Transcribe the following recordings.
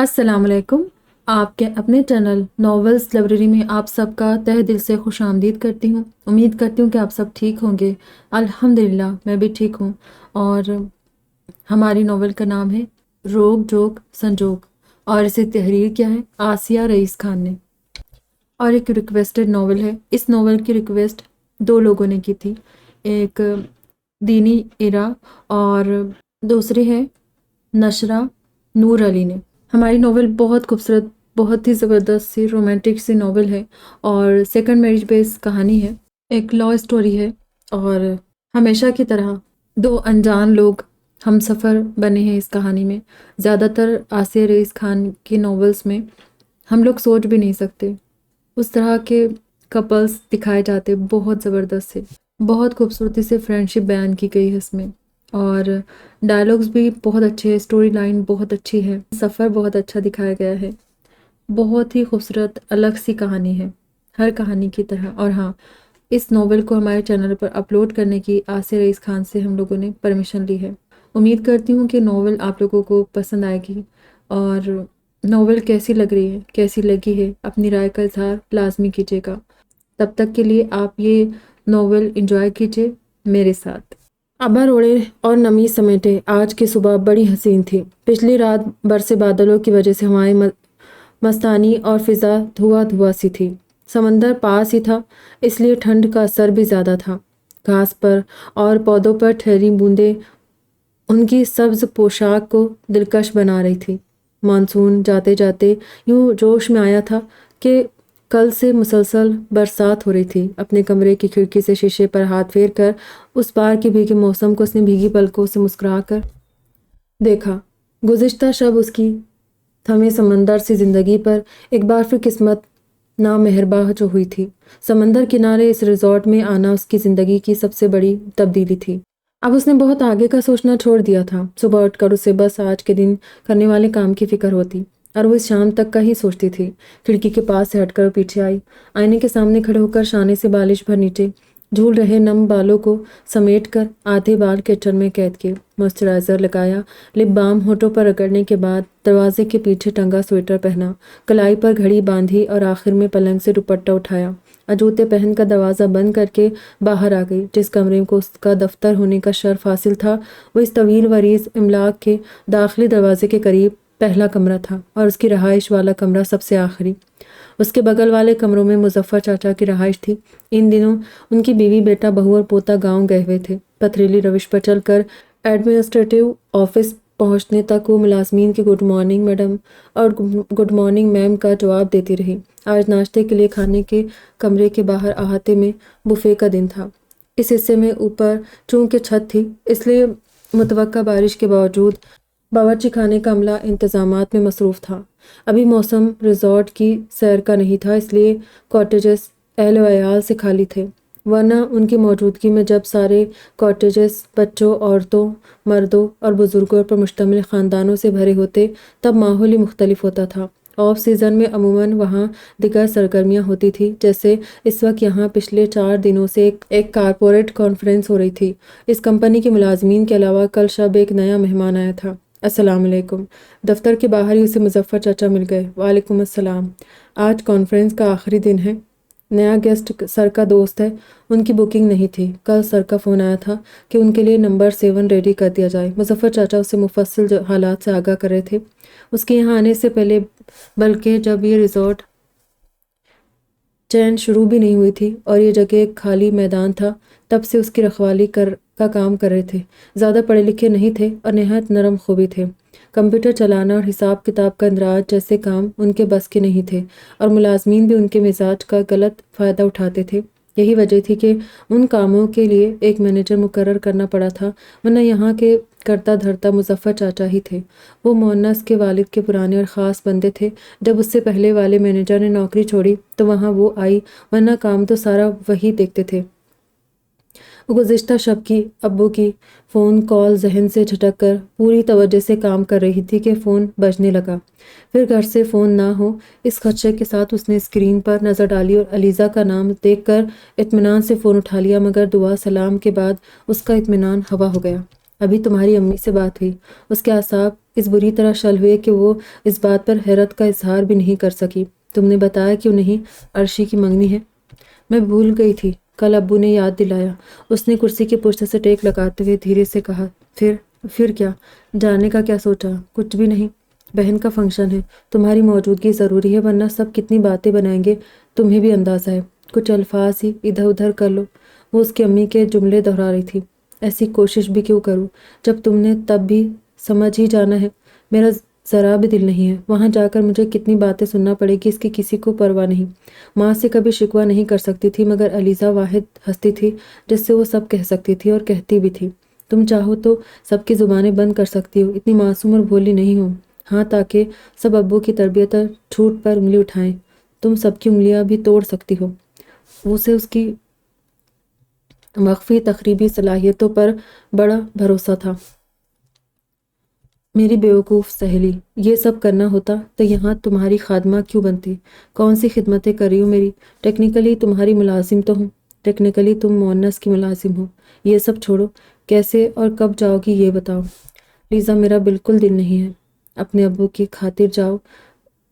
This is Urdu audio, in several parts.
السلام علیکم۔ آپ کے اپنے چینل ناولز لائبریری میں آپ سب کا تہ دل سے خوش آمدید کرتی ہوں۔ امید کرتی ہوں کہ آپ سب ٹھیک ہوں گے۔ الحمدللہ میں بھی ٹھیک ہوں۔ اور ہماری ناول کا نام ہے روک جوک سنجوگ، اور اسے تحریر کیا ہے آسیہ رئیس خان نے، اور ایک ریکویسٹڈ ناول ہے۔ اس ناول کی ریکویسٹ 2 لوگوں نے کی تھی، ایک دینی ایرا اور دوسری ہے نشرہ نور علی نے۔ ہماری ناول بہت خوبصورت، بہت ہی زبردست سی رومانٹک سی ناول ہے، اور سیکنڈ میرج بیس کہانی ہے، ایک لا اسٹوری ہے، اور ہمیشہ کی طرح 2 انجان لوگ ہم سفر بنے ہیں اس کہانی میں۔ زیادہ تر آسیہ رئیس خان کی ناولز میں ہم لوگ سوچ بھی نہیں سکتے اس طرح کے کپلز دکھائے جاتے، بہت زبردست سے، بہت خوبصورتی سے فرینڈشپ بیان کی گئی ہے اس میں، اور ڈائلاگز بھی بہت اچھے ہیں، اسٹوری لائن بہت اچھی ہے، سفر بہت اچھا دکھایا گیا ہے، بہت ہی خوبصورت الگ سی کہانی ہے ہر کہانی کی طرح۔ اور ہاں، اس ناول کو ہمارے چینل پر اپلوڈ کرنے کی آسیہ رئیس خان سے ہم لوگوں نے پرمیشن لی ہے۔ امید کرتی ہوں کہ ناول آپ لوگوں کو پسند آئے گی، اور ناول کیسی لگ رہی ہے، کیسی لگی ہے، اپنی رائے کا اظہار لازمی کیجیے گا۔ تب تک کے لیے آپ یہ ناول انجوائے کیجیے میرے ساتھ۔ ابر اوڑے اور نمی سمیٹے آج کی صبح بڑی حسین تھی۔ پچھلی رات برسے بادلوں کی وجہ سے ہوائیں مستانی اور فضا دھواں دھواں سی تھی۔ سمندر پاس ہی تھا، اس لیے ٹھنڈ کا اثر بھی زیادہ تھا۔ گھاس پر اور پودوں پر ٹھہری بوندیں ان کی سبز پوشاک کو دلکش بنا رہی تھی۔ مانسون جاتے جاتے یوں جوش میں آیا تھا کہ کل سے مسلسل برسات ہو رہی تھی۔ اپنے کمرے کی کھڑکی سے شیشے پر ہاتھ پھیر کر اس پار کے بھیگے موسم کو اس نے بھیگی پلکوں سے مسکرا کر دیکھا۔ گزشتہ شب اس کی تھمے سمندر سی زندگی پر ایک بار پھر قسمت نامہرباں جو ہوئی تھی۔ سمندر کنارے اس ریزورٹ میں آنا اس کی زندگی کی سب سے بڑی تبدیلی تھی۔ اب اس نے بہت آگے کا سوچنا چھوڑ دیا تھا۔ صبح اٹھ کر اسے بس آج کے دن کرنے والے کام کی فکر ہوتی، اور وہ اس شام تک کا ہی سوچتی تھی۔ کھڑکی کے پاس سے ہٹ کر پیچھے آئی، آئینے کے سامنے کھڑے ہو کر شانے سے بالش بھر نیچے جھول رہے نم بالوں کو سمیٹ کر آدھے بال کیچڑ میں قید کیے، موئسچرائزر لگایا، لپ بام ہونٹوں پر رگڑنے کے بعد دروازے کے پیچھے ٹنگا سویٹر پہنا، کلائی پر گھڑی باندھی، اور آخر میں پلنگ سے دوپٹہ اٹھایا، جوتے پہن کر دروازہ بند کر کے باہر آ گئی۔ جس کمرے کو اس کا دفتر ہونے کا شرف حاصل تھا، وہ اس طویل وریز املاک کے داخلی دروازے کے قریب پہلا کمرہ تھا، اور اس کی رہائش والا کمرہ سب سے آخری۔ اس کے بغل والے کمروں میں مظفر چاچا کی رہائش تھی۔ ان دنوں ان کی بیوی، بیٹا، بہو اور پوتا گاؤں گئے ہوئے تھے۔ پتھریلی روش پر چل کر ایڈمنسٹریٹو آفس پہنچنے تک وہ ملازمین کے گڈ مارننگ میڈم اور گڈ مارننگ میم کا جواب دیتی رہی۔ آج ناشتے کے لیے کھانے کے کمرے کے باہر احاطے میں بوفے کا دن تھا۔ اس حصے میں اوپر چونکہ چھت تھی، اس لیے متوقع بارش کے باوجود باورچی خانے کا عملہ انتظامات میں مصروف تھا۔ ابھی موسم ریزورٹ کی سیر کا نہیں تھا، اس لیے کاٹیجز اہل و عیال سے خالی تھے، ورنہ ان کی موجودگی میں جب سارے کاٹیجز بچوں، عورتوں، مردوں اور بزرگوں پر مشتمل خاندانوں سے بھرے ہوتے تب ماحول ہی مختلف ہوتا تھا۔ آف سیزن میں عموماً وہاں دیگر سرگرمیاں ہوتی تھی، جیسے اس وقت یہاں پچھلے 4 دنوں سے ایک کارپوریٹ کانفرنس ہو رہی تھی۔ اس کمپنی کے ملازمین کے علاوہ کل شب ایک نیا مہمان آیا تھا۔ السلام علیکم۔ دفتر کے باہر ہی اسے مظفر چاچا مل گئے۔ وعلیکم السلام۔ آج کانفرنس کا آخری دن ہے۔ نیا گیسٹ سر کا دوست ہے، ان کی بکنگ نہیں تھی۔ کل سر کا فون آیا تھا کہ ان کے لیے نمبر 7 ریڈی کر دیا جائے۔ مظفر چاچا اسے مفصل حالات سے آگاہ کر رہے تھے، اس کے یہاں آنے سے پہلے، بلکہ جب یہ ریزورٹ چین شروع بھی نہیں ہوئی تھی اور یہ جگہ ایک خالی میدان تھا، تب سے اس کی رکھوالی کا کام کر رہے تھے۔ زیادہ پڑھے لکھے نہیں تھے اور نہایت نرم خوبی تھے۔ کمپیوٹر چلانا اور حساب کتاب کا اندراج جیسے کام ان کے بس کے نہیں تھے، اور ملازمین بھی ان کے مزاج کا غلط فائدہ اٹھاتے تھے۔ یہی وجہ تھی کہ ان کاموں کے لیے ایک مینیجر مقرر کرنا پڑا تھا، ورنہ یہاں کے کرتا دھرتا مظفر چاچا ہی تھے۔ وہ مونس کے والد کے پرانے اور خاص بندے تھے۔ جب اس سے پہلے والے مینیجر نے نوکری چھوڑی تو وہاں وہ آئی، ورنہ کام تو سارا وہی دیکھتے تھے۔ وہ گزشتہ شب کی ابو کی فون کال ذہن سے جھٹک کر پوری توجہ سے کام کر رہی تھی کہ فون بجنے لگا۔ پھر گھر سے فون نہ ہو، اس خدشے کے ساتھ اس نے اسکرین پر نظر ڈالی اور علیزہ کا نام دیکھ کر اطمینان سے فون اٹھا لیا، مگر دعا سلام کے بعد اس کا اطمینان ہوا ہو گیا۔ ابھی تمہاری امی سے بات ہوئی، اس کے اعصاب اس بری طرح شل ہوئے کہ وہ اس بات پر حیرت کا اظہار بھی نہیں کر سکی۔ تم نے بتایا کیوں نہیں عرشی کی منگنی ہے؟ میں بھول گئی تھی، کل ابو نے یاد دلایا۔ اس نے کرسی کے پشت سے ٹیک لگاتے ہوئے دھیرے سے کہا، پھر کیا؟ جانے کا کیا سوچا؟ کچھ بھی نہیں، بہن کا فنکشن ہے، تمہاری موجودگی ضروری ہے، ورنہ سب کتنی باتیں بنائیں گے تمہیں بھی اندازہ ہے۔ کچھ الفاظ ہی ادھر ادھر کر لو۔ وہ اس کی امی کے جملے دہرا رہی تھی۔ ایسی کوشش بھی کیوں کروں جب تم نے تب بھی سمجھ ہی جانا ہے؟ میرا ذرا بھی دل نہیں ہے، وہاں جا کر مجھے کتنی باتیں سننا پڑے گی اس کی کسی کو پرواہ نہیں۔ ماں سے کبھی شکوہ نہیں کر سکتی تھی، مگر علیزہ واحد ہستی تھی جس سے وہ سب کہہ سکتی تھی اور کہتی بھی تھی۔ تم چاہو تو سب کی زبانیں بند کر سکتی ہو، اتنی معصوم اور بھولی نہیں ہو۔ ہاں، تاکہ سب ابو کی تربیت اور چھوٹ پر انگلی اٹھائیں۔ تم سب کی انگلیاں بھی توڑ سکتی ہو۔ اسے اس کی مخفی تخریبی صلاحیتوں پر بڑا بھروسہ تھا۔ میری بیوقوف سہیلی، یہ سب کرنا ہوتا تو یہاں تمہاری خادمہ کیوں بنتی؟ کون سی خدمتیں کر رہی ہو میری؟ ٹیکنیکلی تمہاری ملازم تو ہوں، ٹیکنیکلی تم مؤنث کی ملازم ہو۔ یہ سب چھوڑو، کیسے اور کب جاؤ گی یہ بتاؤ۔ لیزا، میرا بالکل دل نہیں ہے۔ اپنے ابو کی خاطر جاؤ۔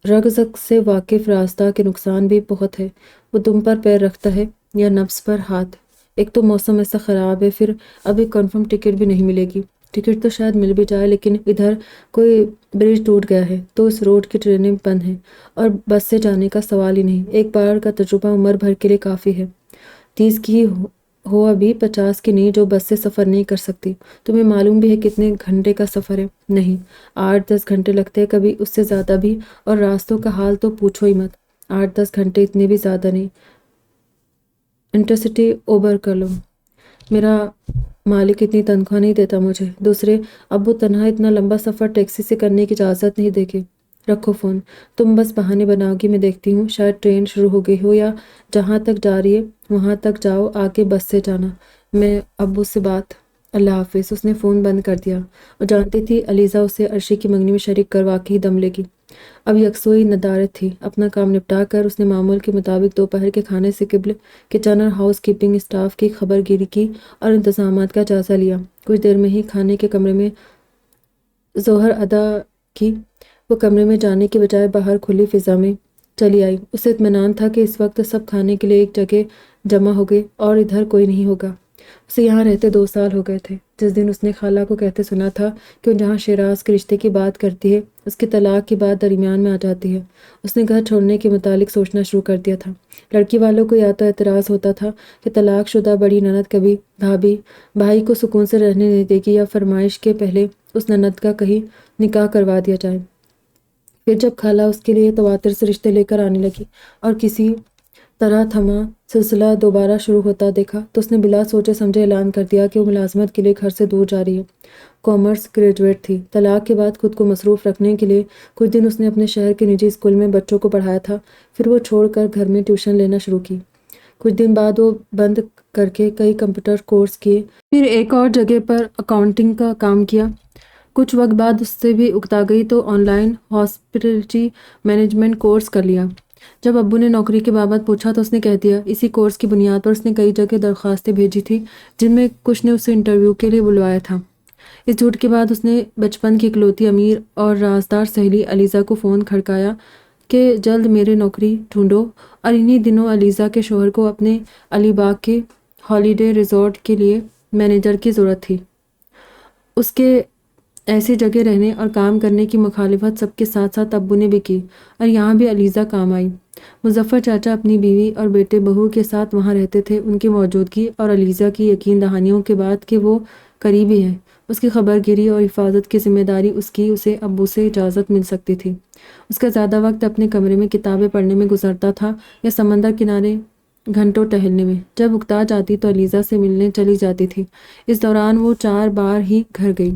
رگزگ سے واقف راستہ کے نقصان بھی بہت ہے۔ وہ تم پر پیر رکھتا ہے یا نفس پر ہاتھ؟ ایک تو موسم ایسا خراب ہے، پھر اب ایک کنفرم ٹکٹ بھی نہیں ملے گی۔ ٹکٹ تو شاید مل بھی جائے، لیکن ادھر کوئی برج ٹوٹ گیا ہے تو اس روڈ کی ٹرینیں بند ہیں، اور بس سے جانے کا سوال ہی نہیں۔ ایک بار کا تجربہ عمر بھر کے لیے کافی ہے۔ 30 کی ہی ہو ابھی، 50 کی نہیں جو بس سے سفر نہیں کر سکتی۔ تمہیں معلوم بھی ہے کتنے گھنٹے کا سفر ہے؟ نہیں، 8-10 گھنٹے لگتے ہیں، کبھی اس سے زیادہ بھی، اور راستوں کا حال تو پوچھو ہی مت۔ 8-10 گھنٹے اتنے بھی زیادہ نہیں۔ انٹرسٹی اوبر کر لو۔ میرا مالک اتنی تنخواہ نہیں دیتا مجھے۔ دوسرے ابو تنہا اتنا لمبا سفر ٹیکسی سے کرنے کی اجازت نہیں دے گے۔ رکھو فون، تم بس بہانے بناؤ گی، میں دیکھتی ہوں، شاید ٹرین شروع ہو گئی ہو، یا جہاں تک جا رہی ہے وہاں تک جاؤ، آگے بس سے جانا۔ میں ابو سے بات۔ اللہ حافظ۔ اس نے فون بند کر دیا۔ وہ جانتی تھی علیزہ اسے عرشی کی منگنی میں شریک کروا کے ہی دم لے گی۔ اب یکسوئی ندارت تھی۔ اپنا کام نپٹا کر اس نے معمول کے مطابق دوپہر کے کھانے سے قبل کچن اور ہاؤس کیپنگ اسٹاف کی خبر گیری کی اور انتظامات کا جائزہ لیا۔ کچھ دیر میں ہی کھانے کے کمرے میں ظہر ادا کی۔ وہ کمرے میں جانے کے بجائے باہر کھلی فضا میں چلی آئی۔ اسے اطمینان تھا کہ اس وقت سب کھانے کے لیے ایک جگہ جمع ہو گئے اور ادھر کوئی نہیں ہوگا۔ اسے یہاں رہتے 2 سال ہو گئے تھے۔ جس دن اس نے خالہ کو کہتے سنا تھا کہ وہ جہاں شیراز کے رشتے کی بات کرتی ہے اس کے طلاق کی بات درمیان میں آ جاتی ہے، اس نے گھر چھوڑنے کے متعلق سوچنا شروع کر دیا تھا۔ لڑکی والوں کو یا تو اعتراض ہوتا تھا کہ طلاق شدہ بڑی نند کبھی بھابھی بھائی کو سکون سے رہنے نہیں دے گی، یا فرمائش کے پہلے اس نند کا کہیں نکاح کروا دیا جائے۔ پھر جب خالہ اس کے لیے تواتر سے رشتے لے کر آنے لگی اور کسی طرح تھما سلسلہ دوبارہ شروع ہوتا دیکھا تو اس نے بلا سوچے سمجھے اعلان کر دیا کہ وہ ملازمت کے لیے گھر سے دور جا رہی ہے۔ کامرس گریجویٹ تھی۔ طلاق کے بعد خود کو مصروف رکھنے کے لیے کچھ دن اس نے اپنے شہر کے نجی اسکول میں بچوں کو پڑھایا تھا، پھر وہ چھوڑ کر گھر میں ٹیوشن لینا شروع کی۔ کچھ دن بعد وہ بند کر کے کئی کمپیوٹر کورس کیے، پھر ایک اور جگہ پر اکاؤنٹنگ کا کام کیا۔ کچھ وقت بعد اس سے بھی اکتا گئی تو on line hospitality management course کر لیا۔ جب ابو نے نوکری کے بابت پوچھا تو اس نے کہہ دیا۔ اسی کورس کی بنیاد پر اس نے کئی جگہ درخواستیں بھیجی تھی، جن میں کچھ نے اسے انٹرویو کے لیے بلوایا تھا۔ اس جھوٹ کے بعد اس نے بچپن کی اکلوتی امیر اور رازدار سہیلی علیزہ کو فون کھڑکایا کہ جلد میرے نوکری ڈھونڈو، اور انہی دنوں علیزہ کے شوہر کو اپنے علی باغ کے ہالیڈے ریزورٹ کے لیے مینیجر کی ضرورت تھی۔ اس کے ایسی جگہ رہنے اور کام کرنے کی مخالفت سب کے ساتھ ساتھ ابو نے بھی کی، اور یہاں بھی علیزہ کام آئی۔ مظفر چاچا اپنی بیوی اور بیٹے بہو کے ساتھ وہاں رہتے تھے۔ ان کی موجودگی اور علیزہ کی یقین دہانیوں کے بعد کہ وہ قریبی ہے، اس کی خبر گیری اور حفاظت کی ذمہ داری اسے ابو سے اجازت مل سکتی تھی۔ اس کا زیادہ وقت اپنے کمرے میں کتابیں پڑھنے میں گزرتا تھا یا سمندر کنارے گھنٹوں ٹہلنے میں۔ جب اکتا جاتی تو علیزہ سے ملنے چلی جاتی تھی۔ اس دوران وہ 4 بار ہی گھر گئی،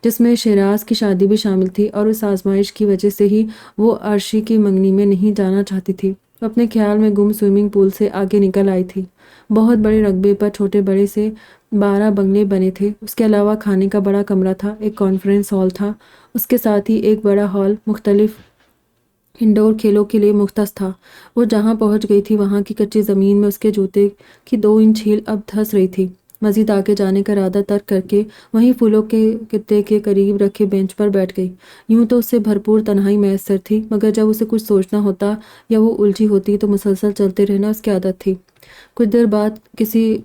جس میں شیراز کی شادی بھی شامل تھی، اور اس آزمائش کی وجہ سے ہی وہ عرشی کی منگنی میں نہیں جانا چاہتی تھی۔ وہ اپنے خیال میں گم سوئمنگ پول سے آگے نکل آئی تھی۔ بہت بڑے رقبے پر چھوٹے بڑے سے 12 بنگلے بنے تھے۔ اس کے علاوہ کھانے کا بڑا کمرہ تھا، ایک کانفرنس ہال تھا، اس کے ساتھ ہی ایک بڑا ہال مختلف انڈور کھیلوں کے لیے مختص تھا۔ وہ جہاں پہنچ گئی تھی وہاں کی کچی زمین میں اس کے جوتے کی 2 انچ ہیل اب دھس رہی تھی۔ مزید آگے جانے کا ارادہ ترک کر کے وہیں پھولوں کے گتے کے قریب رکھے بینچ پر بیٹھ گئی۔ یوں تو اسے بھرپور تنہائی میسر تھی، مگر جب اسے کچھ سوچنا ہوتا یا وہ الجھی ہوتی تو مسلسل چلتے رہنا اس کی عادت تھی۔ کچھ دیر بعد کسی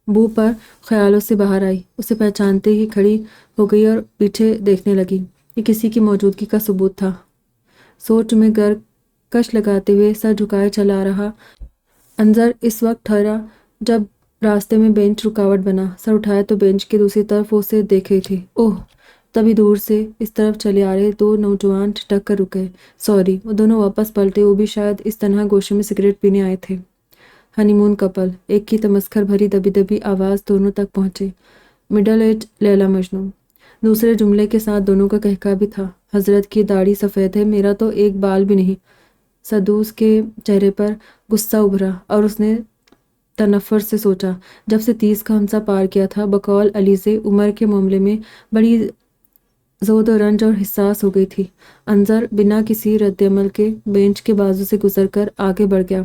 بو پر خیالوں سے باہر آئی، اسے پہچانتے ہی کھڑی ہو گئی اور پیچھے دیکھنے لگی۔ یہ کسی کی موجودگی کا ثبوت تھا۔ سوچ میں غرق کش لگاتے ہوئے سر جھکائے چلا رہا انظر اس وقت ٹھہرا جب راستے میں بینچ رکاوٹ بنا۔ سر اٹھایا تو بینچ کی دوسری طرف وہ اسے دیکھ رہی تھی۔ اوہ! تبھی دور سے اس طرف چلے آ رہے دو نوجوان ٹھٹک کر رک گئے۔ سوری، وہ دونوں واپس پلٹے۔ وہ بھی شاید اس طرح گوشے میں سگریٹ پینے آئے تھے۔ ہنی مون کپل، ایک کی تمسخر بھری دبی دبی آواز دونوں تک پہنچے۔ مڈل ایج لیلا مجنوں۔ دوسرے جملے کے ساتھ دونوں کا کہکا بھی تھا۔ حضرت کی داڑھی سفید ہے، میرا تو ایک بال بھی نہیں۔ سدوس کے چہرے پر غصہ ابھرا اور اس نے تنفر سے سوچا، جب سے 30 کا ہنسا پار کیا تھا، بقول علیزے عمر کے معاملے میں بڑی زود و رنج اور حساس ہو گئی تھی۔ انظر بنا کسی رد عمل کے بینچ کے بازو سے گزر کر آگے بڑھ گیا۔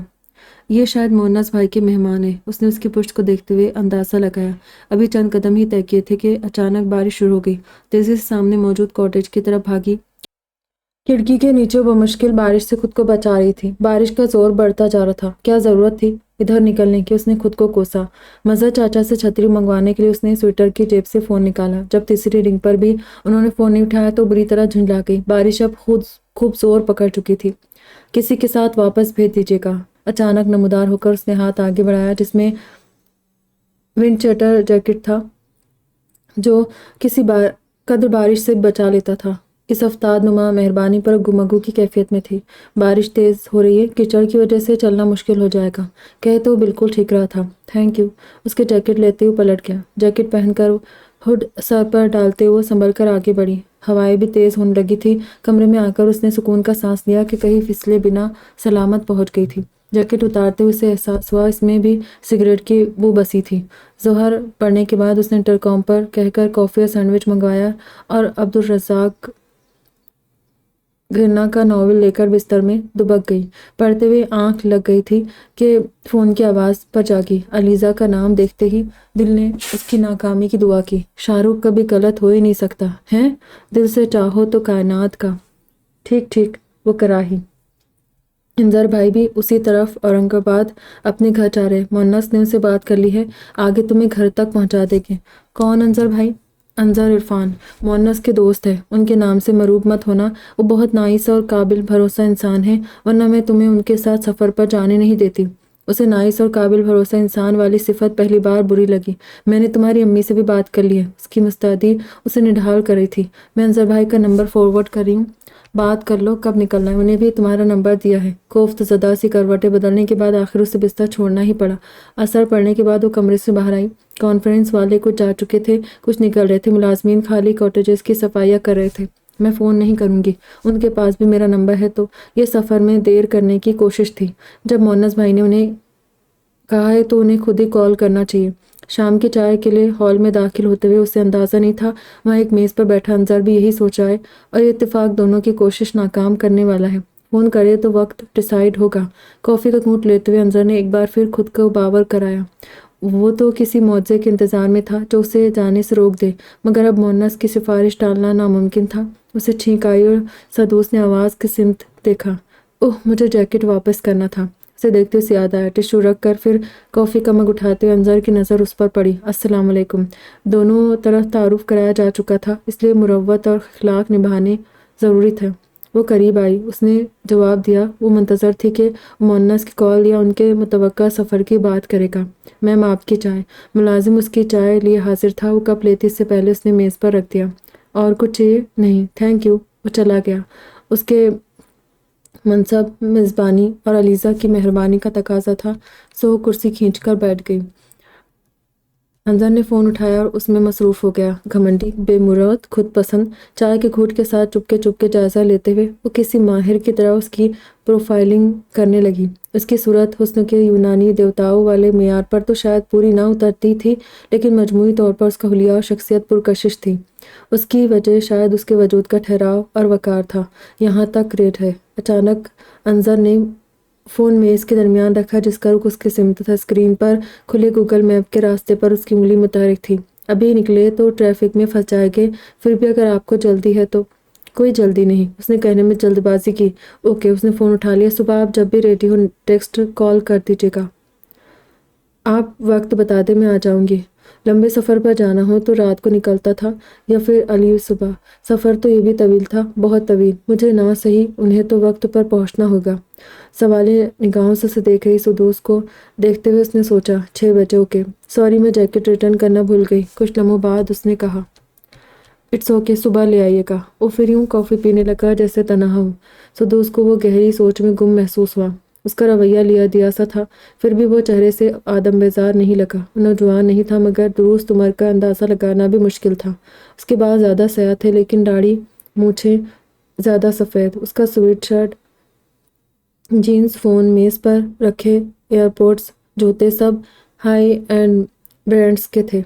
یہ شاید مونس بھائی کے مہمان ہیں، اس نے اس کی پشت کو دیکھتے ہوئے اندازہ لگایا۔ ابھی چند قدم ہی طے کیے تھے کہ اچانک بارش شروع ہو گئی۔ تیزی سے سامنے موجود کاٹیج کی طرف بھاگی۔ کھڑکی کے نیچے وہ بمشکل بارش سے خود کو بچا رہی تھی۔ بارش کا زور بڑھتا جا رہا تھا۔ کیا ضرورت تھی ادھر نکلنے کی؟ اس نے خود کو کوسا۔ مظہر چاچا سے چھتری منگوانے کے لیے اس نے سویٹر کی جیب سے فون نکالا۔ جب تیسری رنگ پر بھی انہوں نے فون نہیں اٹھایا تو بری طرح جھنجلا گئی۔ بارش اب خوب زور پکڑ چکی تھی۔ کسی کے ساتھ واپس بھیج دیجیے گا۔ اچانک نمودار ہو کر اس نے ہاتھ آگے بڑھایا جس میں ونڈ چیٹر جیکٹ تھا جو کسی قدر بارش سے بچا لیتا تھا۔ اس افتاد نما مہربانی پر گمگو کی کیفیت میں تھی۔ بارش تیز ہو رہی ہے، کیچڑ کی وجہ سے چلنا مشکل ہو جائے گا۔ کہے تو بالکل ٹھیک رہا تھا۔ Thank you. اس کے جیکٹ لیتے ہوئے پلٹ گیا۔ جیکٹ پہن کر ہڈ سر پر ڈالتے ہوئے سنبھل کر آگے بڑھی۔ ہوائیں بھی تیز ہونے لگی تھی۔ کمرے میں آ کر اس نے سکون کا سانس لیا کہ کہیں پھسلے بنا سلامت پہنچ گئی تھی۔ جیکٹ اتارتے ہوئے اسے احساس ہوا اس میں بھی سگریٹ کی بو بسی تھی۔ ظہر پڑنے کے بعد اس نے انٹرکام پر کہہ کر کافی اور سینڈوچ منگوایا اور عبدالرزاق گھرنا کا ناول لے کر بستر میں دبک گئی۔ پڑھتے ہوئے آنکھ لگ گئی تھی کہ فون کی آواز پر جاگی۔ علیزہ کا نام دیکھتے ہی دل نے اس کی ناکامی کی دعا کی۔ شاہ رخ کبھی غلط ہو ہی نہیں سکتا ہے، دل سے چاہو تو کائنات کا۔ ٹھیک وہ کراہی۔ انظر بھائی بھی اسی طرف اورنگ آباد اپنے گھر جا رہے۔ مونس نے اسے بات کر لی ہے، آگے تمہیں گھر تک پہنچا دیں گے۔ کون انظر بھائی؟ انظر عرفان، مونس کے دوست ہے۔ ان کے نام سے مروب مت ہونا، وہ بہت نائس اور قابل بھروسہ انسان ہے، ورنہ میں تمہیں ان کے ساتھ سفر پر جانے نہیں دیتی۔ اسے نائس اور قابل بھروسہ انسان والی صفت پہلی بار بری لگی۔ میں نے تمہاری امی سے بھی بات کر لی ہے۔ اس کی مستعدی اسے نڈھال کر رہی تھی۔ میں انظر بھائی کا نمبر فارورڈ کر رہی ہوں، بات کر لو کب نکلنا ہے۔ انہیں بھی تمہارا نمبر دیا ہے۔ کوفت زدہ سی کروٹیں بدلنے کے بعد آخر اسے بستر چھوڑنا ہی پڑا۔ اثر پڑنے کے بعد وہ کمرے سے باہر آئی۔ کانفرنس والے کچھ جا چکے تھے، کچھ نکل رہے تھے۔ ملازمین خالی کاٹیجز کی صفائیاں کر رہے تھے۔ میں فون نہیں کروں گی، ان کے پاس بھی میرا نمبر ہے تو یہ سفر میں دیر کرنے کی کوشش تھی۔ جب مونس بھائی نے انہیں کہا ہے تو انہیں خود ہی کال کرنا چاہیے۔ شام کی چائے کے لیے ہال میں داخل ہوتے ہوئے اسے اندازہ نہیں تھا وہاں ایک میز پر بیٹھا انظر بھی یہی سوچ رہا ہے اور یہ اتفاق دونوں کی کوشش ناکام کرنے والا ہے۔ فون کرے تو وقت ڈیسائیڈ ہوگا۔ کافی کا گھونٹ لیتے ہوئے انظر نے ایک بار پھر خود کو باور کرایا۔ وہ تو کسی معجزے کے انتظار میں تھا جو اسے جانے سے روک دے، مگر اب مونس کی سفارش ٹالنا ناممکن تھا۔ اسے چھینک آئی اور سدوس نے آواز کی سمت دیکھا۔ اوہ، مجھے جیکٹ واپس کرنا تھا۔ اسے دیکھتے اسے یاد آیا۔ ٹشو رکھ کر پھر کافی کا مگ اٹھاتے ہوئے انظر کی نظر اس پر پڑی۔ السلام علیکم۔ دونوں طرف تعارف کرایا جا چکا تھا، اس لیے مروت اور اخلاق نبھانے ضروری تھے۔ وہ قریب آئی، اس نے جواب دیا۔ وہ منتظر تھی کہ مونس کی کال یا ان کے متوقع سفر کی بات کرے گا۔ میم آپ کی چائے۔ ملازم اس کی چائے لیے حاضر تھا۔ وہ کپ لیتی اس سے پہلے اس نے میز پر رکھ دیا۔ اور کچھ چاہیے؟ نہیں تھینک یو۔ وہ چلا گیا۔ اس کے منصب میزبانی اور علیزہ کی مہربانی کا تقاضا تھا، سو کرسی کھینچ کر بیٹھ گئی۔ انظر نے فون اٹھایا اور اس میں مصروف ہو گیا۔ گھمنڈی، بے مروت، خود پسند۔ چائے کے گھونٹ کے ساتھ چپکے جائزہ لیتے ہوئے وہ کسی ماہر کی طرح اس کی پروفائلنگ کرنے لگی۔ اس کی صورت حسن کے یونانی دیوتاؤں والے معیار پر تو شاید پوری نہ اترتی تھی، لیکن مجموعی طور پر اس کا حلیہ اور شخصیت پرکشش تھی۔ اس کی وجہ شاید اس کے وجود کا ٹھہراؤ اور وقار تھا۔ یہاں تک ریٹ ہے۔ اچانک انظر نے فون میز کے درمیان رکھا جس کا رخ اس کی سمت تھا۔ اسکرین پر کھلے گوگل میپ کے راستے پر اس کی انگلی متحرک تھی۔ ابھی نکلے تو ٹریفک میں پھنس جائیں گے، پھر بھی اگر آپ کو جلدی ہے تو۔ کوئی جلدی نہیں، اس نے کہنے میں جلد بازی کی۔ اوکے، اس نے فون اٹھا لیا۔ صبح آپ جب بھی ریڈی ہو ٹیکسٹ کال کر دیجیے گا۔ آپ وقت بتا دیں، میں آ جاؤں گی۔ لمبے سفر پر جانا ہو تو رات کو نکلتا تھا یا پھر علی صبح؟ سفر تو یہ بھی طویل تھا، بہت طویل۔ مجھے نہ صحیح، انہیں تو وقت پر پہنچنا ہوگا۔ سوالی نگاہوں سے اسے دیکھ رہی سدوس کو دیکھتے ہوئے اس نے سوچا 6 بجے، اوکے۔ سوری، میں جیکٹ ریٹرن کرنا بھول گئی۔ کچھ لمحوں بعد اس نے کہا اٹس اوکے، صبح لے آئیے گا۔ وہ پھر یوں کافی پینے لگا جیسے تنہا ہو۔ سدوس کو وہ گہری سوچ میں گم محسوس ہوا۔ اس کا رویہ لیا دیا سا تھا، پھر بھی وہ چہرے سے آدم بیزار نہیں لگا۔ نوجوان نہیں تھا مگر درست عمر کا اندازہ لگانا بھی مشکل تھا۔ اس کے بال زیادہ سیاہ تھے لیکن داڑھی مونچھیں زیادہ سفید۔ اس کا سویٹ شرٹ، جینز، فون میز پر رکھے ایئرپوڈز، جوتے سب ہائی اینڈ برانڈز کے تھے۔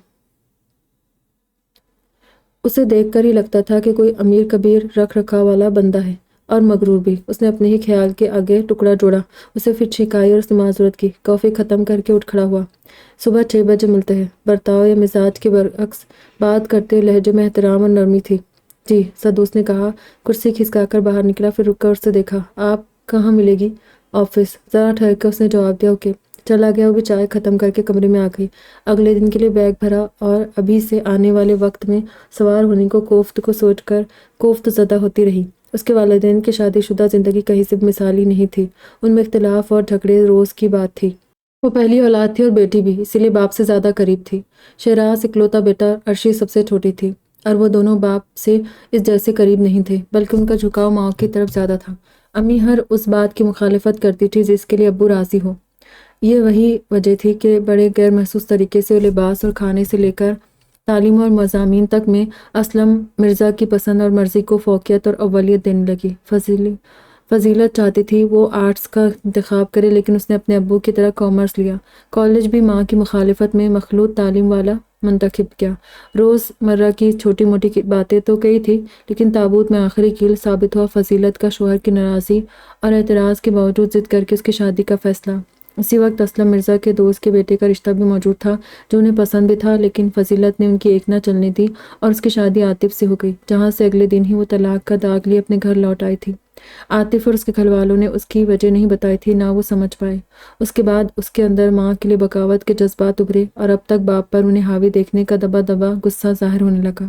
اسے دیکھ کر ہی لگتا تھا کہ کوئی امیر کبیر رکھ رکھاؤ والا بندہ ہے، اور مغرور بھی۔ اس نے اپنے ہی خیال کے آگے ٹکڑا جوڑا، اسے پھر چھینکائی اور اس نے معذرت کی۔ کافی ختم کر کے اٹھ کھڑا ہوا۔ صبح 6 بجے ملتے ہیں۔ برتاؤ یا مزاج کے برعکس بات کرتے لہجے میں احترام اور نرمی تھی۔ جی، سدوس نے کہا۔ کرسی کھسکا کر باہر نکلا، پھر رک کر اس سے دیکھا۔ آپ کہاں ملے گی؟ آفس۔ ذرا ٹھہر کے اس نے جواب دیا، اوکے۔ چلا گیا۔ وہ بھی چائے ختم کر کے کمرے میں آ گئی۔ اگلے دن کے لیے بیگ بھرا اور ابھی سے آنے والے وقت میں سوار ہونے کو سوچ کر کوفت زدہ ہوتی رہی۔ اس کے والدین کی شادی شدہ زندگی کہیں سے مثالی نہیں تھی۔ ان میں اختلاف اور جھگڑے روز کی بات تھی۔ وہ پہلی اولاد تھی اور بیٹی بھی، اسی لیے باپ سے زیادہ قریب تھی۔ شہراز اکلوتا بیٹا، عرشی سب سے چھوٹی تھی، اور وہ دونوں باپ سے اس جیسے قریب نہیں تھے، بلکہ ان کا جھکاؤ ماں کی طرف زیادہ تھا۔ امی ہر اس بات کی مخالفت کرتی تھی جس کے لیے ابو راضی ہو۔ یہ وہی وجہ تھی کہ بڑے غیر محسوس طریقے سے لباس اور کھانے سے لے کر تعلیم اور مضامین تک میں اسلم مرزا کی پسند اور مرضی کو فوقیت اور اولیت دینے لگی۔ فضیلت چاہتی تھی وہ آرٹس کا انتخاب کرے، لیکن اس نے اپنے ابو کی طرح کامرس لیا۔ کالج بھی ماں کی مخالفت میں مخلوط تعلیم والا منتخب کیا۔ روز مرہ کی چھوٹی موٹی باتیں تو کئی تھی، لیکن تابوت میں آخری کیل ثابت ہوا فضیلت کا شوہر کی ناراضی اور اعتراض کے باوجود ضد کر کے اس کی شادی کا فیصلہ۔ اسی وقت اسلم مرزا کے دوست کے بیٹے کا رشتہ بھی موجود تھا جو انہیں پسند بھی تھا، لیکن فضیلت نے ان کی ایک نہ چلنے دی اور اس کی شادی عاطف سے ہو گئی، جہاں سے اگلے دن ہی وہ طلاق کا داغ لیے اپنے گھر لوٹ آئی تھی۔ عاطف اور اس کے گھر والوں نے اس کی وجہ نہیں بتائی تھی، نہ وہ سمجھ پائے۔ اس کے بعد اس کے اندر ماں کے لیے بغاوت کے جذبات ابھرے اور اب تک باپ پر انہیں حاوی دیکھنے کا دبا دبا غصہ ظاہر ہونے لگا۔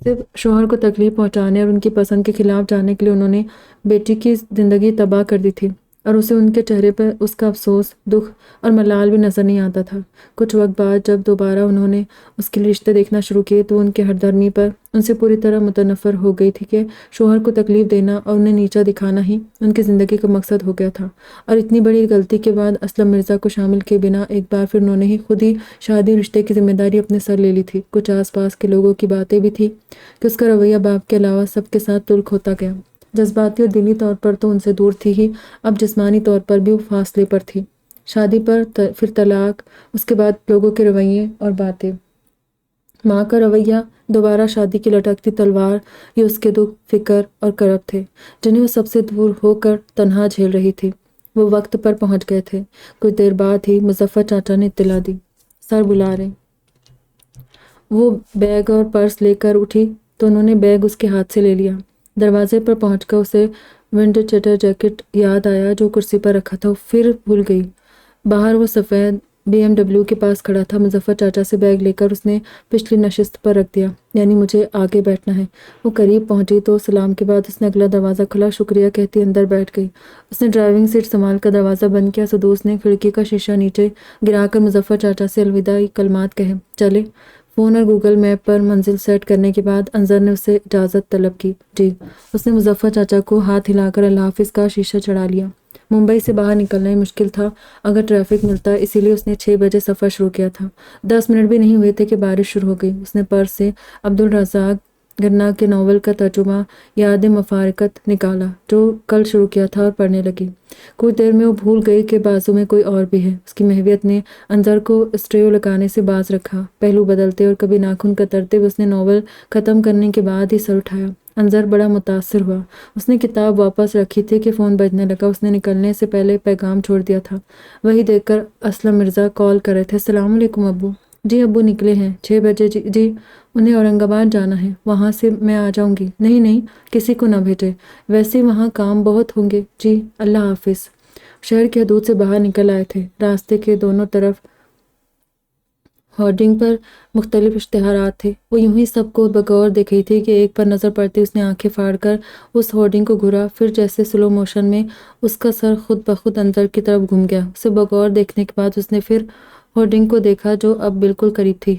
صرف شوہر کو تکلیف پہنچانے اور ان کی پسند کے خلاف جانے کے لیے انہوں نے بیٹی کی زندگی تباہ کر دی تھی، اور اسے ان کے چہرے پر اس کا افسوس، دکھ اور ملال بھی نظر نہیں آتا تھا۔ کچھ وقت بعد جب دوبارہ انہوں نے اس کے لیے رشتے دیکھنا شروع کیے تو ان کے ہردرمی پر ان سے پوری طرح متنفر ہو گئی تھی کہ شوہر کو تکلیف دینا اور انہیں نیچا دکھانا ہی ان کی زندگی کا مقصد ہو گیا تھا۔ اور اتنی بڑی غلطی کے بعد اسلم مرزا کو شامل کیے بنا ایک بار پھر انہوں نے ہی خود ہی شادی اور رشتے کی ذمہ داری اپنے سر لے لی تھی۔ کچھ آس پاس کے لوگوں کی باتیں بھی تھی کہ اس کا رویہ باپ کے علاوہ سب کے ساتھ تلخ ہوتا گیا۔ جذباتی اور دلی طور پر تو ان سے دور تھی ہی، اب جسمانی طور پر بھی وہ فاصلے پر تھی۔ شادی پر، پھر طلاق، اس کے بعد لوگوں کے رویے اور باتیں۔ ماں کا رویہ، دوبارہ شادی کی لٹکتی تلوار، یہ اس کے دکھ، فکر اور کرب تھے جنہیں وہ سب سے دور ہو کر تنہا جھیل رہی تھی۔ وہ وقت پر پہنچ گئے تھے۔ کچھ دیر بعد ہی مظفر چاچا نے اطلاع دی، سر بلا رہے۔ وہ بیگ اور پرس لے کر اٹھی تو انہوں نے بیگ اس کے ہاتھ سے لے لیا۔ دروازے پر پہنچ کر اسے ونڈ چیٹر جیکٹ یاد آیا جو کرسی پر رکھا تھا، پھر بھول گئی۔ باہر وہ سفید BMW کے پاس کھڑا تھا۔ مظفر چاچا سے بیگ لے کر اس نے پچھلی نشست پر رکھ دیا، یعنی مجھے آگے بیٹھنا ہے۔ وہ قریب پہنچی تو سلام کے بعد اس نے اگلا دروازہ کھلا، شکریہ کہتی اندر بیٹھ گئی۔ اس نے ڈرائیونگ سیٹ سنبھال کر دروازہ بند کیا۔ سدوس نے کھڑکی کا شیشہ نیچے گرا کر مظفر چاچا سے الوداعی کلمات کہے، چلے۔ فون اور گوگل میپ پر منزل سیٹ کرنے کے بعد انظر نے اسے اجازت طلب کی۔ جی۔ اس نے مظفر چاچا کو ہاتھ ہلا کر اللہ حافظ کا شیشہ چڑھا لیا۔ ممبئی سے باہر نکلنا ہی مشکل تھا اگر ٹریفک ملتا، اسی لیے اس نے 6 بجے سفر شروع کیا تھا۔ 10 منٹ بھی نہیں ہوئے تھے کہ بارش شروع ہو گئی۔ اس نے پرس سے عبدالرزاق گرنا کے ناول کا ترجمہ یاد مفارقت نکالا جو کل شروع کیا تھا اور پڑھنے لگی۔ کچھ دیر میں وہ بھول گئی کہ بازو میں کوئی اور بھی ہے۔ اس کی محویت نے انظر کو اسٹریو لگانے سے باز رکھا۔ پہلو بدلتے اور کبھی ناخن کترتے ہوئے اس نے ناول ختم کرنے کے بعد ہی سر اٹھایا۔ انظر بڑا متاثر ہوا۔ اس نے کتاب واپس رکھی تھی کہ فون بجنے لگا۔ اس نے نکلنے سے پہلے پیغام چھوڑ دیا تھا۔ وہی دیکھ کر اسلم مرزا کال کر رہے تھے۔ السلام علیکم ابو۔ جی ابو نکلے ہیں 6 بجے۔ جی انہیں اورنگ آباد جانا ہے، وہاں سے میں آ جاؤں گی۔ نہیں کسی کو نہ بھیجے، ویسے وہاں کام بہت ہوں گے۔ جی اللہ حافظ۔ شہر کی حدود سے باہر نکل آئے تھے۔ راستے کے دونوں طرف ہورڈنگ پر مختلف اشتہارات تھے۔ وہ یوں ہی سب کو بغور دیکھ رہی تھی کہ ایک پر نظر پڑتی اس نے آنکھیں پھاڑ کر اس ہورڈنگ کو گھورا، پھر جیسے سلو موشن میں اس کا سر خود بخود اندر کی طرف گھوم گیا۔ اسے بغور دیکھنے کے بعد اس نے پھر ہورڈنگ کو دیکھا جو اب بالکل قریب تھی۔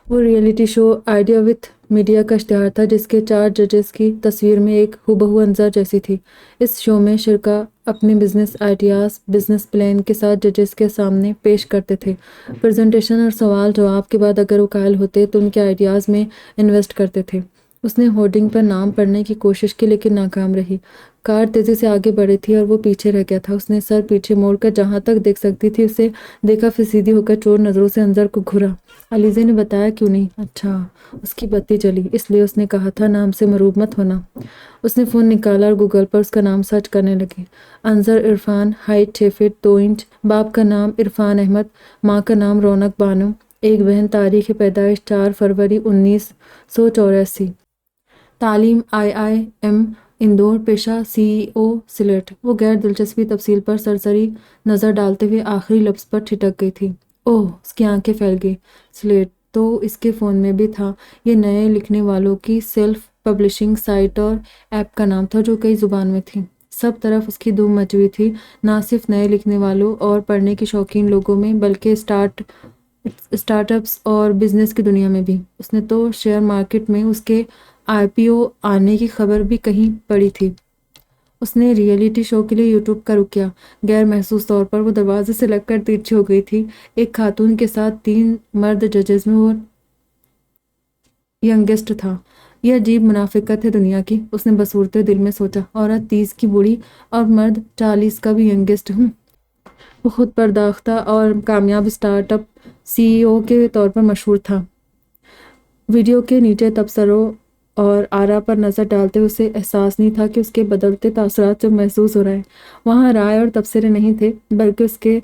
وہ reality show idea with media کا اشتہار تھا جس کے 4 ججز کی تصویر میں ایک ہو انظر جیسی تھی۔ اس شو میں شرکاء اپنے بزنس آئیڈیاز بزنس پلان کے ساتھ ججز کے سامنے پیش کرتے تھے۔ پریزنٹیشن اور سوال جواب کے بعد اگر وہ قائل ہوتے تو ان کے آئیڈیاز میں انویسٹ کرتے تھے۔ اس نے ہورڈنگ پر نام پڑھنے کی کوشش کی لیکن ناکام رہی۔ کار تیزی سے آگے بڑھی تھی اور وہ پیچھے رہ گیا تھا۔ اس نے سر پیچھے موڑ کر جہاں تک دیکھ سکتی تھی اسے دیکھا، پھر سیدھی ہو کر چور نظروں سے انظر کو گھورا۔ علیزے نے بتایا کیوں نہیں؟ اچھا، اس کی بتی جلی، اس لیے اس نے کہا تھا نام سے مروب مت ہونا۔ اس نے فون نکالا اور گوگل پر اس کا نام سرچ کرنے لگی۔ انظر عرفان، ہائٹ 6 فٹ 2 انچ، باپ کا نام عرفان احمد، ماں کا نام رونق بانو، ایک بہن، تاریخ پیدائش 4 فروری 1984، تعلیم IIM اندور، پیشہ CEO سلیٹ۔ وہ غیر دلچسپی تفصیل پر سرسری نظر ڈالتے ہوئے آخری لفظ پر ٹھٹک گئی تھی۔ اوہ، اس کی آنکھیں پھیل گئی۔ سلیٹ تو اس کے فون میں بھی تھا۔ یہ نئے لکھنے والوں کی سیلف پبلشنگ سائٹ اور ایپ کا نام تھا جو کئی زبان میں تھی۔ سب طرف اس کی دھوم مچی ہوئی تھی، نہ صرف نئے لکھنے والوں اور پڑھنے کے شوقین لوگوں میں بلکہ اسٹارٹ اپس اور بزنس کی دنیا میں بھی۔ اس نے تو شیئر مارکیٹ میں اس کے IPO آنے کی خبر بھی کہیں پڑھی تھی۔ اس نے ریئلٹی شو کے لیے یوٹیوب کا رخ کیا۔ غیر محسوس طور پر وہ دروازے سے لگ کر ترچھی ہو گئی تھی۔ ایک خاتون کے ساتھ 3 مرد ججز میں وہ ینگسٹ تھا۔ یہ عجیب منافقت ہے دنیا کی، اس نے بصورت دل میں سوچا۔ عورت 30 کی بوڑھی اور مرد 40 کا بھی ینگسٹ ہوں۔ وہ خود پرداختہ اور کامیاب اسٹارٹ اپ CEO کے طور پر مشہور تھا۔ ویڈیو کے نیچے تبصروں اور آراء پر نظر ڈالتے ہوئے اسے احساس نہیں تھا کہ اس کے بدلتے تاثرات سے محسوس ہو رہا ہے۔ وہاں رائے اور تبصرے نہیں تھے بلکہ اس کے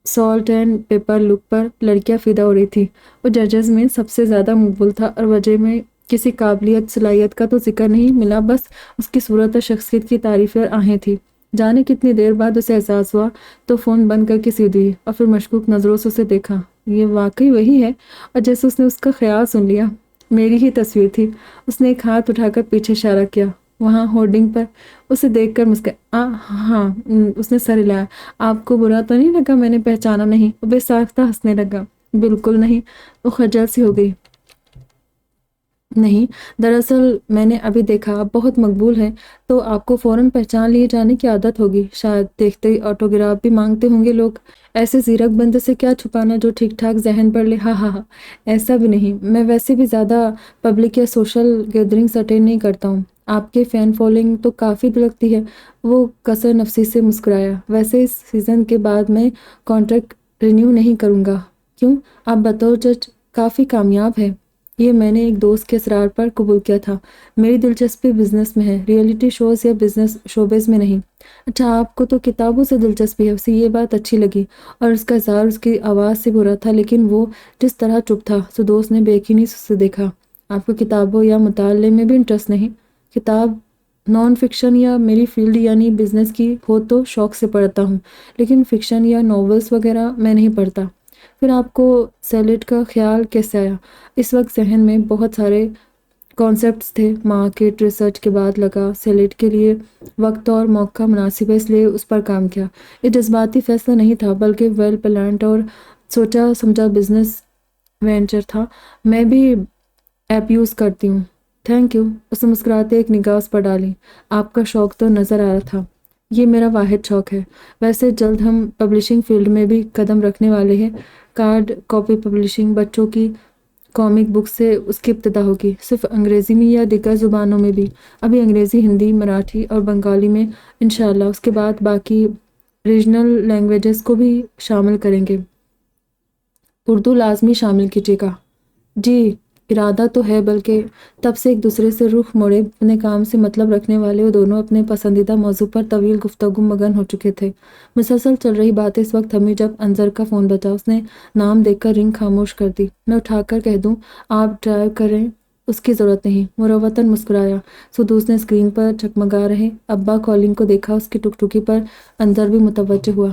سالٹ اینڈ پیپر لک پر لڑکیاں فدا ہو رہی تھی۔ وہ ججز میں سب سے زیادہ مقبول تھا اور وجہ میں کسی قابلیت صلاحیت کا تو ذکر نہیں ملا، بس اس کی صورت اور شخصیت کی تعریفیں اور آہیں تھی۔ جانے کتنی دیر بعد اسے احساس ہوا تو فون بند کر کے سیدھی ہوئی اور پھر مشکوک نظروں سے اسے دیکھا۔ یہ واقعی وہی ہے، اور جیسے اس نے اس کا خیال سن لیا، میری ہی تصویر تھی۔ اس نے ایک ہاتھ اٹھا کر پیچھے اشارہ کیا، وہاں ہورڈنگ پر۔ اسے دیکھ کر مسکرایا۔ ہاں، اس نے سر ہلایا۔ آپ کو برا تو نہیں لگا میں نے پہچانا نہیں؟ وہ بے ساختہ ہنسنے لگا۔ بالکل نہیں، وہ خجل سی ہو گئی۔ نہیں، دراصل میں نے ابھی دیکھا آپ بہت مقبول ہیں تو آپ کو فوراً پہچان لیے جانے کی عادت ہوگی، شاید دیکھتے ہی آٹوگراف بھی مانگتے ہوں گے لوگ۔ ایسے زیرک بندے سے کیا چھپانا جو ٹھیک ٹھاک ذہن پڑھ لے۔ ہاں، ایسا بھی نہیں، میں ویسے بھی زیادہ پبلک یا سوشل گیدرنگز اٹینڈ نہیں کرتا ہوں۔ آپ کے فین فالوئنگ تو کافی لگتی ہے۔ وہ کثر نفسی سے مسکرایا۔ ویسے اس سیزن کے بعد میں کانٹریکٹ رینیو نہیں کروں گا۔ کیوں؟ آپ بطور جج کافی کامیاب ہیں۔ یہ میں نے ایک دوست کے اصرار پر قبول کیا تھا۔ میری دلچسپی بزنس میں ہے، ریئلٹی شوز یا بزنس شوبز میں نہیں۔ اچھا، آپ کو تو کتابوں سے دلچسپی ہے۔ اسے یہ بات اچھی لگی اور اس کا اظہار اس کی آواز سے برا تھا، لیکن وہ جس طرح چپ تھا سو دوست نے بے یقینی سے دیکھا۔ آپ کو کتابوں یا مطالعے میں بھی انٹرسٹ نہیں؟ کتاب نان فکشن یا میری فیلڈ یعنی بزنس کی ہو تو شوق سے پڑھتا ہوں، لیکن فکشن یا ناولز وغیرہ میں نہیں پڑھتا۔ پھر آپ کو سیلیٹ کا خیال کیسے آیا؟ اس وقت ذہن میں بہت سارے کانسیپٹس تھے۔ مارکیٹ ریسرچ کے بعد لگا سیلیٹ کے لیے وقت اور موقع مناسب ہے، اس لیے اس پر کام کیا۔ یہ جذباتی فیصلہ نہیں تھا بلکہ ویل پلانڈ اور سوچا سمجھا بزنس وینچر تھا۔ میں بھی ایپ یوز کرتی ہوں۔ تھینک یو، اس نے مسکراتے ایک نگاہ اس پر ڈالی۔ آپ کا شوق تو نظر آ رہا تھا۔ یہ میرا واحد شوق ہے۔ ویسے جلد ہم پبلشنگ فیلڈ میں بھی قدم رکھنے والے ہیں۔ کارڈ کاپی پبلشنگ، بچوں کی کامک بک سے اس کی ابتدا ہوگی، صرف انگریزی میں یا دیگر زبانوں میں بھی؟ ابھی انگریزی، ہندی، مراٹھی اور بنگالی میں انشاءاللہ، اس کے بعد باقی ریجنل لینگویجز کو بھی شامل کریں گے۔ اردو لازمی شامل کیجیے گا۔ جی، ارادہ تو ہے، بلکہ تب سے ایک دوسرے سے رخ موڑے اپنے کام سے مطلب رکھنے والے وہ دونوں اپنے پسندیدہ موضوع پر طویل گفتگو مگن ہو چکے تھے۔ مسلسل چل رہی بات اس وقت تھمی جب انظر کا فون بجا۔ اس نے نام دیکھ کر رنگ خاموش کر دی۔ میں اٹھا کر کہہ دوں آپ ڈرائیو کریں؟ اس کی ضرورت نہیں، مروتاً مسکرایا سدوس نے۔ اسکرین پر چکمگا رہے ابا کالنگ کو دیکھا۔ اس کی ٹکٹکی پر انظر بھی متوجہ ہوا۔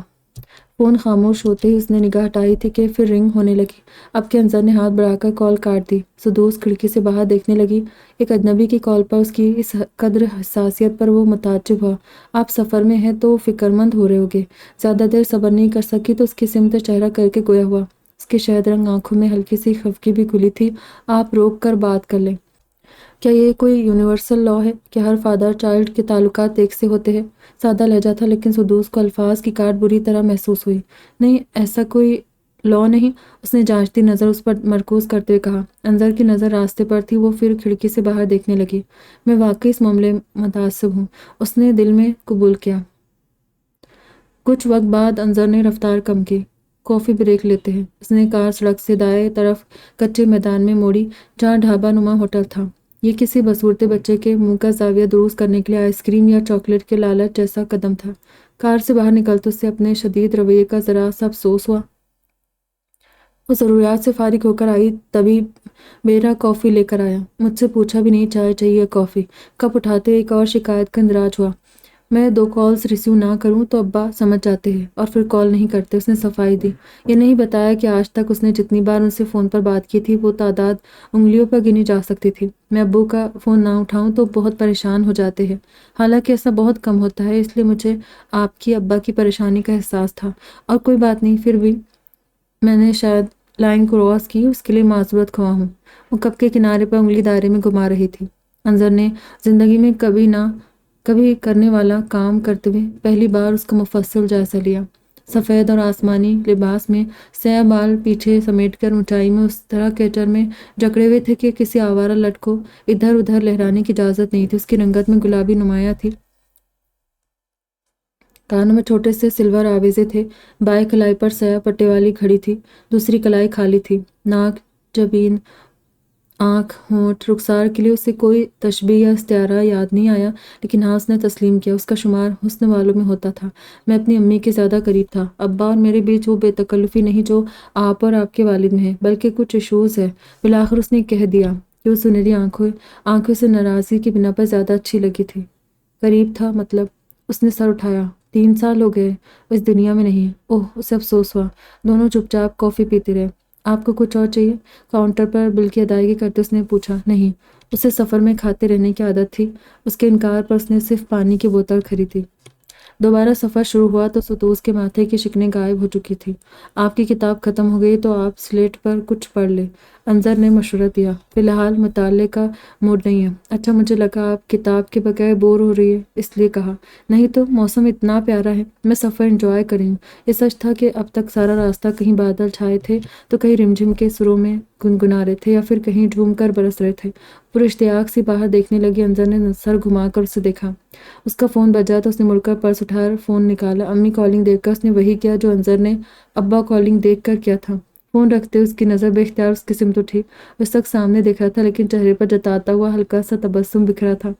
فون خاموش ہوتے ہی اس نے نگاہ ہٹائی تھی کہ پھر رنگ ہونے لگی۔ اب کے انظر نے ہاتھ بڑھا کر کال کاٹ دی۔ سدوس کھڑکی سے باہر دیکھنے لگی۔ ایک اجنبی کی کال پر اس کی اس قدر حساسیت پر وہ متعجب ہوا۔ آپ سفر میں ہیں تو فکر مند ہو رہے ہوگے۔ زیادہ دیر صبر نہیں کر سکی تو اس کی سمت چہرہ کر کے گویا ہوا۔ اس کی شہد رنگ آنکھوں میں ہلکی سی خفگی بھی کھلی تھی۔ آپ روک کر بات کر لیں۔ کیا یہ کوئی یونیورسل لا ہے کہ ہر فادر چائلڈ کے تعلقات ایک سے ہوتے ہیں؟ سادہ لہجہ تھا لیکن سدوس کو الفاظ کی کاٹ بری طرح محسوس ہوئی۔ نہیں، ایسا کوئی لا نہیں، اس نے جانچتی نظر اس پر مرکوز کرتے ہوئے کہا۔ انظر کی نظر راستے پر تھی، وہ پھر کھڑکی سے باہر دیکھنے لگی۔ میں واقعی اس معاملے متعصب ہوں، اس نے دل میں قبول کیا۔ کچھ وقت بعد انظر نے رفتار کم کی۔ کافی بریک لیتے ہیں۔ اس نے کار سڑک سے دائیں طرف کچے میدان میں موڑی جہاں ڈھابہ نما ہوٹل تھا۔ یہ کسی بدصورت بچے کے منہ کا زاویہ درست کرنے کے لیے آئس کریم یا چاکلیٹ کے لالچ جیسا قدم تھا۔ کار سے باہر نکلتے اس سے اپنے شدید رویے کا ذرا سا افسوس ہوا۔ وہ ضروریات سے فارغ ہو کر آئی تبھی میرا کافی لے کر آیا۔ مجھ سے پوچھا بھی نہیں چائے چاہیے یا کافی۔ کپ اٹھاتے ایک اور شکایت کا اندراج ہوا۔ میں 2 کالز ریسیو نہ کروں تو ابا سمجھ جاتے ہیں اور پھر کال نہیں کرتے۔ اس نے صفائی دی۔ یہ نہیں بتایا کہ آج تک اس نے جتنی بار ان سے فون پر بات کی تھی وہ تعداد انگلیوں پر گنی جا سکتی تھی۔ میں ابو کا فون نہ اٹھاؤں تو بہت پریشان ہو جاتے ہیں، حالانکہ ایسا بہت کم ہوتا ہے، اس لیے مجھے آپ کی ابا کی پریشانی کا احساس تھا۔ اور کوئی بات نہیں، پھر بھی میں نے شاید لائن کراس کی، اس کے لیے معذرت خواہ ہوں۔ وہ کپ کے کنارے پر انگلی دائرے میں گھما رہی تھی۔ انظر نے زندگی میں کبھی کرنے والا کام کرتے ہوئے پہلی بار اس کا مفصل جائزہ لیا۔ سفید اور آسمانی لباس میں سیاہ بال پیچھے سمیٹ کر اونچائی میں اس طرح کیچر میں جکڑے ہوئے تھے کہ کسی آوارہ لٹ کو ادھر ادھر لہرانے کی اجازت نہیں تھی۔ اس کی رنگت میں گلابی نمایاں تھی، کانوں میں چھوٹے سے سلور آویزے تھے۔ بائیں کلائی پر سیاہ پٹے والی گھڑی تھی، دوسری کلائی خالی تھی۔ ناک، جبین، آنکھ، ہونٹ، رخسار کے لیے اسے کوئی تشبیہ یا استعارہ یاد نہیں آیا، لیکن ہاں اس نے تسلیم کیا، اس کا شمار حسن والوں میں ہوتا تھا۔ میں اپنی امی کے زیادہ قریب تھا۔ ابا اور میرے بیچ وہ بے تکلفی نہیں جو آپ اور آپ کے والد میں ہے، بلکہ کچھ ایشوز ہے۔ بالآخر اس نے کہہ دیا کہ وہ سنہری آنکھوں سے ناراضگی کی بنا پر زیادہ اچھی لگی تھی۔ قریب تھا مطلب؟ اس نے سر اٹھایا۔ 3 سال ہو گئے وہ اس دنیا میں نہیں۔ اوہ، اسے افسوس ہوا۔ دونوں چپ چاپ کافی پیتے رہے۔ آپ کو کچھ اور چاہیے؟ کاؤنٹر پر بل کی ادائیگی کرتے اس نے پوچھا۔ نہیں، اسے سفر میں کھاتے رہنے کی عادت تھی۔ اس کے انکار پر اس نے صرف پانی کی بوتل خریدی۔ دوبارہ سفر شروع ہوا تو سدوس کے ماتھے کی شکنیں غائب ہو چکی تھی۔ آپ کی کتاب ختم ہو گئی تو آپ سلیٹ پر کچھ پڑھ لیں، انظر نے مشورہ دیا۔ فی الحال مطالعے کا موڈ نہیں ہے۔ اچھا، مجھے لگا آپ کتاب کے بغیر بور ہو رہی ہے، اس لیے کہا۔ نہیں تو، موسم اتنا پیارا ہے، میں سفر انجوائے کریں۔ یہ سچ تھا کہ اب تک سارا راستہ کہیں بادل چھائے تھے تو کہیں رمجھم کے سروں میں گنگنا رہے تھے یا پھر کہیں جھوم کر برس رہے تھے۔ پر اشتیاق سی باہر دیکھنے لگی۔ انظر نے سر گھما کر اسے دیکھا۔ اس کا فون بجا تو اس نے مڑ کر پرس اٹھا فون نکالا۔ امی کالنگ دیکھ کر اس نے وہی کیا جو انظر نے ابا کالنگ دیکھ کر کیا تھا۔ فون رکھتے اس کی نظر بے اختیار اس کی سمت اٹھی۔ وہ اس وقت سامنے دیکھ رہا تھا لیکن چہرے پر جتاتا ہوا ہلکا سا تبسم بکھرا تھا۔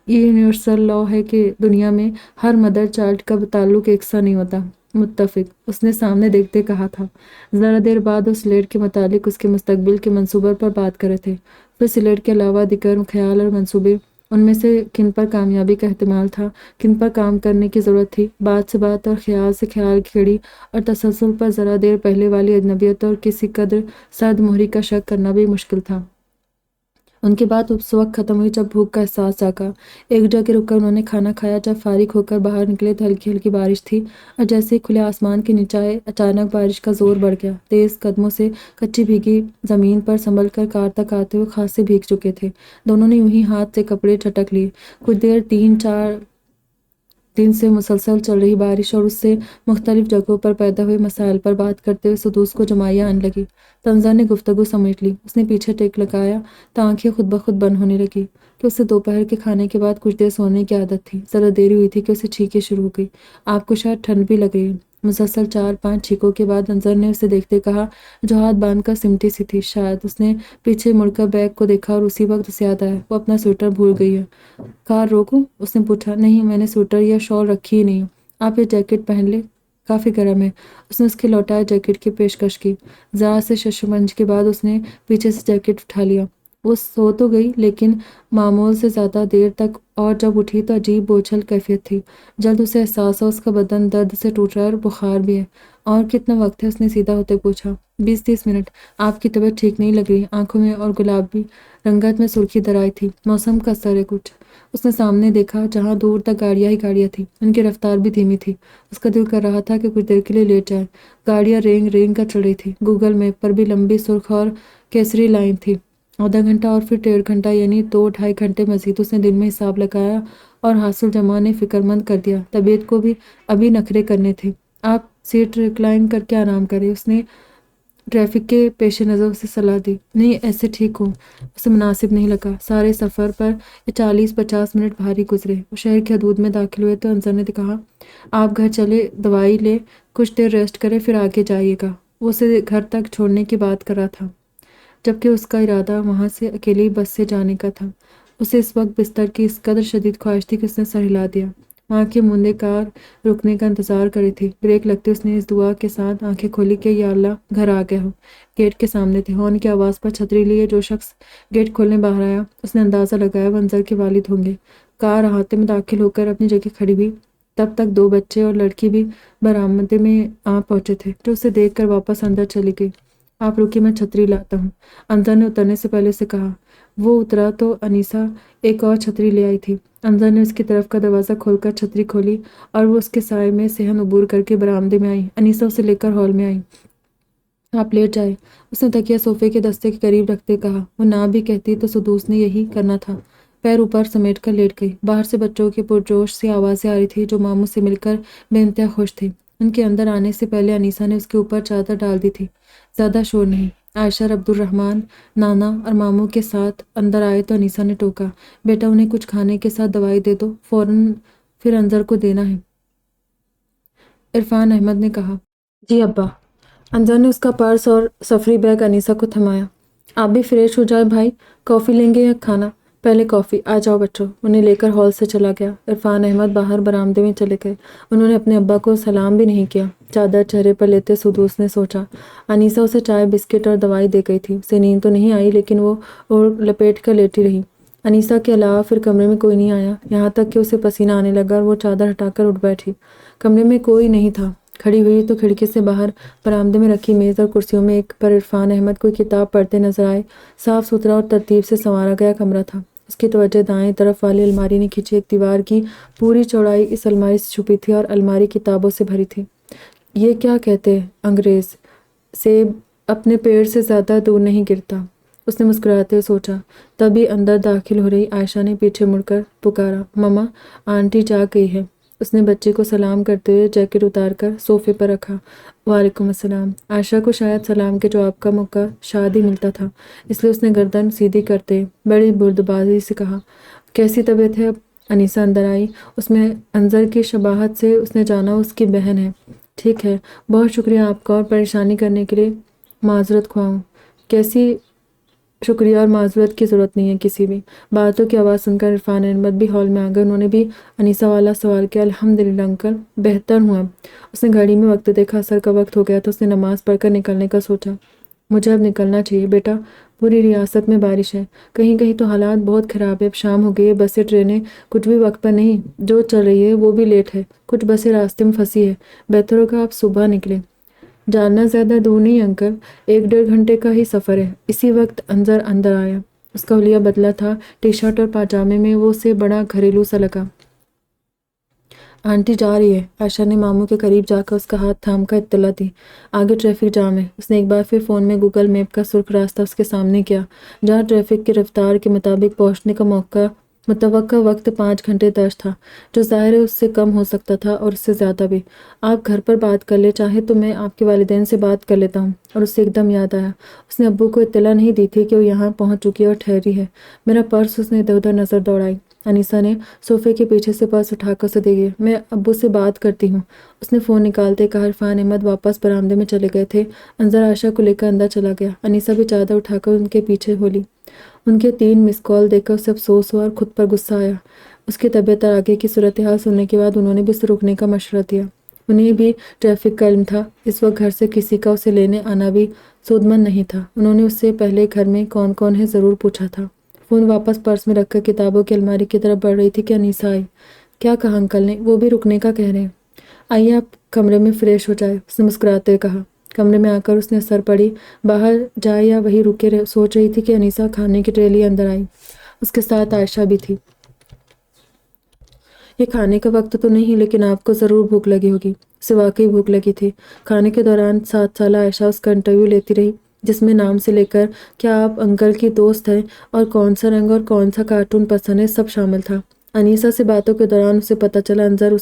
یہ یونیورسل لا ہے کہ دنیا میں ہر مدر چائلڈ کا تعلق یکساں نہیں ہوتا۔ متفق، اس نے سامنے دیکھتے کہا تھا۔ ذرا دیر بعد وہ سلیٹ کے متعلق اس کے مستقبل کے منصوبوں پر بات کر رہے تھے۔ پھر سلیٹ کے علاوہ دیگر خیال اور منصوبے، ان میں سے کن پر کامیابی کا احتمال تھا، کن پر کام کرنے کی ضرورت تھی، بات سے بات اور خیال سے خیال کی کڑی اور تسلسل پر ذرا دیر پہلے والی اجنبیت اور کسی قدر سرد مہری کا شک کرنا بھی مشکل تھا۔ ان کی بات اس وقت ختم ہوئی جب بھوک کا احساس جاگا۔ ایک جگہ رک کر انہوں نے کھانا کھایا۔ جب فارغ ہو کر باہر نکلے تو ہلکی ہلکی بارش تھی اور جیسے ہی کھلے آسمان کے نیچے آئے اچانک بارش کا زور بڑھ گیا۔ تیز قدموں سے کچی بھیگی زمین پر سنبھل کر کار تک آتے ہوئے خاصے بھیگ چکے تھے۔ دونوں نے یوں ہی ہاتھ سے کپڑے جھٹک لیے۔ کچھ دیر 3-4 دن سے مسلسل چل رہی بارش اور اس سے مختلف جگہوں پر پیدا ہوئے مسائل پر بات کرتے ہوئے سدوس کو جمائیاں آنے لگی۔ تنزا نے گفتگو سمیٹ لی۔ اس نے پیچھے ٹیک لگایا تو آنکھیں خود بخود بند ہونے لگی کہ اسے دوپہر کے کھانے کے بعد کچھ دیر سونے کی عادت تھی۔ ذرا دیری ہوئی تھی کہ اسے چھینکیں شروع ہو گئی۔ آپ کو شاید ٹھنڈ بھی لگ رہی ہے۔ مسلسل 4-5 چھینکوں کے بعد انظر نے اسے دیکھتے کہا جو ہاتھ باندھ کر سمٹی سی تھی. شاید اس نے پیچھے مڑ کر بیگ کو دیکھا اور اسی وقت اسے یاد آیا وہ اپنا سویٹر بھول گئی ہے. کار روکوں؟ اس نے پوچھا. نہیں، میں نے سویٹر یا شال رکھی ہی نہیں. آپ یہ جیکٹ پہن لیں، کافی گرم ہے. اس نے اس کے لوٹائے جیکٹ کی پیشکش کی. ذرا سے ششمنج کے بعد اس نے پیچھے سے جیکٹ اٹھا لیا. وہ سو تو گئی لیکن معمول سے زیادہ دیر تک، اور جب اٹھی تو عجیب بوجھل کیفیت تھی. جلد اسے احساس ہوا اس کا بدن درد سے ٹوٹ رہا ہے اور بخار بھی ہے. اور کتنا وقت ہے؟ اس نے سیدھا ہوتے پوچھا. 20-30 منٹ. آپ کی طبیعت ٹھیک نہیں لگ رہی. آنکھوں میں اور گلابی رنگت میں سرخی در آئی تھی. موسم کا اثر ہے کچھ. اس نے سامنے دیکھا جہاں دور تک گاڑیاں ہی گاڑیاں تھیں. ان کی رفتار بھی دھیمی تھی. اس کا دل کر رہا تھا کہ کچھ دیر کے لیے لیٹ جائے. گاڑیاں رینگ رینگ کر چل رہی تھی. گوگل میپ پر بھی لمبی سرخ اور کیسری لائن تھی. آدھا گھنٹہ اور پھر 1.5 گھنٹہ، یعنی 2-2.5 گھنٹے مزید. اس نے دل میں حساب لگایا اور حاصل جمع نے فکر مند کر دیا. طبیعت کو بھی ابھی نخرے کرنے تھے. آپ سیٹ ریکلائن کر کے آرام کریں. اس نے ٹریفک کے پیش نظر اسے صلاح دی. نہیں، ایسے ٹھیک ہوں. اسے مناسب نہیں لگا. سارے سفر پر یہ 40-50 منٹ بھاری گزرے. وہ شہر کی حدود میں داخل ہوئے تو انظر نے کہا آپ گھر چلے، دوائی لے، کچھ دیر ریسٹ کرے، پھر آگے جائیے گا. وہ اسے گھر تک چھوڑنے کی بات کر رہا تھا جبکہ اس کا ارادہ وہاں سے اکیلی بس سے جانے کا تھا. اسے اس وقت بستر کی اس قدر شدید خواہش تھی کہ اس نے سر ہلا دیا. وہاں کی مندے کار رکنے کا انتظار کر رہی تھی. بریک لگتے اس نے اس دعا کے ساتھ آنکھیں کھولی کہ یا اللہ گھر آ گیا ہو. گیٹ کے سامنے تھے. ہارن کی آواز پر چھتری لیے جو شخص گیٹ کھولنے باہر آیا، اس نے اندازہ لگایا وہ انظر کے والد ہوں گے. کار احاطے میں داخل ہو کر اپنی جگہ کھڑی ہوئی. تب تک 2 بچے اور لڑکی بھی برآمدے میں آ پہنچے تھے جو اسے دیکھ کر واپس اندر چلی گئی. آپ رکیے، میں چھتری لاتا ہوں، انظر نے اترنے سے پہلے اسے کہا. وہ اترا تو انیسا ایک اور چھتری لے آئی تھی. انظر نے اس کی طرف کا دروازہ کھول کر چھتری کھولی اور وہ اس کے سائے میں صحن عبور کر کے برآمدے میں آئی. انیسا اسے لے کر ہال میں آئی. آپ لیٹ جائے، اس نے تکیہ صوفے کے دستے کے قریب رکھتے کہا. وہ نہ بھی کہتی تو سدوس نے یہی کرنا تھا. پیر اوپر سمیٹ کر لیٹ گئی. باہر سے بچوں کی پرجوش سی آوازیں آ رہی تھی جو ماموں سے مل کر بے انتہا خوش تھے. ان کے اندر آنے سے پہلے انیسا نے اس کے اوپر چادر ڈال دی تھی. زیادہ شور نہیں. عائشہ اور عبدالرحمن نانا اور ماموں کے ساتھ اندر آئے تو انیسا نے ٹوکا. بیٹا انہیں کچھ کھانے کے ساتھ دوائی دے دو، فوراً پھر انظر کو دینا ہے. عرفان احمد نے کہا. جی ابا. انظر نے اس کا پرس اور سفری بیگ انیسا کو تھمایا. آپ بھی فریش ہو جائے بھائی، کافی لیں گے یا کھانا؟ پہلے کافی. آ جاؤ بچوں. انہیں لے کر ہال سے چلا گیا. عرفان احمد باہر برآمدے میں چلے گئے. انہوں نے اپنے ابا کو سلام بھی نہیں کیا. چادر چہرے پر لیتے سدوس نے سوچا. انیسا اسے چائے، بسکٹ اور دوائی دے گئی تھی. اسے نیند تو نہیں آئی لیکن وہ اوڑھ لپیٹ کر لیٹی رہی. انیسا کے علاوہ پھر کمرے میں کوئی نہیں آیا، یہاں تک کہ اسے پسینہ آنے لگا اور وہ چادر ہٹا کر اٹھ بیٹھی. کمرے میں کوئی نہیں تھا. کھڑی ہوئی تو کھڑکی سے باہر برآمدے میں رکھی میز اور کرسیوں میں ایک پر عرفان احمد کوئی کتاب پڑھتے نظر آئے. صاف ستھرا اور ترتیب سے سنوارا گیا کمرہ تھا. اس کی توجہ دائیں طرف والی الماری نے کھینچی. ایک دیوار کی پوری چوڑائی اس الماری سے چھپی تھی اور الماری کتابوں سے بھری تھی. یہ کیا کہتے انگریز، سیب اپنے پیڑ سے زیادہ دور نہیں گرتا، اس نے مسکراتے ہوئے سوچا. تبھی اندر داخل ہو رہی عائشہ نے پیچھے مڑ کر پکارا. مما، آنٹی جاگ گئی ہے. اس نے بچے کو سلام کرتے ہوئے جیکٹ اتار کر صوفے پر رکھا. وعلیکم السلام. عائشہ کو شاید سلام کے جواب کا موقع شاید ہی ملتا تھا، اس لیے اس نے گردن سیدھی کرتے بڑی بردباری سے کہا. کیسی طبیعت ہے اب؟ انیسا اندر آئی. اس میں انظر کی شباہت سے اس نے جانا اس کی بہن ہے. ٹھیک ہے، بہت شکریہ آپ کا اور پریشانی کرنے کے لیے معذرت خواہ ہوں. کیسی شکریہ اور معذرت کی ضرورت نہیں ہے کسی بھی. باتوں کی آواز سن کر عرفان احمد بھی ہال میں آ گئے. انہوں نے بھی انیسا والا سوال کیا. الحمدللہ انکل، بہتر ہوں اب. اس نے گھڑی میں وقت دیکھا. عصر کا وقت ہو گیا تو اس نے نماز پڑھ کر نکلنے کا سوچا. مجھے اب نکلنا چاہیے بیٹا، پوری ریاست میں بارش ہے، کہیں کہیں تو حالات بہت خراب ہے. اب شام ہو گئی ہے، بسیں ٹرینیں کچھ بھی وقت پر نہیں، جو چل رہی ہے وہ بھی لیٹ ہے، کچھ بسیں راستے میں پھنسی ہے. بہتر ہوگا آپ صبح نکلیں. جاننا زیادہ دور نہیں انکل، 1-1.5 گھنٹے کا ہی سفر ہے. اسی وقت انظر اندر آیا. اس کا حلیہ بدلا تھا. ٹی شرٹ اور پاجامے میں وہ اسے بڑا گھریلو سا لگا. آنٹی جا رہی ہے. عائشہ نے ماموں کے قریب جا کر اس کا ہاتھ تھام کر اطلاع دی. آگے ٹریفک جام ہے. اس نے ایک بار پھر فون میں گوگل میپ کا سرخ راستہ اس کے سامنے کیا جہاں ٹریفک کی رفتار کے مطابق پہنچنے کا متوقع وقت 5 گھنٹے درج تھا، جو ظاہر ہے اس سے کم ہو سکتا تھا اور اس سے زیادہ بھی. آپ گھر پر بات کر لیں، چاہے تو میں آپ کے والدین سے بات کر لیتا ہوں. اور اس سے ایک دم یاد آیا، اس نے ابو کو اطلاع نہیں دی تھی کہ وہ یہاں پہنچ چکی ہے اور ٹھہری ہے. میرا پرس. اس نے ادھر ادھر نظر دوڑائی. انیسہ نے صوفے کے پیچھے سے پرس اٹھا کر اسے دے دیا۔ میں ابو سے بات کرتی ہوں، اس نے فون نکالتے کہا۔ عرفان احمد واپس برآمدے میں چلے گئے تھے۔ انظر عائشہ کو لے کر اندر چلا گیا۔ انیسہ بھی چادر اٹھا کر ان کے پیچھے ہو لی۔ ان کے 3 مس کال دیکھ کر اسے افسوس ہوا اور خود پر غصہ آیا۔ اس کی طبیعت اور آگے کی صورتحال سننے کے بعد انہوں نے بھی اسے روکنے کا مشورہ دیا۔ انہیں بھی ٹریفک کا علم تھا۔ اس وقت گھر سے کسی کا اسے لینے آنا بھی سودمند نہیں تھا۔ انہوں نے اس سے پہلے گھر میں کون کون ہے ضرور پوچھا تھا۔ فون واپس پرس میں رکھ کر کتابوں کی الماری کی طرف بڑھ رہی تھی کہ انیسہ آئی۔ کیا کہا انکل نے؟ وہ بھی رکنے کا کہہ رہے ہیں۔ آئیے آپ کمرے میں فریش ہو جائے، اس نے مسکراتے ہوئے کہا۔ کمرے میں آ کر اس نے اثر پڑی باہر جائے یا وہی رکے سوچ رہی تھی کہ انیسہ کھانے کی ٹرے لیے اندر آئی۔ اس کے ساتھ عائشہ بھی تھی۔ یہ کھانے کا وقت تو نہیں، لیکن آپ کو ضرور بھوک لگی ہوگی۔ اسے واقعی بھوک لگی تھی۔ کھانے کے دوران 7 سالہ عائشہ اس کا انٹرویو لیتی رہی، جس میں نام سے لے کر کیا آپ انکل کی دوست ہیں اور کون سا رنگ اور کون سا کارٹون پسند ہے سب شامل تھا۔ انیسہ سے باتوں کے دوران اسے پتہ چلا انظر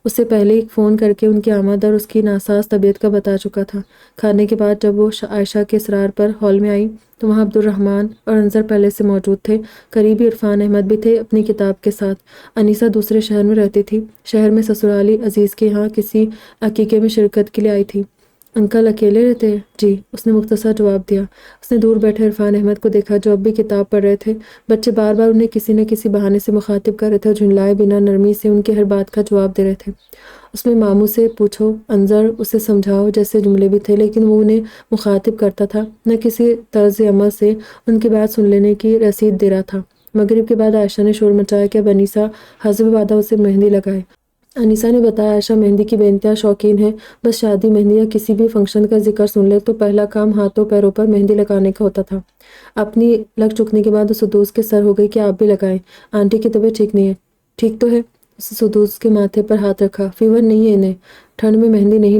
اسے پہلے ہی فون کر کے ان کی آمد اور اس کی ناساز طبیعت کا بتا چکا تھا۔ کھانے کے بعد جب وہ عائشہ کے اصرار پر ہال میں آئی تو وہاں عبد الرحمن اور انظر پہلے سے موجود تھے۔ قریبی عرفان احمد بھی تھے اپنی کتاب کے ساتھ۔ انیسہ دوسرے شہر میں رہتی تھی، شہر میں سسرالی عزیز کے یہاں کسی عقیقے میں شرکت کے لیے آئی تھی۔ انکل اکیلے رہتے ہیں؟ جی، اس نے مختصر جواب دیا۔ اس نے دور بیٹھے عرفان احمد کو دیکھا جو اب بھی کتاب پڑھ رہے تھے۔ بچے بار بار انہیں کسی نہ کسی بہانے سے مخاطب کر رہے تھے اور جھنجلائے بنا نرمی سے ان کی ہر بات کا جواب دے رہے تھے۔ اس میں ماموں سے پوچھو، انظر اسے سمجھاؤ جیسے جملے بھی تھے، لیکن وہ انہیں مخاطب کرتا تھا، نہ کسی طرز عمل سے ان کی بات سن لینے کی رسید دے رہا تھا۔ مغرب کے بعد عائشہ نے شور مچایا کہ اب انیسہ حسب وعدہ اسے مہندی لگائے۔ انیسہ نے بتایا عائشہ مہندی کی بے انتہا شوقین ہے، بس شادی، مہندی یا کسی بھی فنکشن کا ذکر سن لے تو پہلا کام ہاتھوں پیروں پر مہندی لگانے کا ہوتا تھا۔ اپنی لگ چکنے کے بعد اسے دوست کے سر ہو گئی کہ آپ بھی لگائیں، آنٹی کی طبیعت ٹھیک نہیں ہے۔ ٹھیک تو ہے؟ اس نے سدوس کے ماتھے پر ہاتھ رکھا۔ فیور نہیں ہے انہیں، ٹھنڈ میں مہندی نہیں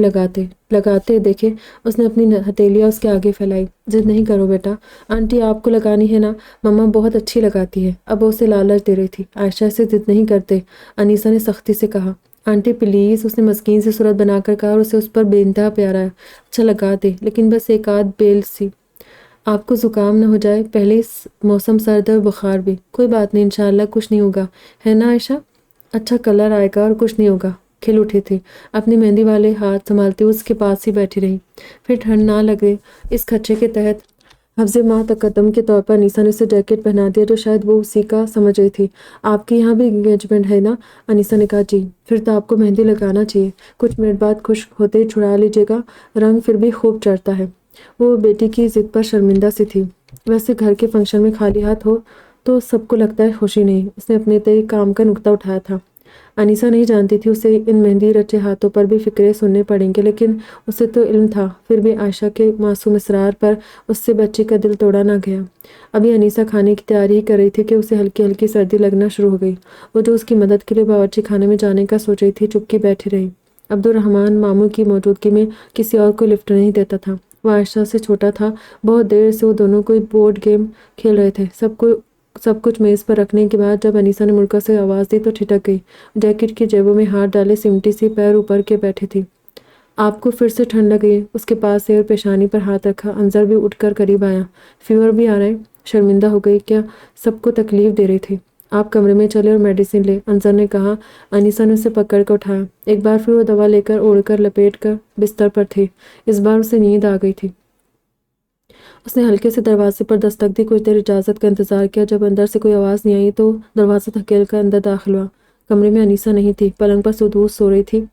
لگاتے دیکھے۔ اس نے اپنی ہتھیلیاں اس کے آگے پھیلائی۔ ضد نہیں کرو بیٹا، آنٹی آپ کو لگانی ہے نا، مما بہت اچھی لگاتی ہے۔ اب وہ اسے لالچ دے رہی تھی۔ عائشہ سے ضد نہیں کرتے، انیسہ نے سختی سے کہا۔ آنٹی پلیز، اس نے مسکین سے صورت بنا کر کہا اور اسے اس پر بے انتہا پیار آیا۔ اچھا لگا دے، لیکن بس ایک آدھ بیل سی، آپ کو زکام نہ ہو جائے، پہلے اس موسم سرد ہے اور بخار بھی۔ کوئی بات نہیں، انشاءاللہ کچھ نہیں ہوگا، ہے نا عائشہ؟ اچھا کلر آئے گا اور کچھ نہیں ہوگا۔ کھل اٹھی تھی، اپنی مہندی والے ہاتھ سنبھالتی ہوئی اس کے پاس ہی بیٹھی رہی۔ پھر ٹھنڈ نہ لگے اس خدشے کے تحت حفظ ماہ تقدم کے طور پر انیسہ نے اسے جیکٹ پہنا دیا جو شاید وہ اسی کا سمجھ رہی تھی۔ آپ کے یہاں بھی انگیجمنٹ ہے نا؟ انیسہ نے کہا جی۔ پھر تو آپ کو مہندی لگانا چاہیے، کچھ منٹ بعد خشک ہوتے ہی چھڑا لیجیے گا، رنگ پھر بھی خوب چڑھتا ہے۔ وہ بیٹی کی ضد پر شرمندہ سی تھی۔ ویسے گھر کے فنکشن میں خالی ہاتھ ہو تو سب کو لگتا ہے خوشی نہیں۔ اس نے اپنے تئیں کام کا نکتہ اٹھایا تھا۔ انیسہ نہیں جانتی تھی اسے ان مہندی رچے ہاتھوں پر بھی فقرے سننے پڑیں گے، لیکن اسے تو علم تھا، پھر بھی عائشہ کے معصوم اصرار پر اس سے بچی کا دل توڑا نہ گیا۔ ابھی انیسہ کھانے کی تیاری ہی کر رہی تھی کہ اسے ہلکی ہلکی سردی لگنا شروع ہو گئی۔ وہ جو اس کی مدد کے لیے باورچی خانے میں جانے کا سوچ رہی تھی، چپکی بیٹھی رہی۔ عبد الرحمن ماموں کی موجودگی میں کسی اور کو لفٹ نہیں دیتا تھا۔ وہ عائشہ سے چھوٹا تھا۔ بہت دیر سے وہ دونوں کوئی بورڈ گیم کھیل رہے تھے۔ سب کچھ میز پر رکھنے کے بعد جب انیسہ نے مڑ کر اسے آواز دی تو ٹھٹک گئی۔ جیکٹ کی جیبوں میں ہاتھ ڈالے سمٹی سی پیر اوپر کے بیٹھی تھی۔ آپ کو پھر سے ٹھنڈ لگ گئی؟ اس کے پاس سے اور پیشانی پر ہاتھ رکھا۔ انظر بھی اٹھ کر قریب آیا۔ فیور بھی آ رہا ہے؟ شرمندہ ہو گئی، کیا سب کو تکلیف دے رہی تھی؟ آپ کمرے میں چلے اور میڈیسن لے، انظر نے کہا۔ انیسہ نے اسے پکڑ کر اٹھایا۔ ایک بار پھر وہ دوا لے کر اوڑھ کر لپیٹ کر بستر پر تھی۔ اس بار اسے نیند آ گئی تھی۔ اس نے ہلکے سے دروازے پر دستک دی، کچھ دیر اجازت کا انتظار کیا۔ جب اندر سے کوئی آواز نہیں آئی تو دروازہ دھکیل کر اندر داخل ہوا۔ کمرے میں انیسہ نہیں تھی، پلنگ پر سدوس سو رہی تھی۔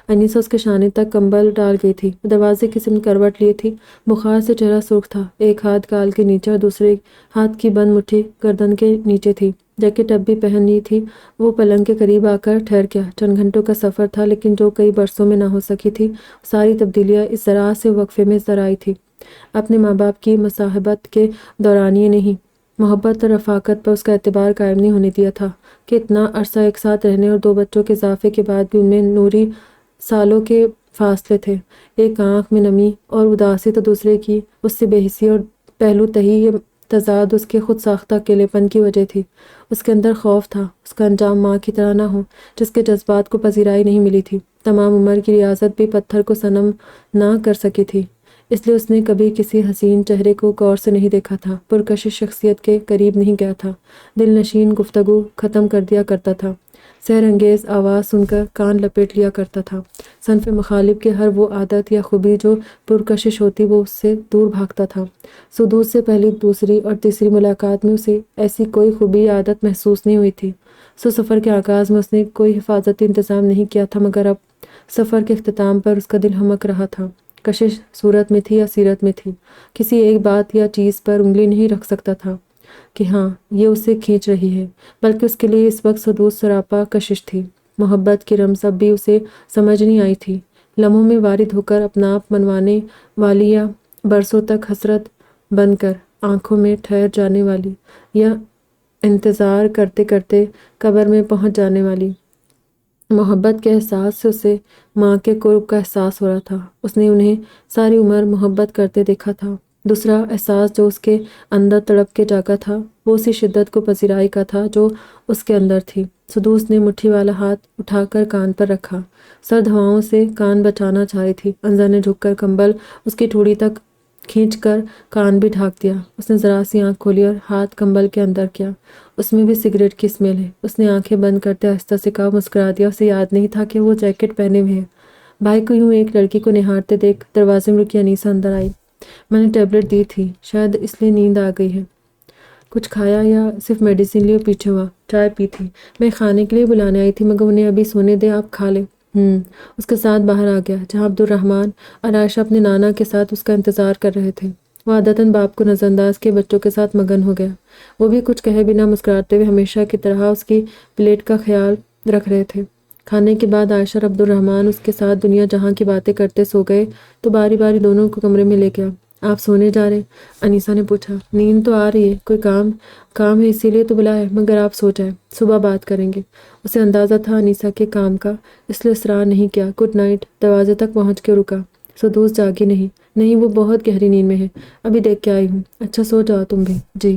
انیسہ اس کے شانے تک کمبل ڈال گئی تھی، دروازے کی سمت کروٹ لیے تھی۔ بخار سے چہرہ سرخ تھا، ایک ہاتھ گال کے نیچے اور دوسرے ہاتھ کی بند مٹھی گردن کے نیچے تھی۔ جیکٹ اب بھی پہنی تھی۔ وہ پلنگ کے قریب آ کر ٹھہر گیا۔ چند گھنٹوں کا سفر تھا، لیکن جو کئی برسوں میں نہ ہو سکی تھی، ساری تبدیلیاں اس ذرا سے وقفے میں ذرا آئی تھی۔ اپنے ماں باپ کی مصاحبت کے دوران یہ نہیں، محبت اور رفاقت پر اس کا اعتبار قائم نہیں ہونے دیا تھا کہ اتنا عرصہ ایک ساتھ رہنے اور 2 بچوں کے اضافے کے بعد بھی ان میں نوری سالوں کے فاصلے تھے۔ ایک آنکھ میں نمی اور اداسی تو دوسرے کی اس سے بے حسی اور پہلو تہی یہ تضاد اس کے خود ساختہ اکیلے پن کی وجہ تھی۔ اس کے اندر خوف تھا اس کا انجام ماں کی طرح نہ ہو، جس کے جذبات کو پذیرائی نہیں ملی تھی۔ تمام عمر کی ریاضت بھی پتھر کو صنم نہ کر سکی تھی۔ اس لیے اس نے کبھی کسی حسین چہرے کو غور سے نہیں دیکھا تھا، پرکشش شخصیت کے قریب نہیں گیا تھا، دل نشین گفتگو ختم کر دیا کرتا تھا، سحر انگیز آواز سن کر کان لپیٹ لیا کرتا تھا، صنف مخالب کی ہر وہ عادت یا خوبی جو پرکشش ہوتی وہ اس سے دور بھاگتا تھا۔ سدوس سے پہلی، دوسری اور تیسری ملاقات میں اسے ایسی کوئی خوبی یا عادت محسوس نہیں ہوئی تھی۔ سفر کے آغاز میں اس نے کوئی حفاظتی انتظام نہیں کیا تھا، مگر اب سفر کے اختتام پر اس کا دل ہمک رہا تھا۔ کشش صورت میں تھی یا سیرت میں تھی، کسی ایک بات یا چیز پر انگلی نہیں رکھ سکتا تھا کہ ہاں یہ اسے کھینچ رہی ہے، بلکہ اس کے لیے اس وقت سدوس سراپا کشش تھی۔ محبت کی رمز اب بھی اسے سمجھ نہیں آئی تھی، لمحوں میں وارد ہو کر اپنا آپ منوانے والی یا برسوں تک حسرت بن کر آنکھوں میں ٹھہر جانے والی یا انتظار کرتے کرتے قبر میں پہنچ جانے والی۔ محبت کے احساس سے اسے ماں کے قرب کا احساس ہو رہا تھا، اس نے انہیں ساری عمر محبت کرتے دیکھا تھا۔ دوسرا احساس جو اس کے اندر تڑپ کے جاگا تھا وہ اسی شدت کو پذیرائی کا تھا جو اس کے اندر تھی۔ سدوس نے مٹھی والا ہاتھ اٹھا کر کان پر رکھا، سرد ہواؤں سے کان بچانا چاہ رہی تھی۔ انظر نے جھک کر کمبل اس کی ٹھوڑی تک کھینچ کر کان بھی ڈھانک دیا۔ اس نے ذرا سی آنکھ کھولی اور ہاتھ کمبل کے اندر کیا، اس میں بھی سگریٹ کی اسمیل ہے۔ اس نے آنکھیں بند کرتے آہستہ سے کہا، مسکرا دیا، اسے یاد نہیں تھا کہ وہ جیکٹ پہنے ہوئے ہے۔ بھائی کو یوں ایک لڑکی کو نہارتے دیکھ دروازے میں رکی انیسہ اندر آئی۔ میں نے ٹیبلٹ دی تھی، شاید اس لیے نیند آ گئی ہے۔ کچھ کھایا یا صرف میڈیسن لیے پیچھے ہوا؟ چائے پی تھی، میں کھانے کے لیے بلانے آئی تھی، مگر انہیں ابھی سونے دے، آپ کھا لیں۔ اس کے ساتھ باہر آ گیا جہاں عبد الرحمن اور عائشہ اپنے نانا کے ساتھ اس کا انتظار کر رہے تھے۔ وہ عادتاً باپ کو نظر انداز کے بچوں کے ساتھ مگن ہو گیا۔ وہ بھی کچھ کہے بنا مسکراتے ہوئے ہمیشہ کی طرح اس کی پلیٹ کا خیال رکھ رہے تھے۔ کھانے کے بعد عائشہ اور عبد الرحمن اس کے ساتھ دنیا جہاں کی باتیں کرتے سو گئے تو باری باری دونوں کو کمرے میں لے گیا۔ آپ سونے جا رہے؟ انیسہ نے پوچھا۔ نیند تو آ رہی ہے، کوئی کام ہے اسی لیے تو بلایا ہے، مگر آپ سو جائیں، صبح بات کریں گے۔ اسے اندازہ تھا انیسہ کے کام کا، اس لیے اصرار نہیں کیا۔ Good night. دروازے تک پہنچ کے رکا۔ سدوس جاگی نہیں، وہ بہت گہری نیند میں ہے، ابھی دیکھ کے آئی ہوں۔ اچھا سو جاؤ تم بھی۔ جی۔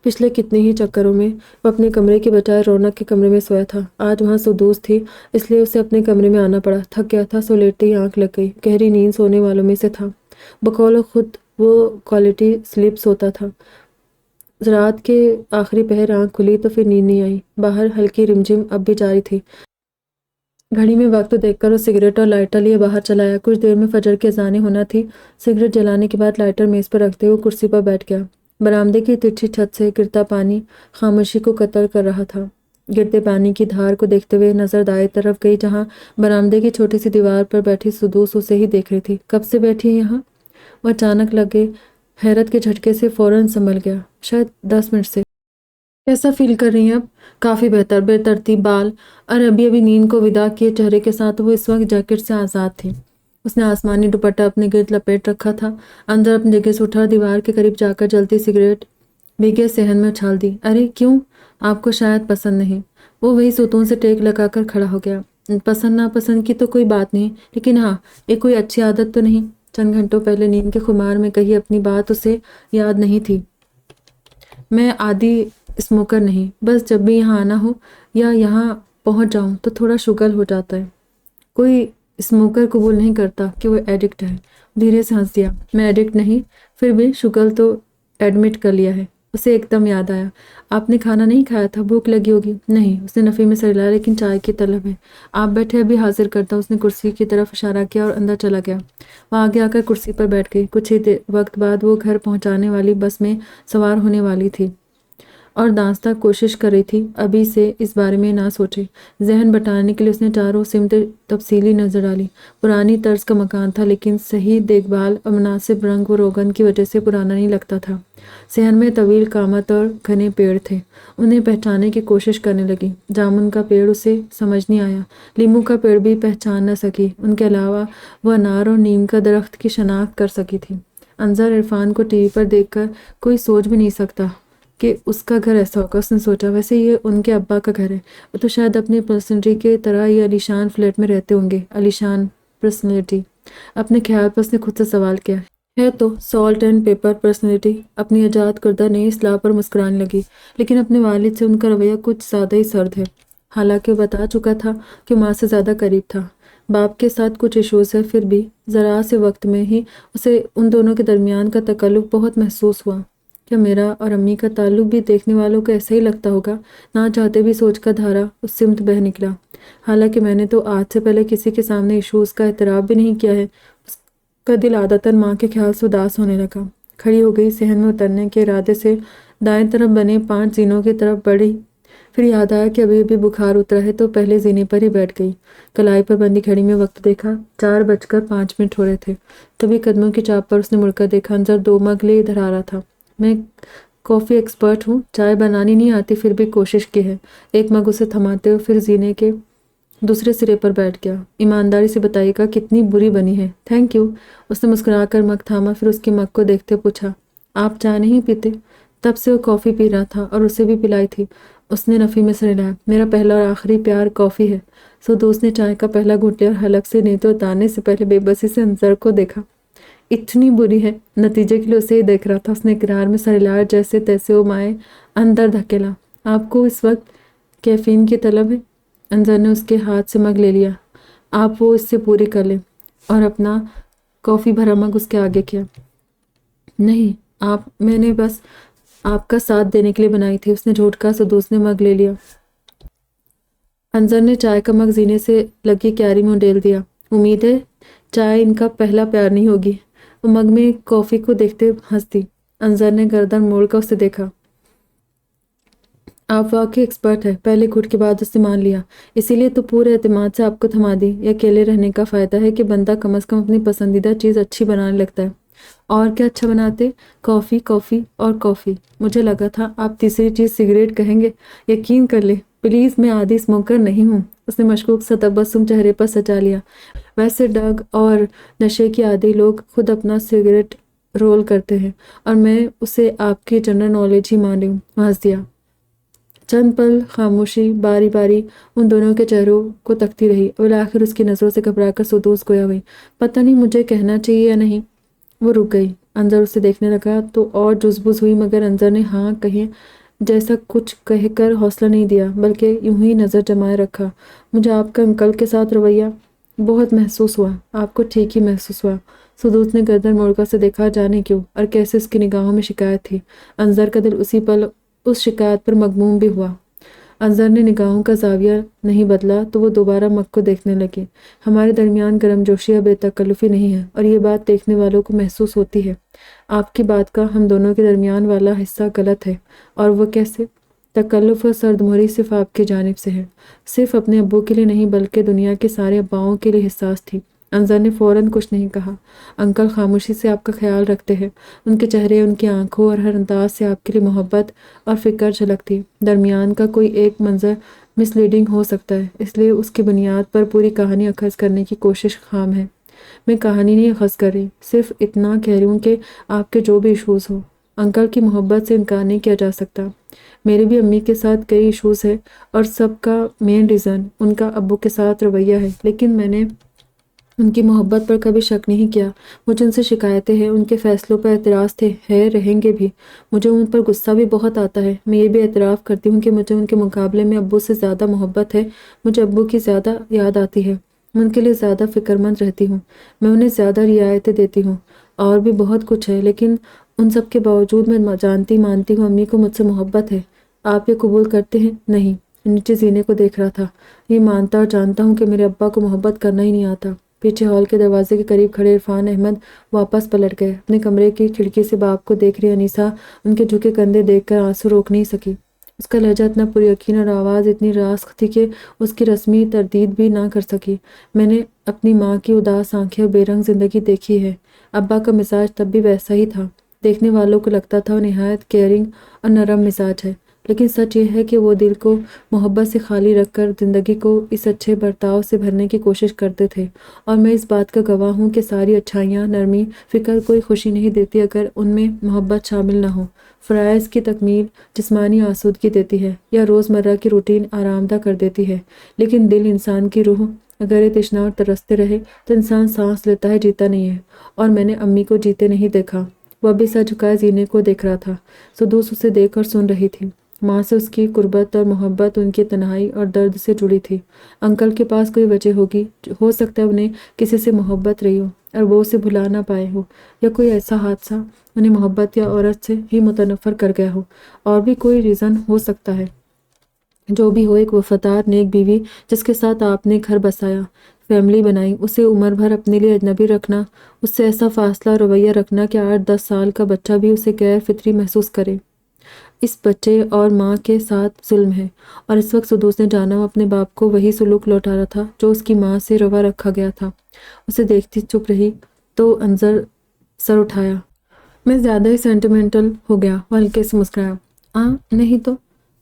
پچھلے کتنے ہی چکروں میں وہ اپنے کمرے کے بجائے رونق کے کمرے میں سویا تھا، آج وہاں سدوس تھی اس لیے اسے اپنے کمرے میں آنا پڑا۔ تھک گیا تھا، سو لیٹتے ہی آنکھ لگ گئی۔ گہری نیند سونے والوں میں سے تھا، بقول خود وہ کوالٹی سلیپ سوتا تھا۔ رات کے آخری پہر آنکھ کھلی تو پھر نیند نہیں آئی۔ باہر ہلکی رمجھم اب بھی جاری تھی۔ گھڑی میں وقت دیکھ کر وہ سگریٹ اور لائٹر لیے باہر چلا آیا۔ کچھ دیر میں فجر کی اذانیں ہونا تھی۔ سگریٹ جلانے کے بعد لائٹر میز پر رکھتے ہوئے کرسی پر بیٹھ گیا۔ برآمدے کی ترچھی چھت سے گرتا پانی خاموشی کو قتل کر رہا تھا۔ گرتے پانی کی دھار کو دیکھتے ہوئے نظر دائیں طرف گئی جہاں برآمدے کی چھوٹی سی دیوار پر بیٹھی سدوس اسے ہی دیکھ رہی تھی۔ کب سے بیٹھی ہے یہاں؟ وہ اچانک لگے حیرت کے جھٹکے سے فوراً سنبھل گیا۔ شاید 10 منٹ سے۔ کیسا فیل کر رہی ہیں اب؟ کافی بہتر۔ بے ترتیب بال اور ابھی نیند کو وداع کیے چہرے کے ساتھ وہ اس وقت جیکٹ سے آزاد تھی۔ اس نے آسمانی دوپٹہ اپنے گرد لپیٹ رکھا تھا۔ اندر اپنی جگہ سے اٹھا اور دیوار کے قریب جا کر جلتی سگریٹ بھیگے صحن میں اچھال دی۔ ارے کیوں؟ آپ کو شاید پسند نہیں۔ وہ وہی ستون سے ٹیک لگا کر کھڑا ہو گیا۔ پسند ناپسند کی تو کوئی بات نہیں، لیکن ہاں یہ کوئی اچھی عادت تو نہیں۔ چند گھنٹوں پہلے نیند کے خمار میں کہی اپنی بات اسے یاد نہیں تھی۔ میں عادی اسموکر نہیں، بس جب بھی یہاں آنا ہو یا یہاں پہنچ جاؤں تو تھوڑا شگل ہو جاتا ہے۔ کوئی اسموکر قبول نہیں کرتا کہ وہ ایڈکٹ ہے۔ دھیرے سے ہنس دیا۔ میں ایڈکٹ نہیں، پھر بھی شگل تو ایڈمٹ کر لیا ہے۔ اسے ایک دم یاد آیا، آپ نے کھانا نہیں کھایا تھا، بھوک لگی ہوگی؟ نہیں، اس نے نفی میں سر ہلایا، لیکن چائے کی طلب ہے۔ آپ بیٹھے، ابھی حاضر کرتا ہوں۔ اس نے کرسی کی طرف اشارہ کیا اور اندر چلا گیا۔ وہ آگے آ کر کرسی پر بیٹھ گئی۔ کچھ ہی وقت بعد وہ گھر پہنچانے والی بس میں سوار ہونے والی تھی اور دانستہ کوشش کر رہی تھی ابھی سے اس بارے میں نہ سوچے۔ ذہن بٹانے کے لیے اس نے چاروں سمت تفصیلی نظر ڈالی۔ پرانی طرز کا مکان تھا، لیکن صحیح دیکھ بھال اور مناسب رنگ و روغن کی وجہ سے پرانا نہیں لگتا تھا۔ صحن میں طویل قامت اور گھنے پیڑ تھے۔ انہیں پہچاننے کی کوشش کرنے لگی۔ جامن کا پیڑ اسے سمجھ نہیں آیا، لیمو کا پیڑ بھی پہچان نہ سکی، ان کے علاوہ وہ انار اور نیم کا درخت کی شناخت کر سکی تھی۔ انظر عرفان کو ٹی وی پر دیکھ کر کوئی سوچ بھی نہیں سکتا کہ اس کا گھر ایسا ہوگا۔ اس نے سوچا، ویسے یہ ان کے ابا کا گھر ہے، وہ تو شاید اپنی پرسنلٹی کے طرح ہی عالیشان فلیٹ میں رہتے ہوں گے۔ عالیشان پرسنلٹی؟ اپنے خیال پر اس نے خود سے سوال کیا۔ ہے تو سالٹ اینڈ پیپر پرسنلٹی۔ اپنی ایجاد کردہ نئی اصطلاح پر مسکرانے لگی، لیکن اپنے والد سے ان کا رویہ کچھ زیادہ ہی سرد ہے۔ حالانکہ وہ بتا چکا تھا کہ ماں سے زیادہ قریب تھا، باپ کے ساتھ کچھ ایشوز ہے، پھر بھی ذرا سے وقت میں ہی اسے ان دونوں کے درمیان کا تکلف بہت محسوس ہوا۔ کیا میرا اور امی کا تعلق بھی دیکھنے والوں کو ایسا ہی لگتا ہوگا؟ نہ چاہتے بھی سوچ کا دھارا اس سمت بہہ نکلا۔ حالانکہ میں نے تو آج سے پہلے کسی کے سامنے ایشوز کا اعتراف بھی نہیں کیا ہے۔ اس کا دل عادتاً ماں کے خیال سے اداس ہونے لگا۔ کھڑی ہو گئی، صحن میں اترنے کے ارادے سے دائیں طرف بنے 5 زینوں کی طرف بڑھی، پھر یاد آیا کہ ابھی ابھی بخار اترا ہے تو پہلے زینے پر ہی بیٹھ گئی۔ کلائی پر بندی گھڑی میں وقت دیکھا، 4:05 ہو رہے تھے۔ تبھی قدموں کی چاپ پر اس نے مڑ کر دیکھا، انظر 2 مگ لے ادھر آ رہا تھا۔ میں کافی ایکسپرٹ ہوں، چائے بنانی نہیں آتی، پھر بھی کوشش کی ہے۔ ایک مگ اسے تھماتے ہوئے پھر زینے کے دوسرے سرے پر بیٹھ گیا۔ ایمانداری سے بتائیے گا کتنی بری بنی ہے؟ Thank you. اس نے مسکرا کر مگ تھاما، پھر اس کی مگ کو دیکھتے پوچھا، آپ چائے نہیں پیتے؟ تب سے وہ کافی پی رہا تھا اور اسے بھی پلائی تھی۔ اس نے نفی میں سر ہلایا، میرا پہلا اور آخری پیار کافی ہے۔ سدوس نے چائے کا پہلا گھونٹ لیا اور حلق سے نیتیں اتارنے سے پہلے بے بسی سے انظر کو دیکھا۔ اتنی بری ہے؟ نتیجے کے لیے اسے ہی دیکھ رہا تھا۔ اس نے اقرار میں سر ہلایا، جیسے تیسے وہ مائع اندر دھکیلا۔ آپ کو اس وقت کیفین کی طلب ہے؟ انظر نے اس کے ہاتھ سے مگ لے لیا۔ آپ وہ اس سے پوری کر لیں، اور اپنا کافی بھرا مگ اس کے آگے کیا۔ نہیں، میں نے بس آپ کا ساتھ دینے کے لیے بنائی تھی، اس نے جھوٹ کہا۔ سدوس نے مگ لے لیا۔ انظر نے چائے کا مگ زینے سے لگی کیاری میں ڈیل دیا۔ امید ہے چائے ان کا پہلا پیار نہیں ہوگی۔ وہ مگ میں کافی کو دیکھتے ہنس دی۔ انظر نے گردن موڑ کر اسے دیکھا۔ آپ واقعی ایکسپرٹ ہے، پہلے گھٹ کے بعد اس نے مان لیا۔ اسی لیے تو پورے اعتماد سے آپ کو تھما دی۔ یہ اکیلے رہنے کا فائدہ ہے کہ بندہ کم از کم اپنی پسندیدہ چیز اچھی بنانے لگتا ہے۔ اور کیا اچھا بناتے؟ کافی، کافی اور کافی۔ مجھے لگا تھا آپ تیسری چیز سگریٹ کہیں گے۔ یقین کر لیں پلیز، میں عادی اسموکر نہیں ہوں۔ اس نے مشکوک سا تبسم چہرے پر سجا لیا۔ ویسے ڈرگ اور نشے کے عادی لوگ خود اپنا سگریٹ رول کرتے ہیں، اور میں اسے آپ کی جنرل نالج ہی مان رہی ہوں۔ وہ ہنس دیا۔ چند پل خاموشی باری باری ان دونوں کے چہروں کو تکتی رہی۔ بالآخر اس کی نظروں سے گھبرا کر سدوس گویا ہوئی۔ پتہ نہیں مجھے کہنا چاہیے یا نہیں۔ وہ رک گئی۔ انظر اسے دیکھنے لگا تو اور جزبز ہوئی، مگر انظر نے ہاں کہیں جیسا کچھ کہہ کر حوصلہ نہیں دیا، بلکہ یوں ہی نظر جمائے رکھا۔ مجھے آپ کا انکل کے ساتھ رویہ بہت محسوس ہوا۔ آپ کو ٹھیک ہی محسوس ہوا؟ سدوس نے گردن موڑ کر اسے دیکھا، جانے کیوں اور کیسے اس کی نگاہوں میں شکایت تھی۔ انظر کا دل اسی پل اس شکایت پر مغموم بھی ہوا۔ انظر نے نگاہوں کا زاویہ نہیں بدلا تو وہ دوبارہ مگ کو دیکھنے لگی۔ ہمارے درمیان گرم جوشی یا بے تکلفی نہیں ہے، اور یہ بات دیکھنے والوں کو محسوس ہوتی ہے۔ آپ کی بات کا ہم دونوں کے درمیان والا حصہ غلط ہے۔ اور وہ کیسے؟ تکلف اور سرد مہری صرف آپ کی جانب سے ہے۔ صرف اپنے ابو کے لیے نہیں بلکہ دنیا کے سارے اباؤں کے لیے حساس تھی۔ انظر نے فوراً کچھ نہیں کہا۔ انکل خاموشی سے آپ کا خیال رکھتے ہیں۔ ان کے چہرے، ان کی آنکھوں اور ہر انداز سے آپ کے لیے محبت اور فکر جھلکتی۔ درمیان کا کوئی ایک منظر مس لیڈنگ ہو سکتا ہے، اس لیے اس کی بنیاد پر پوری کہانی اخذ کرنے کی کوشش خام ہے۔ میں کہانی نہیں اخذ کر رہی، صرف اتنا کہہ رہی ہوں کہ آپ کے جو بھی ایشوز ہوں، انکل کی محبت سے انکار نہیں کیا جا سکتا۔ میرے بھی امی کے ساتھ کئی ایشوز ہیں، اور سب کا مین ریزن ان کا ابو کے ساتھ رویہ ہے، لیکن میں نے ان کی محبت پر کبھی شک نہیں کیا۔ مجھے ان سے شکایتیں ہیں، ان کے فیصلوں پر اعتراض تھے، رہیں گے بھی۔ مجھے ان پر غصہ بھی بہت آتا ہے۔ میں یہ بھی اعتراف کرتی ہوں کہ مجھے ان کے مقابلے میں ابو سے زیادہ محبت ہے۔ مجھے ابو کی زیادہ یاد آتی ہے، میں ان کے لیے زیادہ فکر مند رہتی ہوں، میں انہیں زیادہ رعایتیں دیتی ہوں، اور بھی بہت کچھ ہے، لیکن ان سب کے باوجود میں مانتی ہوں امی کو مجھ سے محبت ہے۔ آپ یہ قبول کرتے ہیں؟ نہیں۔ نیچے زینے کو دیکھ رہا تھا۔ یہ مانتا اور جانتا ہوں کہ میرے ابا کو محبت کرنا ہی نہیں آتا۔ پیچھے ہال کے دروازے کے قریب کھڑے عرفان احمد واپس پلٹ گئے۔ اپنے کمرے کی کھڑکی سے باپ کو دیکھ رہی انیسہ ان کے جھکے کندھے دیکھ کر آنسو روک نہیں سکی۔ اس کا لہجہ اتنا پر یقین اور آواز اتنی راسخ تھی کہ اس کی رسمی تردید بھی نہ کر سکی۔ میں نے اپنی ماں کی اداس آنکھیں اور بے رنگ زندگی دیکھی ہے۔ ابا کا مزاج تب بھی ویسا ہی تھا۔ دیکھنے والوں کو لگتا تھا وہ نہایت کیئرنگ اور نرم مزاج ہے، لیکن سچ یہ ہے کہ وہ دل کو محبت سے خالی رکھ کر زندگی کو اس اچھے برتاؤ سے بھرنے کی کوشش کرتے تھے، اور میں اس بات کا گواہ ہوں کہ ساری اچھائیاں، نرمی، فکر کوئی خوشی نہیں دیتی اگر ان میں محبت شامل نہ ہو۔ فرائض کی تکمیل جسمانی آسودگی دیتی ہے یا روزمرہ کی روٹین آرام دہ کر دیتی ہے، لیکن دل، انسان کی روح اگر یہ تشنا اور ترستے رہے تو انسان سانس لیتا ہے، جیتا نہیں ہے۔ اور میں نے امی کو جیتے نہیں دیکھا۔ وہ ابھی سر جھکائے زینے کو دیکھ رہا تھا۔ سدوس اسے دیکھ اور سن رہی تھی۔ ماں سے اس کی قربت اور محبت ان کی تنہائی اور درد سے جڑی تھی۔ انکل کے پاس کوئی وجہ ہوگی، ہو سکتا ہے انہیں کسی سے محبت رہی ہو اور وہ اسے بھلا نہ پائے ہو، یا کوئی ایسا حادثہ انہیں محبت یا عورت سے ہی متنفر کر گیا ہو، اور بھی کوئی ریزن ہو سکتا ہے۔ جو بھی ہو، ایک وفادار نیک بیوی جس کے ساتھ آپ نے گھر بسایا، فیملی بنائی، اسے عمر بھر اپنے لیے اجنبی رکھنا، اس سے ایسا فاصلہ رویہ رکھنا کہ 8-10 سال کا بچہ بھی اسے غیر فطری محسوس کرے، اس بچے اور ماں کے ساتھ ظلم ہے۔ اور اس وقت سدوس نے جانا وہ اپنے باپ کو وہی سلوک لوٹا رہا تھا جو اس کی ماں سے روا رکھا گیا تھا۔ اسے دیکھتی چپ رہی تو انظر سر اٹھایا۔ میں زیادہ ہی سینٹیمنٹل ہو گیا، وہ ہلکے سے مسکرایا۔ نہیں تو۔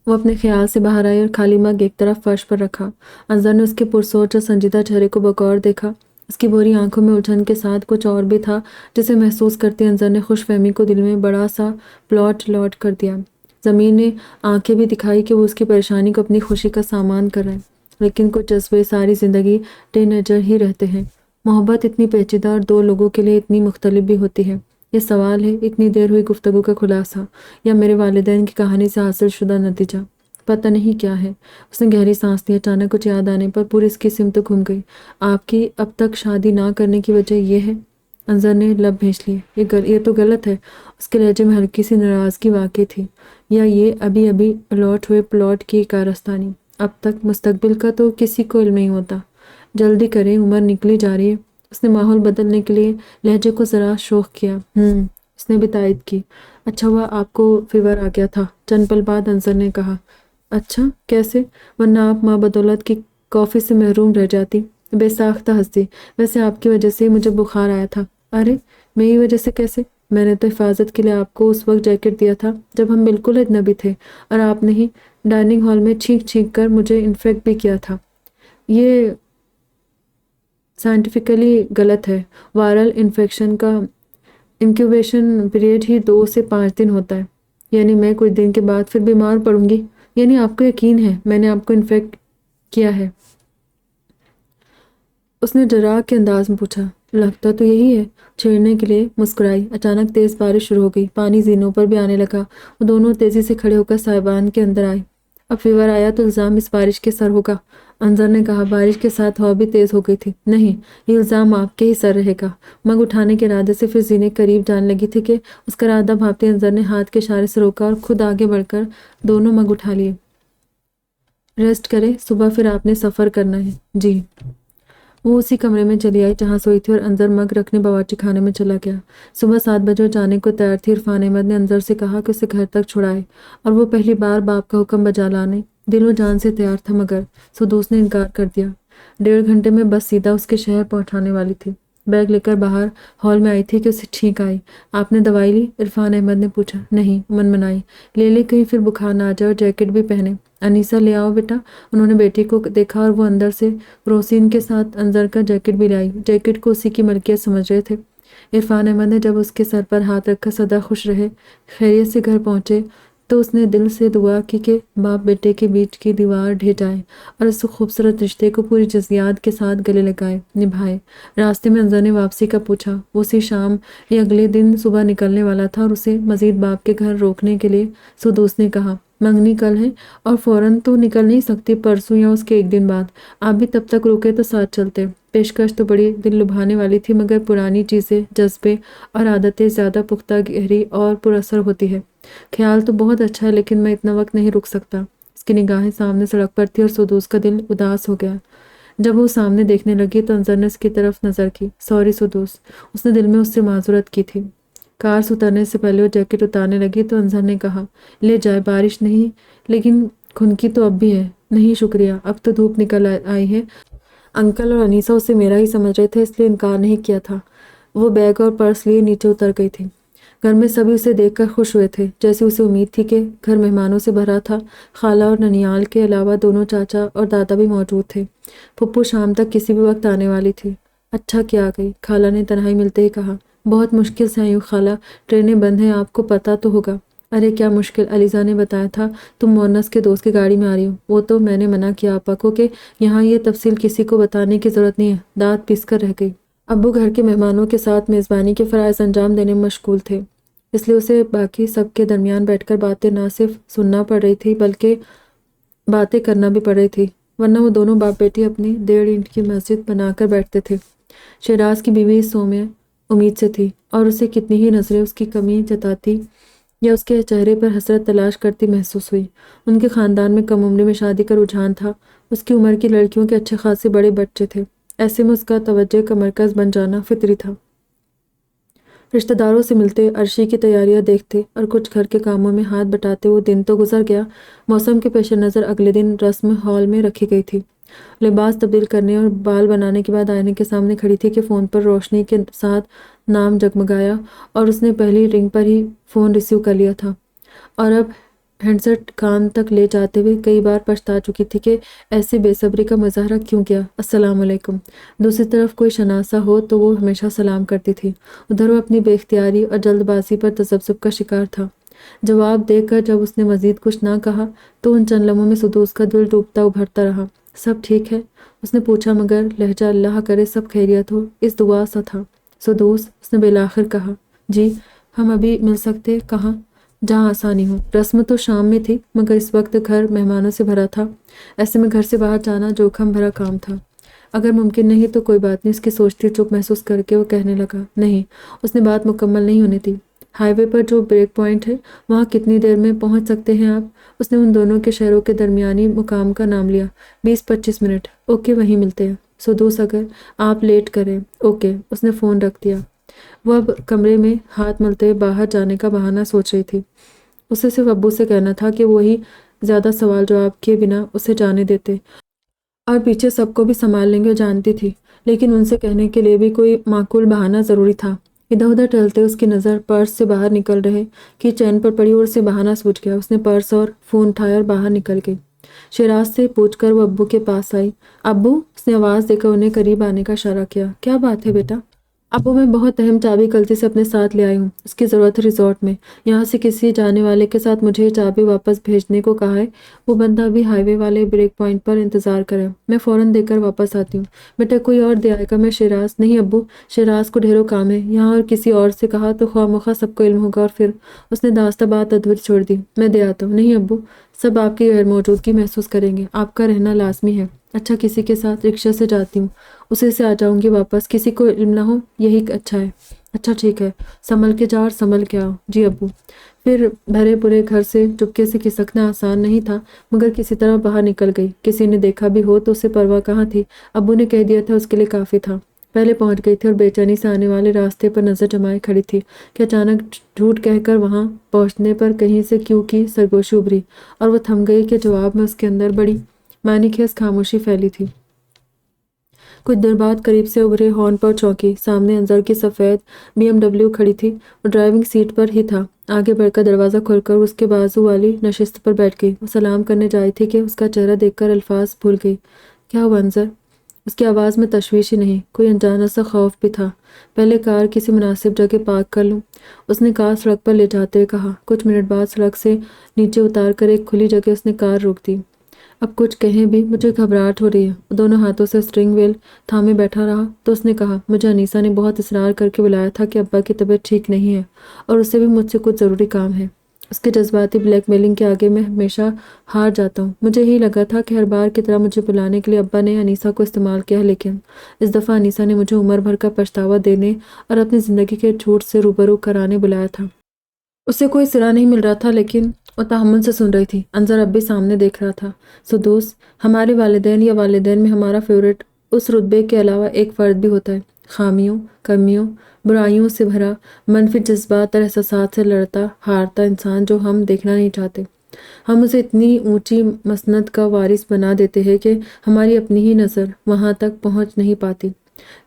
وہ اپنے خیال سے باہر آئی اور خالی مگ ایک طرف فرش پر رکھا۔ انظر نے اس کے پرسوچ اور سنجیدہ چہرے کو بغور دیکھا۔ اس کی بھوری آنکھوں میں الجھن کے ساتھ کچھ اور بھی تھا جسے محسوس کرتی انظر نے خوش فہمی کو دل میں بڑا سا پلاٹ لاٹ کر دیا۔ ضمیر نے آنکھیں بھی دکھائی کہ وہ اس کی پریشانی کو اپنی خوشی کا سامان کر رہا ہے، لیکن کچھ جذبے ساری زندگی ٹین ایجر ہی رہتے ہیں۔ محبت اتنی پیچیدہ اور دو لوگوں کے لیے اتنی مختلف بھی ہوتی ہے۔ یہ سوال ہے اتنی دیر ہوئی گفتگو کا خلاصہ، یا میرے والدین کی کہانی سے حاصل شدہ نتیجہ؟ پتہ نہیں کیا ہے۔ اس نے گہری سانس لی۔ اچانک کچھ یاد آنے پر پوری اس کی سمت گھوم گئی۔ آپ کی اب تک شادی نہ کرنے کی وجہ یہ ہے؟ انظر نے لب بھینچ لیے۔ یہ تو غلط ہے۔ اس کے لہجے میں ہلکی سی ناراضگی واقع تھی۔ یا یہ ابھی ابھی الاٹ ہوئے پلاٹ کی کارستانی؟ اب تک مستقبل کا تو کسی کو علم نہیں ہوتا۔ جلدی کریں، عمر نکلی جا رہی ہے۔ اس نے ماحول بدلنے کے لیے لہجے کو ذرا شوخ کیا۔ اس نے بھی تائید کی۔ اچھا ہوا آپ کو فیور آ گیا تھا، چند پل بعد انظر نے کہا۔ اچھا، کیسے؟ ورنہ آپ ماں بدولت کی کافی سے محروم رہ جاتی۔ بے ساختہ ہنسی۔ ویسے آپ کی وجہ سے ہی مجھے بخار آیا تھا۔ ارے، میری وجہ سے کیسے؟ میں نے تو حفاظت کے لیے آپ کو اس وقت جیکٹ دیا تھا جب ہم بالکل اجنبی تھے، اور آپ نے ہی ڈائننگ ہال میں چھینک چھینک کر مجھے انفیکٹ بھی کیا تھا۔ یہ سائنٹیفکلی غلط ہے۔ وائرل انفیکشن کا انکیوبیشن پیریڈ ہی 2 سے 5 دن ہوتا ہے۔ یعنی میں کچھ دن کے بعد پھر بیمار پڑوں گی؟ یعنی آپ کو یقین ہے میں نے آپ کو انفیکٹ کیا ہے؟ اس نے ڈرا کے انداز میں پوچھا۔ لگتا تو یہی ہے۔ چھیڑنے کے لیے مسکرائی۔ اچانک تیز بارش شروع ہو گئی، پانی زینوں پر بھی آنے لگا۔ وہ دونوں تیزی سے کھڑے ہو کر سائبان کے اندر آئے۔ اب فیور آیا تو الزام اس بارش کے سر ہوگا، انظر نے کہا۔ بارش کے ساتھ ہوا بھی تیز ہو گئی تھی۔ نہیں، یہ الزام آپ کے ہی سر رہے گا۔ مگ اٹھانے کے ارادے سے پھر زینے قریب جانے لگی تھی کہ اس کا ارادہ بھانپتے انظر نے ہاتھ کے اشارے سے روکا اور خود آگے بڑھ کر دونوں مگ اٹھا لیے۔ ریسٹ کرے، صبح پھر آپ نے سفر کرنا ہے۔ جی۔ وہ اسی کمرے میں چلی آئی جہاں سوئی تھی اور انظر مگ رکھنے باورچی خانے میں چلا گیا۔ صبح 7 بجے جانے کو تیار تھی۔ عرفان احمد نے انظر سے کہا کہ اسے گھر تک چھڑائے، اور وہ پہلی بار باپ کا حکم بجا لانے دل و جان سے تیار تھا، مگر سدوس نے انکار کر دیا۔ 1.5 گھنٹے میں بس سیدھا اس کے شہر پہنچانے والی تھی۔ بیگ لے کر باہر ہال میں آئی تھی کہ اسے چھینک آئی۔ آپ نے دوائی لی؟ عرفان احمد نے پوچھا۔ نہیں، منمنائی۔ لے کہیں پھر بخار نہ آ جائے، اور جیکٹ بھی پہنے۔ انیسہ لے آؤ بیٹا۔ انہوں نے بیٹی کو دیکھا اور وہ اندر سے روسین کے ساتھ انظر کا جیکٹ بھی لائی۔ جیکٹ کو اسی کی ملکیت سمجھ رہے تھے۔ عرفان احمد نے جب اس کے سر پر ہاتھ رکھا سدا خوش رہے، خیریت سے گھر پہنچے، تو اس نے دل سے دعا کی کہ باپ بیٹے کے بیچ کی دیوار ڈھہ جائے اور اس خوبصورت رشتے کو پوری جزیات کے ساتھ گلے لگائے، نبھائے۔ راستے میں انظر نے واپسی کا پوچھا۔ وہ اسی شام یا اگلے دن صبح نکلنے والا تھا، اور اسے مزید باپ کے گھر روکنے کے لیے سدوس نے کہا، منگنی کل ہے اور فوراً تو نکل نہیں سکتی، پرسوں یا اس کے 1 دن بعد۔ آپ بھی تب تک رکے تو ساتھ چلتے۔ پیشکش تو بڑی دل لبھانے والی تھی، مگر پرانی چیزیں، جذبے اور عادتیں زیادہ پختہ، گہری اور پر اثر ہوتی ہے۔ خیال تو بہت اچھا ہے، لیکن میں اتنا وقت نہیں رک سکتا۔ اس کی نگاہیں سامنے سڑک پر تھی اور سدوس کا دل اداس ہو گیا۔ جب وہ سامنے دیکھنے لگی تو انظر نے اس کی طرف نظر کی۔ سوری سدوس، اس نے دل میں اس سے معذرت کی تھی۔ کار سے اترنے سے پہلے وہ جیکٹ اتارنے لگی تو انظر نے کہا، لے جائے، بارش نہیں لیکن خنکی تو اب بھی ہے۔ نہیں شکریہ، اب تو دھوپ نکل آئی ہے۔ انکل اور انیسہ اسے میرا ہی سمجھ رہے تھے، اس لیے انکار نہیں کیا تھا۔ وہ بیگ اور پرس لیے نیچے اتر گئی تھی۔ گھر میں سبھی اسے دیکھ کر خوش ہوئے تھے، جیسے اسے امید تھی کہ گھر مہمانوں سے بھرا تھا۔ خالہ اور ننیال کے علاوہ دونوں چاچا اور دادا بھی موجود تھے۔ پھپھو شام تک کسی بھی وقت آنے والی تھی۔ اچھا کیا گئی، خالہ نے تنہائی ملتے ہی کہا۔ بہت مشکل سے آئی ہوں خالہ، ٹرینیں بند ہیں، آپ کو پتہ تو ہوگا۔ ارے کیا مشکل، علیزہ نے بتایا تھا تم مونس کے دوست کی گاڑی میں آ رہی ہو۔ وہ تو میں نے منع کیا آپا کو کہ یہاں یہ تفصیل کسی کو بتانے کی ضرورت نہیں ہے۔ دانت پیس کر رہ گئی۔ ابو گھر کے مہمانوں کے ساتھ میزبانی کے فرائض انجام دینے میں مشغول تھے۔ اس لیے اسے باقی سب کے درمیان بیٹھ کر باتیں نہ صرف سننا پڑ رہی تھی بلکہ باتیں کرنا بھی پڑ رہی تھی، ورنہ وہ دونوں باپ بیٹی اپنی 1.5 اینٹ کی مسجد بنا کر بیٹھتے تھے۔ شہراز کی بیوی سومیا امید سے تھی، اور اسے کتنی ہی نظریں اس کی کمی جتاتی یا اس کے چہرے پر حسرت تلاش کرتی محسوس ہوئی۔ ان کے خاندان میں کم عمری میں شادی کا رجحان تھا، اس کی عمر کی لڑکیوں کے اچھے خاصے بڑے بچے تھے، ایسے میں اس کا توجہ کا مرکز بن جانا فطری تھا۔ رشتہ داروں سے ملتے، عرشی کی تیاریاں دیکھتے اور کچھ گھر کے کاموں میں ہاتھ بٹاتے وہ دن تو گزر گیا۔ موسم کے پیش نظر اگلے دن رسم ہال میں رکھی گئی تھی۔ لباس تبدیل کرنے اور بال بنانے کے بعد آئینے کے سامنے کھڑی تھی کہ فون پر روشنی کے ساتھ نام جگمگایا اور اس نے پہلی رنگ پر ہی فون ریسیو کر لیا تھا، اور اب ہینڈسیٹ کان تک لے جاتے ہوئے کئی بار پچھتا چکی تھی کہ ایسے بے صبری کا مظاہرہ کیوں کیا۔ السلام علیکم۔ دوسری طرف کوئی شناسا ہو تو وہ ہمیشہ سلام کرتی تھی، ادھر وہ اپنی بے اختیاری اور جلد بازی پر تذبذب کا شکار تھا۔ جواب دے کر جب اس نے مزید کچھ نہ کہا تو ان چند لمحوں میں سدوس کا دل ڈوبتا ابھرتا رہا۔ سب ٹھیک ہے؟ اس نے پوچھا، مگر لہجہ اللہ کرے سب خیریت ہو اس دعا سا تھا۔ سدوس، اس نے بالآخر کہا۔ جی، ہم ابھی مل سکتے؟ کہاں؟ جہاں آسانی ہو۔ رسم تو شام میں تھی، مگر اس وقت گھر مہمانوں سے بھرا تھا، ایسے میں گھر سے باہر جانا جوخم بھرا کام تھا۔ اگر ممکن نہیں تو کوئی بات نہیں، اس کی سوچتی چپ محسوس کر کے وہ کہنے لگا۔ نہیں، اس نے بات مکمل نہیں ہونے دی۔ ہائی وے پر جو بریک پوائنٹ ہے وہاں کتنی دیر میں پہنچ سکتے ہیں آپ؟ اس نے ان دونوں کے شہروں کے درمیانی مقام کا نام لیا۔ 20-25 منٹ۔ اوکے، وہیں ملتے ہیں۔ سدوس، اگر آپ لیٹ کریں۔ اوکے۔ اس نے فون رکھ دیا۔ وہ اب کمرے میں ہاتھ ملتے ہوئے باہر جانے کا بہانہ سوچ رہی تھی۔ اسے صرف ابو سے کہنا تھا کہ وہی زیادہ سوال جواب کیے بنا اسے جانے دیتے اور پیچھے سب کو بھی سنبھال لیں گے، وہ جانتی تھی، لیکن ان سے کہنے کے لیے بھی کوئی معقول بہانہ ضروری تھا۔ ادھر ادھر ٹہلتے اس کی نظر پرس سے باہر نکل رہے کی چین پر پڑی اور اسے بہانہ سوچ گیا۔ اس نے پرس اور فون اٹھایا اور باہر نکل گئی۔ شیراز سے پوچھ کر وہ ابو کے پاس آئی۔ ابو، اس نے آواز دے کر انہیں قریب آنے کا اشارہ کیا۔ کیا بات ہے بیٹا؟ ابو، میں بہت اہم چابی غلطی سے اپنے ساتھ لے آئی ہوں، اس کی ضرورت ہے ریزورٹ میں۔ یہاں سے کسی جانے والے کے ساتھ مجھے یہ چابی واپس بھیجنے کو کہا ہے۔ وہ بندہ ابھی ہائی وے والے بریک پوائنٹ پر انتظار کرے، میں فوراً دے کر واپس آتی ہوں۔ بیٹا، کوئی اور دے آئے گا؟ میں شیراز۔ نہیں ابو، شیراز کو ڈھیروں کام ہے یہاں، اور کسی اور سے کہا تو خواہ مخواہ سب کو علم ہوگا، اور پھر اس نے داستہ بات ادھوری چھوڑ دی۔ میں دے آتا ہوں۔ نہیں ابو، سب آپ کی غیر موجودگی محسوس کریں گے، آپ کا رہنا لازمی ہے۔ اچھا، کسی کے ساتھ؟ رکشہ سے جاتی ہوں، اسی سے آ جاؤں گی واپس، کسی کو علم نہ ہو، یہی اچھا ہے۔ اچھا ٹھیک ہے، سنبھل کے جاؤ اور سنبھل کے آؤ۔ جی ابو۔ پھر بھرے پورے گھر سے چپکے سے کھسکنا آسان نہیں تھا، مگر کسی طرح باہر نکل گئی۔ کسی نے دیکھا بھی ہو تو اسے پرواہ کہاں تھی، ابو نے کہہ دیا تھا اس کے لیے کافی تھا۔ پہلے پہنچ گئی تھی اور بے چینی سے آنے والے راستے پر نظر جمائے کھڑی تھی کہ اچانک جھوٹ کہہ کر وہاں پہنچنے پر کہیں سے کیوں کی سرگوشی ابھری، اور وہ تھم گئی کہ جواب میں اس کے اندر بڑی معنی خیز خاموشی پھیلی تھی۔ کچھ دیر بعد قریب سے ابھرے ہارن پر چونکی۔ سامنے انظر کی سفید BMW کھڑی تھی، وہ ڈرائیونگ سیٹ پر ہی تھا۔ آگے بڑھ کر دروازہ کھول کر اس کے بازو والی نشست پر بیٹھ گئی۔ وہ سلام کرنے جائی تھی کہ اس کا چہرہ دیکھ کر الفاظ بھول گئی۔ کیا ہوا انظر؟ اس کی آواز میں تشویش ہی نہیں، کوئی انجانا سا خوف بھی تھا۔ پہلے کار کسی مناسب جگہ پارک کر لوں؟ اس نے کار سڑک پر لے جاتے ہوئے کہا۔ کچھ منٹ بعد سڑک سے نیچے اتار کر ایک کھلی جگہ اس نے کار روک دی۔ اب کچھ کہیں بھی، مجھے گھبراہٹ ہو رہی ہے۔ وہ دونوں ہاتھوں سے اسٹرنگ ویل تھامے بیٹھا رہا تو اس نے کہا، مجھے انیسا نے بہت اصرار کر کے بلایا تھا کہ ابا کی طبیعت ٹھیک نہیں ہے اور اسے بھی مجھ سے کچھ ضروری کام ہے۔ اس کے جذباتی بلیک میلنگ کے آگے میں ہمیشہ ہار جاتا ہوں۔ مجھے یہی لگا تھا کہ ہر بار کی طرح مجھے بلانے کے لیے ابا نے انیسا کو استعمال کیا ہے، لیکن اس دفعہ انیسا نے مجھے عمر بھر کا پچھتاوا دینے اور اپنی زندگی کے جھوٹ سے روبرو کرانے بلایا تھا۔ اسے کوئی صلہ نہیں مل رہا تھا، لیکن وہ تحمل سے سن رہی تھی۔ انظر اب بھی سامنے دیکھ رہا تھا۔ سدوس، ہمارے والدین یا والدین میں ہمارا فیورٹ اس رتبے کے علاوہ ایک فرد بھی ہوتا ہے، خامیوں، کمیوں، برائیوں سے بھرا، منفی جذبات اور احساسات سے لڑتا ہارتا انسان جو ہم دیکھنا نہیں چاہتے۔ ہم اسے اتنی اونچی مسند کا وارث بنا دیتے ہیں کہ ہماری اپنی ہی نظر وہاں تک پہنچ نہیں پاتی۔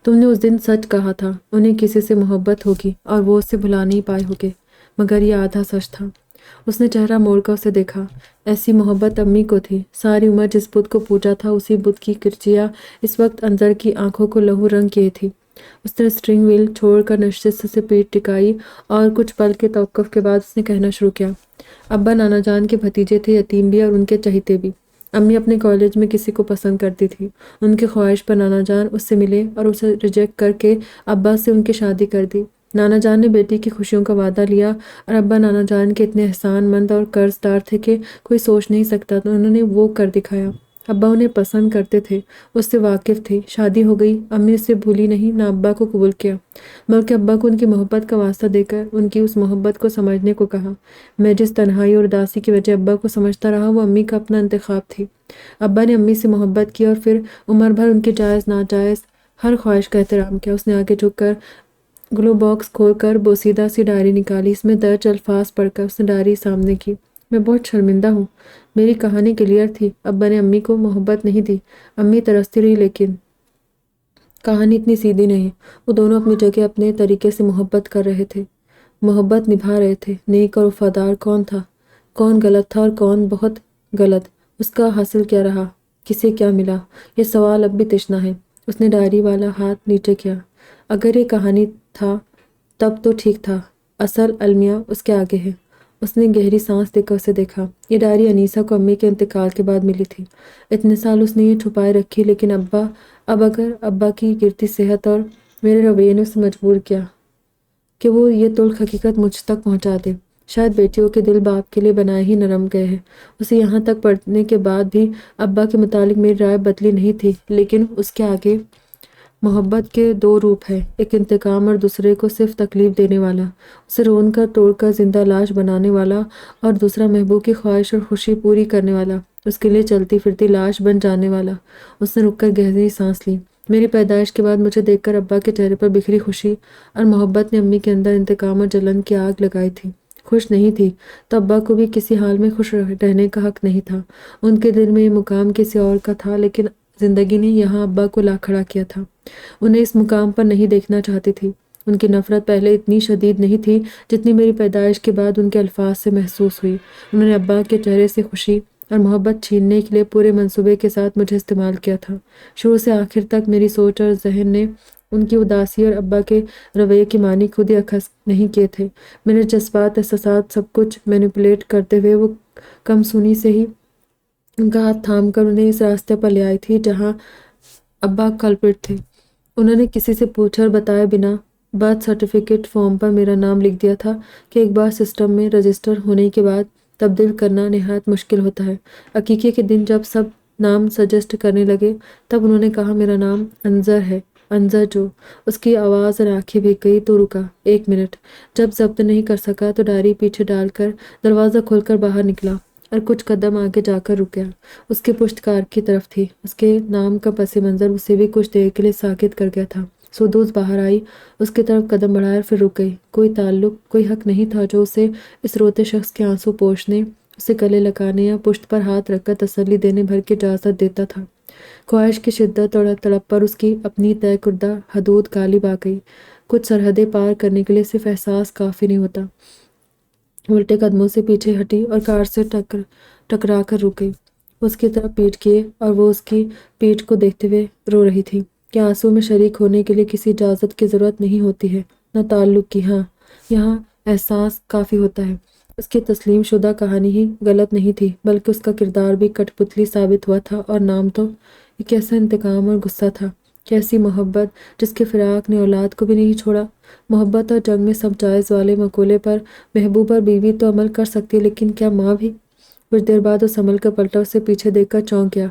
تم نے اس دن سچ کہا تھا، انہیں کسی سے محبت ہوگی اور وہ اسے بھلا نہیں پائے ہوگے، مگر یہ آدھا سچ تھا۔ اس نے چہرہ موڑ کر اسے دیکھا۔ ایسی محبت امی کو تھی، ساری عمر جس بت کو پوجا تھا اسی بت کی کرچیاں اس وقت انظر کی آنکھوں کو لہو رنگ کیے تھی۔ اس نے اسٹرنگ ویل چھوڑ کر نشست سے پیٹھ ٹکائی اور کچھ پل کے توقف کے بعد اس نے کہنا شروع کیا۔ ابا نانا جان کے بھتیجے تھے، یتیم بھی اور ان کے چہیتے بھی۔ امی اپنے کالج میں کسی کو پسند کرتی تھی، ان کی خواہش پر نانا جان اس سے ملے اور اسے ریجیکٹ کر کے ابا سے ان کی شادی کر دی۔ نانا جان نے بیٹی کی خوشیوں کا وعدہ لیا اور ابا نانا جان کے اتنے احسان مند اور قرض دار تھے کہ کوئی سوچ نہیں سکتا، تو انہوں نے وہ کر دکھایا۔ ابا انہیں پسند کرتے تھے، اس سے واقف تھے۔ شادی ہو گئی، امی اسے بھولی نہیں، نہ ابا کو قبول کیا، بلکہ ابا کو ان کی محبت کا واسطہ دے کر ان کی اس محبت کو سمجھنے کو کہا۔ میں جس تنہائی اور اداسی کی وجہ ابا کو سمجھتا رہا، وہ امی کا اپنا انتخاب تھی۔ ابا نے امی سے محبت کی اور پھر عمر بھر ان کی جائز ناجائز ہر خواہش کا احترام کیا۔ اس نے آگے جھک کر گلو باکس کھول کر بوسیدہ سی ڈائری نکالی، اس میں درج الفاظ پڑھ کر اس نے ڈائری سامنے کی۔ میں بہت شرمندہ ہوں، میری کہانی کلیئر تھی، ابا نے امی کو محبت نہیں دی۔ امی ترستی رہی، لیکن کہانی اتنی سیدھی نہیں۔ وہ دونوں اپنی جگہ اپنے طریقے سے محبت کر رہے تھے، محبت نبھا رہے تھے۔ نیک اور وفادار کون تھا، کون غلط تھا اور کون بہت غلط؟ اس کا حاصل کیا رہا، کسے کیا ملا؟ یہ سوال اب بھی تشنا ہے۔ اس نے ڈائری والا ہاتھ نیچے کیا۔ اگر یہ کہانی تھا تب تو ٹھیک تھا، اصل المیہ اس کے آگے ہے۔ اس نے گہری سانس لے کر اسے دیکھا۔ یہ ڈائری انیسہ کو امی کے انتقال کے بعد ملی تھی۔ اتنے سال اس نے یہ چھپائے رکھی، لیکن اب اگر ابا کی گرتی صحت اور میرے رویے نے اسے مجبور کیا کہ وہ یہ تلخ حقیقت مجھ تک پہنچا دے۔ شاید بیٹیوں کے دل باپ کے لیے بنائے ہی نرم گئے ہیں۔ اسے یہاں تک پڑھنے کے بعد بھی ابا کے متعلق میری رائے بدلی نہیں تھی، لیکن اس کے آگے محبت کے دو روپ ہیں، ایک انتقام اور دوسرے کو صرف تکلیف دینے والا، اسے رون کر توڑ کر زندہ لاش بنانے والا، اور دوسرا محبوب کی خواہش اور خوشی پوری کرنے والا، اس کے لیے چلتی پھرتی لاش بن جانے والا۔ اس نے رک کر گہری سانس لی۔ میری پیدائش کے بعد مجھے دیکھ کر ابا کے چہرے پر بکھری خوشی اور محبت نے امی کے اندر انتقام اور جلن کی آگ لگائی تھی۔ خوش نہیں تھی تو ابا کو بھی کسی حال میں خوش رہنے کا حق نہیں تھا۔ ان کے دل میں یہ مقام کسی اور کا تھا، لیکن زندگی نے یہاں ابا کو لا کھڑا کیا تھا۔ انہیں اس مقام پر نہیں دیکھنا چاہتی تھی۔ ان کی نفرت پہلے اتنی شدید نہیں تھی جتنی میری پیدائش کے بعد ان کے الفاظ سے محسوس ہوئی۔ انہوں نے ابا کے چہرے سے خوشی اور محبت چھیننے کے لیے پورے منصوبے کے ساتھ مجھے استعمال کیا تھا۔ شروع سے آخر تک میری سوچ اور ذہن نے ان کی اداسی اور ابا کے رویے کے معنی خود ہی اخذ نہیں کیے تھے۔ میرے جذبات، احساسات، سب کچھ مینیپولیٹ کرتے ہوئے وہ کم سنی سے ہی ان کا ہاتھ تھام کر انہیں اس راستے پر لے آئی تھی جہاں ابا کلپرٹ تھے۔ انہوں نے کسی سے پوچھے اور بتائے بنا برتھ سرٹیفکیٹ فارم پر میرا نام لکھ دیا تھا کہ ایک بار سسٹم میں رجسٹر ہونے کے بعد تبدیل کرنا نہایت مشکل ہوتا ہے۔ عقیقے کے دن جب سب نام سجیسٹ کرنے لگے تب انہوں نے کہا میرا نام انظر ہے، انظر جو۔ اس کی آواز اور آنکھیں بھیگ گئی تو رکا۔ ایک منٹ۔ جب ضبط نہیں کر سکا تو ڈائری پیچھے ڈال کر دروازہ کھول کر باہر نکلا اور کچھ قدم آگے جا کر رک گیا۔ اس کے پشت کار کی طرف تھی۔ اس کے نام کا پس منظر اسے بھی کچھ دیر کے لیے ساکت کر گیا تھا۔ سدوس باہر آئی، اس کی طرف قدم بڑھایا اور پھر رک گئی۔ کوئی تعلق، کوئی حق نہیں تھا جو اسے اس روتے شخص کے آنسو پوچھنے، اسے گلے لگانے یا پشت پر ہاتھ رکھ کر تسلی دینے بھر کی اجازت دیتا تھا۔ خواہش کی شدت اور تڑپ پر اس کی اپنی طے کردہ حدود غالب آ گئی۔ کچھ سرحدیں پار کرنے کے لیے صرف احساس کافی نہیں ہوتا۔ الٹے قدموں سے پیچھے ہٹی اور کار سے ٹکرا کر رک گئی۔ اس کی طرف پیٹ کیے اور وہ اس کی پیٹھ کو دیکھتے ہوئے رو رہی تھی کہ آنسو میں شریک ہونے کے لیے کسی اجازت کی ضرورت نہیں ہوتی ہے، نہ تعلق کی۔ ہاں، یہاں احساس کافی ہوتا ہے۔ اس کی تسلیم شدہ کہانی ہی غلط نہیں تھی، بلکہ اس کا کردار بھی کٹ پتلی ثابت ہوا تھا، اور نام تو ایک ایسا انتقام اور غصہ تھا، کیسی محبت جس کے فراق نے اولاد کو بھی نہیں چھوڑا۔ محبت اور جنگ میں سب جائز والے مقولے پر محبوب اور بیوی تو عمل کر سکتی، لیکن کیا ماں بھی؟ کچھ دیر بعد وہ سنبھل کر پلٹا، اسے پیچھے دیکھ کر چونک گیا،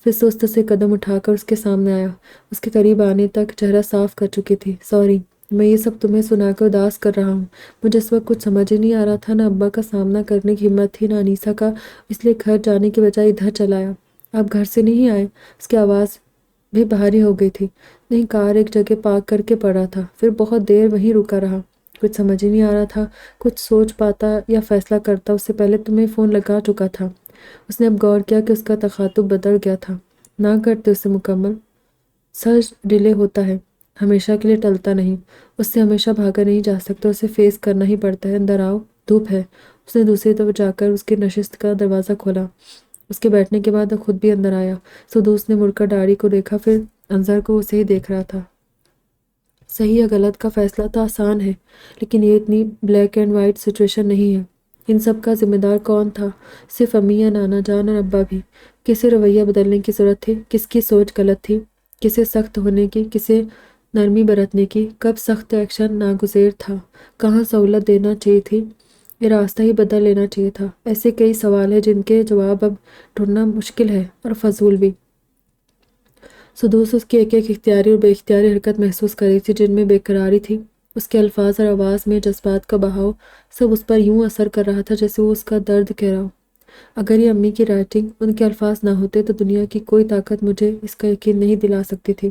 پھر سست سے قدم اٹھا کر اس کے سامنے آیا۔ اس کے قریب آنے تک چہرہ صاف کر چکی تھی۔ سوری، میں یہ سب تمہیں سنا کر اداس کر رہا ہوں۔ مجھے اس وقت کچھ سمجھ ہی نہیں آ رہا تھا، نہ ابا کا سامنا کرنے کی ہمت تھی، نہ انیسہ کا، اس لیے گھر جانے کے بجائے ادھر چلا آیا۔ آپ گھر سے نہیں آئے؟ اس کی آواز بھی بھاری ہو گئی تھی۔ نہیں، کار ایک جگہ پارک کر کے پڑا تھا، پھر بہت دیر وہیں رکا رہا۔ کچھ سمجھ ہی نہیں آ رہا تھا، کچھ سوچ پاتا یا فیصلہ کرتا اس سے پہلے تمہیں فون لگا چکا تھا۔ اس نے اب غور کیا کہ اس کا تخاطب بدل گیا تھا۔ نہ کرتے اسے مکمل۔ سچ ڈیلے ہوتا ہے، ہمیشہ کے لیے ٹلتا نہیں۔ اس سے ہمیشہ بھاگا نہیں جا سکتا، اسے فیس کرنا ہی پڑتا ہے۔ اندر آؤ، دھوپ ہے۔ اس نے دوسری طرف جا کر اس کی نشست کا دروازہ کھولا۔ اس کے بیٹھنے کے بعد وہ خود بھی اندر آیا۔ سدوس نے مڑ کر ڈائری کو دیکھا، پھر انظر کو اسے ہی دیکھ رہا تھا۔ صحیح یا غلط کا فیصلہ تو آسان ہے، لیکن یہ اتنی بلیک اینڈ وائٹ سچویشن نہیں ہے۔ ان سب کا ذمہ دار کون تھا؟ صرف امی یا نانا جان اور ابا بھی؟ کسے رویہ بدلنے کی ضرورت تھی؟ کس کی سوچ غلط تھی؟ کسے سخت ہونے کی، کسے نرمی برتنے کی، کب سخت ایکشن ناگزیر تھا، کہاں سہولت دینا چاہیے تھی، یہ راستہ ہی بدل لینا چاہیے تھا۔ ایسے کئی سوال ہیں جن کے جواب اب ڈھونڈنا مشکل ہے اور فضول بھی۔ سدوس اس کی ایک ایک اختیاری اور بے اختیاری حرکت محسوس کر رہی تھی، جن میں بے قراری تھی۔ اس کے الفاظ اور آواز میں جذبات کا بہاؤ سب اس پر یوں اثر کر رہا تھا جیسے وہ اس کا درد کہہ رہا ہو۔ اگر یہ امی کی رائٹنگ، ان کے الفاظ نہ ہوتے تو دنیا کی کوئی طاقت مجھے اس کا یقین نہیں دلا سکتی تھی۔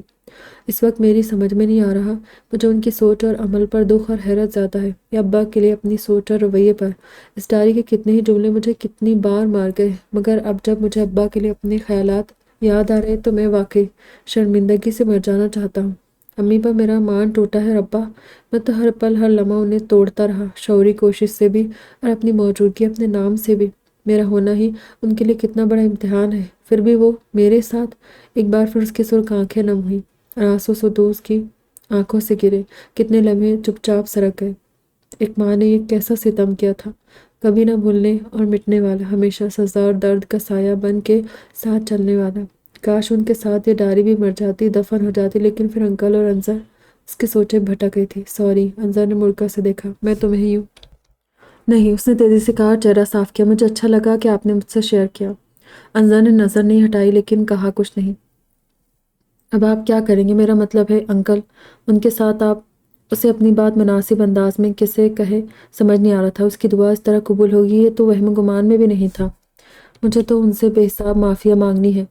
اس وقت میری سمجھ میں نہیں آ رہا مجھے ان کی سوچ اور عمل پر دکھ اور حیرت زیادہ ہے یا ابا کے لیے اپنی سوچ اور رویے پر۔ اس ڈائری کے کتنے ہی جملے مجھے کتنی بار مار گئے، مگر اب جب مجھے ابا کے لیے اپنے خیالات یاد آ رہے تو میں واقعی شرمندگی سے مر جانا چاہتا ہوں۔ امی پر میرا مان ٹوٹا ہے ربا، میں تو ہر پل ہر لمحہ انہیں توڑتا رہا، شعوری کوشش سے بھی اور اپنی موجودگی اپنے نام سے بھی۔ میرا ہونا ہی ان کے لیے کتنا بڑا امتحان ہے، پھر بھی وہ میرے ساتھ۔ ایک بار پھر اس کی سرخ آنکھیں نم ہوئیں اور آنسو سدوس کی آنکھوں سے گرے۔ کتنے لمحے چپ چاپ سرک گئے۔ ایک ماں نے یہ کیسا ستم کیا تھا، کبھی نہ بھولنے اور مٹنے والا، ہمیشہ سزا اور درد کا سایہ بن کے ساتھ چلنے والا۔ کاش ان کے ساتھ یہ ڈائری بھی مر جاتی، دفن ہو جاتی، لیکن پھر انکل اور انظر۔ اس کی سوچیں بھٹک گئی تھی۔ سوری، انظر نے مڑ کر اسے دیکھا، میں تمہیں یوں نہیں، اس نے تیزی سے کہا اور چہرہ صاف کیا۔ مجھے اچھا لگا کہ آپ نے مجھ سے شیئر کیا۔ انظر نے نظر نہیں ہٹائی لیکن کہا کچھ نہیں۔ اب آپ کیا کریں گے؟ میرا مطلب ہے انکل، ان کے ساتھ آپ۔ اسے اپنی بات مناسب انداز میں کسے کہے سمجھ نہیں آ رہا تھا۔ اس کی دعا اس طرح قبول ہوگی یہ تو وہم گمان میں بھی نہیں تھا۔ مجھے تو ان سے بے حساب معافیا مانگنی ہے،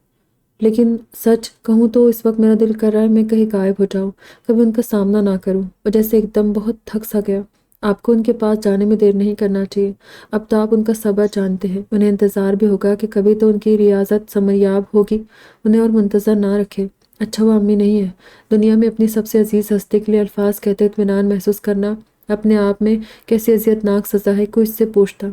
لیکن سچ کہوں تو اس وقت میرا دل کر رہا ہے میں کہیں غائب ہو جاؤں، کبھی ان کا سامنا نہ کروں۔ اور جیسے ایک دم بہت تھک سا گیا۔ آپ کو ان کے پاس جانے میں دیر نہیں کرنا چاہیے۔ اب تو آپ ان کا صبر جانتے ہیں، انہیں انتظار بھی ہوگا کہ کبھی تو ان کی ریاضت سمریاب ہوگی، انہیں اور منتظر نہ رکھے۔ اچھا وہ امی نہیں ہے۔ دنیا میں اپنی سب سے عزیز ہستی کے لیے الفاظ کہتے اطمینان محسوس کرنا اپنے آپ میں کیسی اذیت ناک سزا ہے، کوئی اس سے پوچھتا۔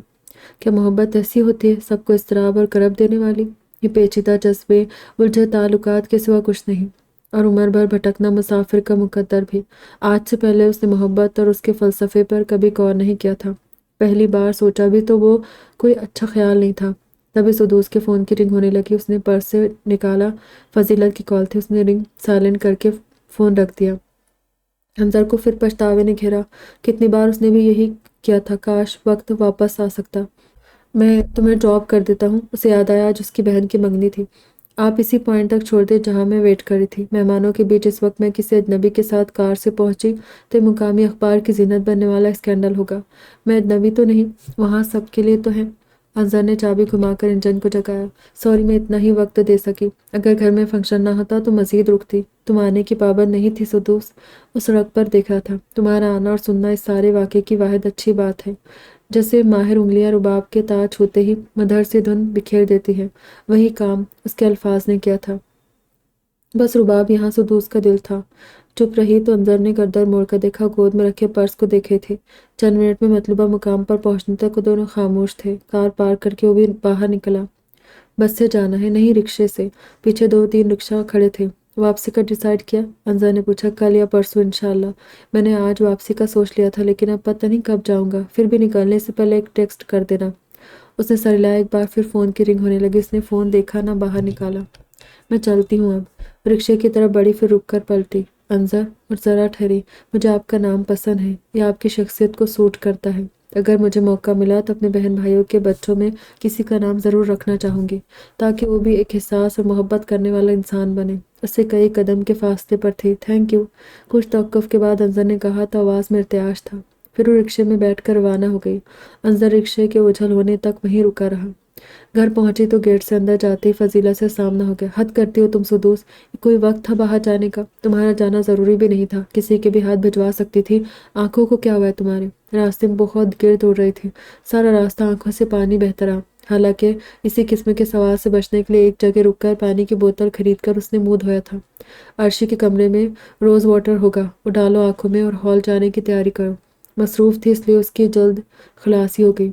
کیا محبت ایسی ہوتی ہے، سب کو اضطراب اور کرب دینے والی؟ یہ پیچیدہ جذبے، الجھے تعلقات کے سوا کچھ نہیں، اور عمر بھر بھٹکنا مسافر کا مقدر بھی۔ آج سے پہلے اس نے محبت اور اس کے فلسفے پر کبھی غور نہیں کیا تھا۔ پہلی بار سوچا بھی تو وہ کوئی اچھا خیال نہیں تھا۔ تبھی سدوس کے فون کی رنگ ہونے لگی۔ اس نے پرس سے نکالا، فضیلت کی کال تھی۔ اس نے رنگ سائلنٹ کر کے فون رکھ دیا۔ انظر کو پھر پچھتاوے نے گھیرا۔ کتنی بار اس نے بھی یہی کیا تھا، کاش وقت واپس آ سکتا۔ میں تمہیں ڈراپ کر دیتا ہوں۔ اسے یاد آیا آج اس کی بہن کی منگنی تھی۔ آپ اسی پوائنٹ تک چھوڑ دیں جہاں میں ویٹ کر رہی تھی۔ مہمانوں کے بیچ اس وقت میں کسی اجنبی کے ساتھ کار سے پہنچی تو یہ مقامی اخبار کی زینت بننے والا اسکینڈل ہوگا۔ میں اجنبی تو نہیں، وہاں سب کے لیے تو ہے۔ انظر نے چابی گھما کر انجن کو جگایا۔ سوری میں اتنا ہی وقت دے سکی، اگر گھر میں فنکشن نہ ہوتا تو مزید رکتی۔ تم آنے کی پابند نہیں تھی سدوس۔ اس سڑک پر دیکھا تھا۔ تمہارا آنا اور سننا اس سارے واقعے کی واحد اچھی بات ہے۔ جیسے ماہر انگلیاں رباب کے تاج چھوتے ہی مدھر سے دھن بکھیر دیتی ہے، وہی کام اس کے الفاظ نے کیا تھا۔ بس رباب یہاں سدوس کا دل تھا۔ چپ رہی تو انظر نے گردر موڑ کر دیکھا، گود میں رکھے پرس کو دیکھے تھے۔ چند منٹ میں مطلوبہ مقام پر پہنچنے تک وہ دونوں خاموش تھے۔ کار پارک کر کے وہ بھی باہر نکلا۔ بس سے جانا ہے؟ نہیں، رکشے سے۔ پیچھے 2-3 رکشہ کھڑے تھے۔ واپسی کا ڈیسائیڈ کیا؟ انظر نے پوچھا۔ کل یا پرسوں انشاءاللہ۔ میں نے آج واپسی کا سوچ لیا تھا، لیکن اب پتہ نہیں کب جاؤں گا۔ پھر بھی نکلنے سے پہلے ایک ٹیکسٹ کر دینا۔ اس نے سر ہلایا۔ ایک بار پھر فون کی رنگ ہونے لگی۔ اس نے فون دیکھا نہ باہر نکالا۔ میں چلتی ہوں اب۔ رکشے کی طرف بڑھی، پھر رک کر پلٹی۔ انظر، اور ذرا ٹھہری، مجھے آپ کا نام پسند ہے، یہ آپ کی شخصیت کو سوٹ کرتا ہے۔ اگر مجھے موقع ملا تو اپنے بہن بھائیوں کے بچوں میں کسی کا نام ضرور رکھنا چاہوں گی، تاکہ وہ بھی ایک حساس اور محبت کرنے والا انسان بنے۔ اس سے کئی قدم کے فاصلے پر تھی۔ تھینک یو، کچھ توقف کے بعد انظر نے کہا تو آواز میں ارتعاش تھا۔ پھر وہ رکشے میں بیٹھ کر روانہ ہو گئی۔ انظر رکشے کے اجھل ہونے تک وہیں رکا رہا۔ گھر پہنچی تو گیٹ سے اندر جاتے ہی فضیلت سے سامنا ہو گیا۔ حد کرتی ہو تم سدوس، کوئی وقت تھا باہر جانے کا؟ تمہارا جانا ضروری بھی نہیں تھا، کسی کے بھی ہاتھ بھجوا سکتی تھی۔ آنکھوں کو کیا ہوا ہے تمہارے؟ راستے میں بہت گرد اڑ رہی تھی، سارا راستہ آنکھوں سے پانی بہتا رہا۔ حالانکہ اسی قسم کے سوال سے بچنے کے لیے ایک جگہ رک کر پانی کی بوتل خرید کر اس نے منہ دھویا تھا۔ عرشی کے کمرے میں روز واٹر ہوگا، وہ ڈالو آنکھوں میں اور ہال جانے کی تیاری کرو۔ مصروف تھی اس لیے اس کی جلد خلاصی ہو گئی۔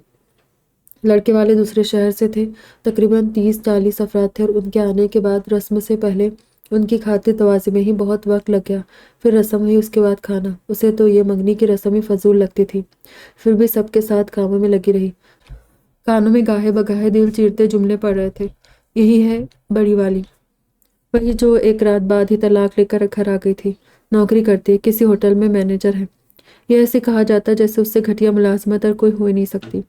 لڑکے والے دوسرے شہر سے تھے۔ تقریباً 30-40 افراد تھے اور ان کے آنے کے بعد رسم سے پہلے ان کی خاطر توازی میں ہی بہت وقت لگ گیا۔ پھر رسم ہوئی، اس کے بعد کھانا۔ اسے تو یہ منگنی کی رسم ہی فضول لگتی تھی، پھر بھی سب کے ساتھ کاموں میں لگی رہی۔ کانوں میں گاہے بگاہے دل چیرتے جملے پڑ رہے تھے۔ یہی ہے بڑی والی، وہی جو ایک رات بعد ہی طلاق لے کر گھر آ گئی تھی۔ نوکری کرتی ہے، کسی ہوٹل میں مینیجر ہے۔ یہ ایسے کہا جاتا جیسے اس سے گھٹیا ملازمت اور کوئی ہو ہی نہیں سکتی۔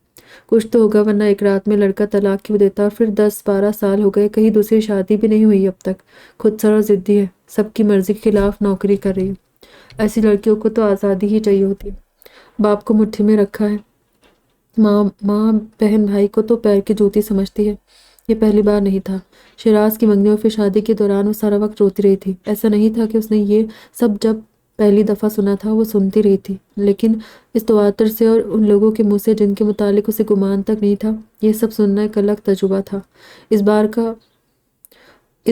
کچھ تو ہوگا ورنہ ایک رات میں لڑکا طلاق کیوں دیتا؟ اور پھر 10-12 سال ہو گئے، کہیں دوسری شادی بھی نہیں ہوئی اب تک۔ خود سر اور ضدی ہے، سب کی مرضی کے خلاف نوکری کر رہی ہے۔ ایسی لڑکیوں کو تو آزادی ہی چاہیے ہوتی ہے۔ باپ کو مٹھی میں رکھا ہے، ماں بہن بھائی کو تو پیر کی جوتی سمجھتی ہے۔ یہ پہلی بار نہیں تھا۔ شیراز کی منگنی اور پھر شادی کے دوران وہ سارا وقت روتی رہی تھی۔ ایسا نہیں تھا کہ اس نے یہ سب جب پہلی دفعہ سنا تھا وہ سنتی رہی تھی، لیکن اس تواتر سے اور ان لوگوں کے منہ سے جن کے متعلق اسے گمان تک نہیں تھا، یہ سب سننا ایک الگ تجربہ تھا۔ اس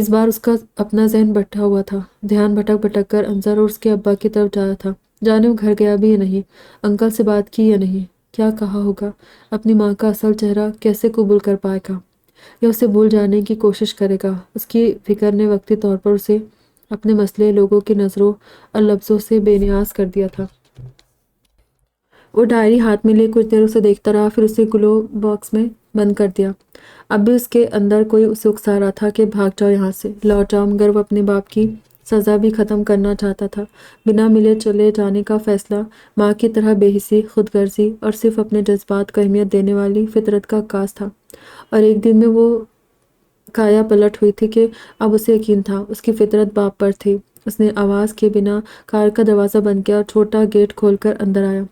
بار اس کا اپنا ذہن بٹھا ہوا تھا، دھیان بھٹک بھٹک کر انظر اور اس کے ابا کی طرف جا رہا تھا۔ جانے وہ گھر گیا بھی یا نہیں، انکل سے بات کی یا نہیں، کیا کہا ہوگا، اپنی ماں کا اصل چہرہ کیسے قبول کر پائے گا، یا اسے بھول جانے کی کوشش کرے گا۔ اس کی فکر نے وقتی طور پر اسے اپنے مسئلے لوگوں کی نظروں اور لفظوں سے بے نیاز کر دیا تھا۔ وہ ڈائری ہاتھ میں لے کچھ دیر اسے دیکھتا رہا، پھر اسے گلو باکس میں بند کر دیا۔ اب بھی اس کے اندر کوئی اسے اکسا رہا تھا کہ بھاگ جاؤ یہاں سے، لوٹ جاؤ، مگر وہ اپنے باپ کی سزا بھی ختم کرنا چاہتا تھا۔ بنا ملے چلے جانے کا فیصلہ ماں کی طرح بے حسی، خود غرضی اور صرف اپنے جذبات کو اہمیت دینے والی فطرت کا عکاس تھا، اور ایک دن میں وہ کایا پلٹ ہوئی تھی کہ اب اسے یقین تھا اس کی فطرت باپ پر تھی۔ اس نے آواز کیے بنا کار کا دروازہ بند کیا اور چھوٹا گیٹ کھول کر اندر آیا۔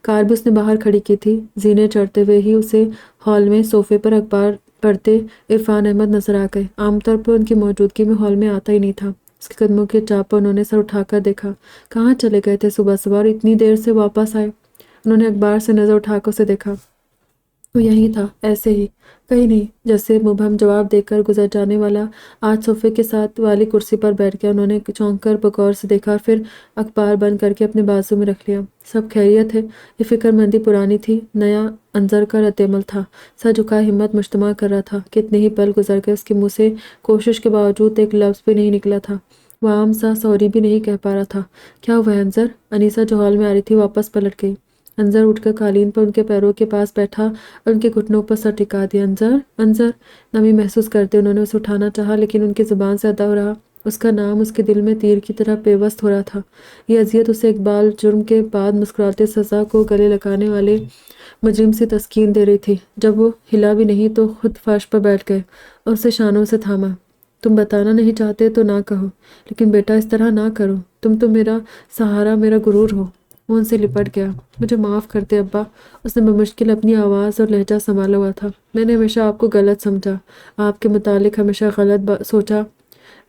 کار بھی اس نے باہر کھڑی کی تھی۔ زینے چڑھتے ہوئے ہی اسے ہال میں صوفے پر اخبار پڑھتے عرفان احمد نظر آ گئے۔ عام طور پر ان کی موجودگی میں ہال میں آتا ہی نہیں تھا۔ اس کے قدموں کے چاپ پر انہوں نے سر اٹھا کر دیکھا۔ کہاں چلے گئے تھے صبح صبح اور اتنی دیر سے واپس آئے؟ انہوں نے اخبار سے نظر اٹھا کر اسے دیکھا۔ وہ یہیں تھا، ایسے ہی، کہیں نہیں، جیسے مبہم جواب دے کر گزر جانے والا آج صوفے کے ساتھ والی کرسی پر بیٹھ گیا۔ انہوں نے چونک کر بغور سے دیکھا اور پھر اخبار بند کر کے اپنے بازو میں رکھ لیا۔ سب خیریت ہے؟ یہ فکر مندی پرانی تھی، نیا انظر کا رد عمل تھا۔ سر جھکائے ہمت مجتمع کر رہا تھا۔ کتنے ہی پل گزر گئے، اس کے منہ سے کوشش کے باوجود ایک لفظ بھی نہیں نکلا تھا۔ وہ عام سا سوری بھی نہیں کہہ پا رہا تھا۔ کیا ہوا ہے انظر؟ انیسہ جو ہال میں آ رہی تھی واپس پلٹ گئی۔ انظر اٹھ کر قالین پر ان کے پیروں کے پاس بیٹھا اور ان کے گھٹنوں پر سر ٹکا دیا۔ انظر، انظر، نمی محسوس کرتے انہوں نے اسے اٹھانا چاہا، لیکن ان کی زبان سے ادا رہا۔ اس کا نام اس کے دل میں تیر کی طرح پیوست ہو رہا تھا۔ یہ اذیت اسے اقبال جرم کے بعد مسکراتے سزا کو گلے لگانے والے مجرم سے تسکین دے رہی تھی۔ جب وہ ہلا بھی نہیں تو خود فرش پر بیٹھ گئے اور اسے شانوں سے تھاما۔ تم بتانا نہیں چاہتے تو نہ کہو، لیکن بیٹا اس طرح نہ کرو، تم تو میرا سہارا، میرا غرور ہو۔ وہ ان سے لپٹ گیا۔ مجھے معاف کر دے ابا، اس نے بمشکل اپنی آواز اور لہجہ سنبھالا ہوا تھا۔ میں نے ہمیشہ آپ کو غلط سمجھا، آپ کے متعلق ہمیشہ غلط سوچا۔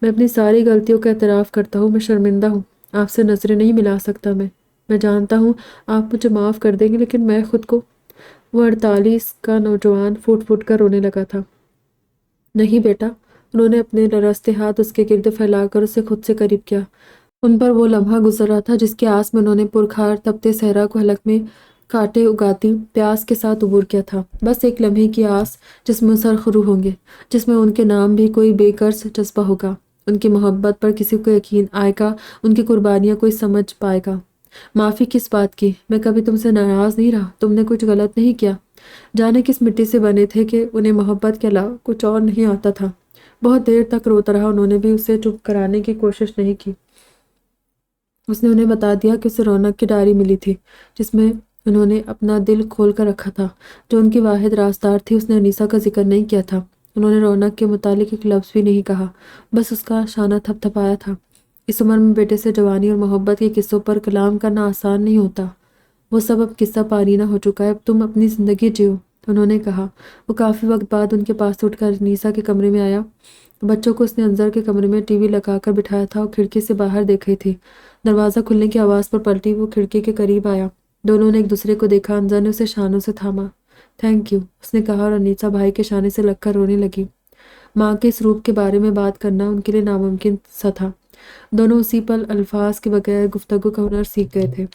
میں اپنی ساری غلطیوں کا اعتراف کرتا ہوں، میں شرمندہ ہوں، آپ سے نظریں نہیں ملا سکتا میں جانتا ہوں آپ مجھے معاف کر دیں گے، لیکن میں خود کو… وہ 48 کا نوجوان پھوٹ پھوٹ کر رونے لگا تھا۔ نہیں بیٹا، انہوں نے اپنے لرزتے ہاتھ اس کے گرد پھیلا کر اسے خود سے قریب کیا۔ ان پر وہ لمحہ گزر رہا تھا جس کے آس میں انہوں نے پرخار تپتے صحرا کو حلق میں کانٹے اگاتی پیاس کے ساتھ عبور کیا تھا۔ بس ایک لمحے کی آس جس میں سرخرو ہوں گے، جس میں ان کے نام بھی کوئی بے قرض جذبہ ہوگا، ان کی محبت پر کسی کو یقین آئے گا، ان کی قربانیاں کوئی سمجھ پائے گا۔ معافی کس بات کی؟ میں کبھی تم سے ناراض نہیں رہا، تم نے کچھ غلط نہیں کیا۔ جانے کس مٹی سے بنے تھے کہ انہیں محبت کے علاوہ کچھ اور نہیں آتا تھا۔ بہت دیر تک روتا رہا، انہوں نے بھی اسے چپ کرانے کی کوشش نہیں کی۔ اس نے انہیں بتا دیا کہ اسے رونق کی ڈائری ملی تھی، جس میں انہوں نے اپنا دل کھول کر رکھا تھا، جو ان کی واحد رازدار تھی۔ اس نے انیسہ کا ذکر نہیں کیا تھا، انہوں نے رونق کے متعلق ایک لفظ بھی نہیں کہا، بس اس کا شانہ تھپ تھپایا تھا۔ اس عمر میں بیٹے سے جوانی اور محبت کے قصوں پر کلام کرنا آسان نہیں ہوتا۔ وہ سب اب قصہ پارینہ ہو چکا ہے، اب تم اپنی زندگی جیو، انہوں نے کہا۔ وہ کافی وقت بعد ان کے پاس اٹھ کر انیسہ کے کمرے میں آیا۔ بچوں کو اس نے انظر کے کمرے میں ٹی وی لگا کر بٹھایا تھا اور کھڑکی سے باہر دیکھ رہی تھی۔ دروازہ کھلنے کی آواز پر پلٹی، وہ کھڑکی کے قریب آیا۔ دونوں نے ایک دوسرے کو دیکھا۔ انظر نے اسے شانوں سے تھاما۔ تھینک یو، اس نے کہا اور انیسہ بھائی کے شانے سے لگ کر رونے لگی۔ ماں کے اس روپ کے بارے میں بات کرنا ان کے لیے ناممکن سا تھا۔ دونوں اسی پل الفاظ کے بغیر گفتگو کا ہنر سیکھ گئے تھے۔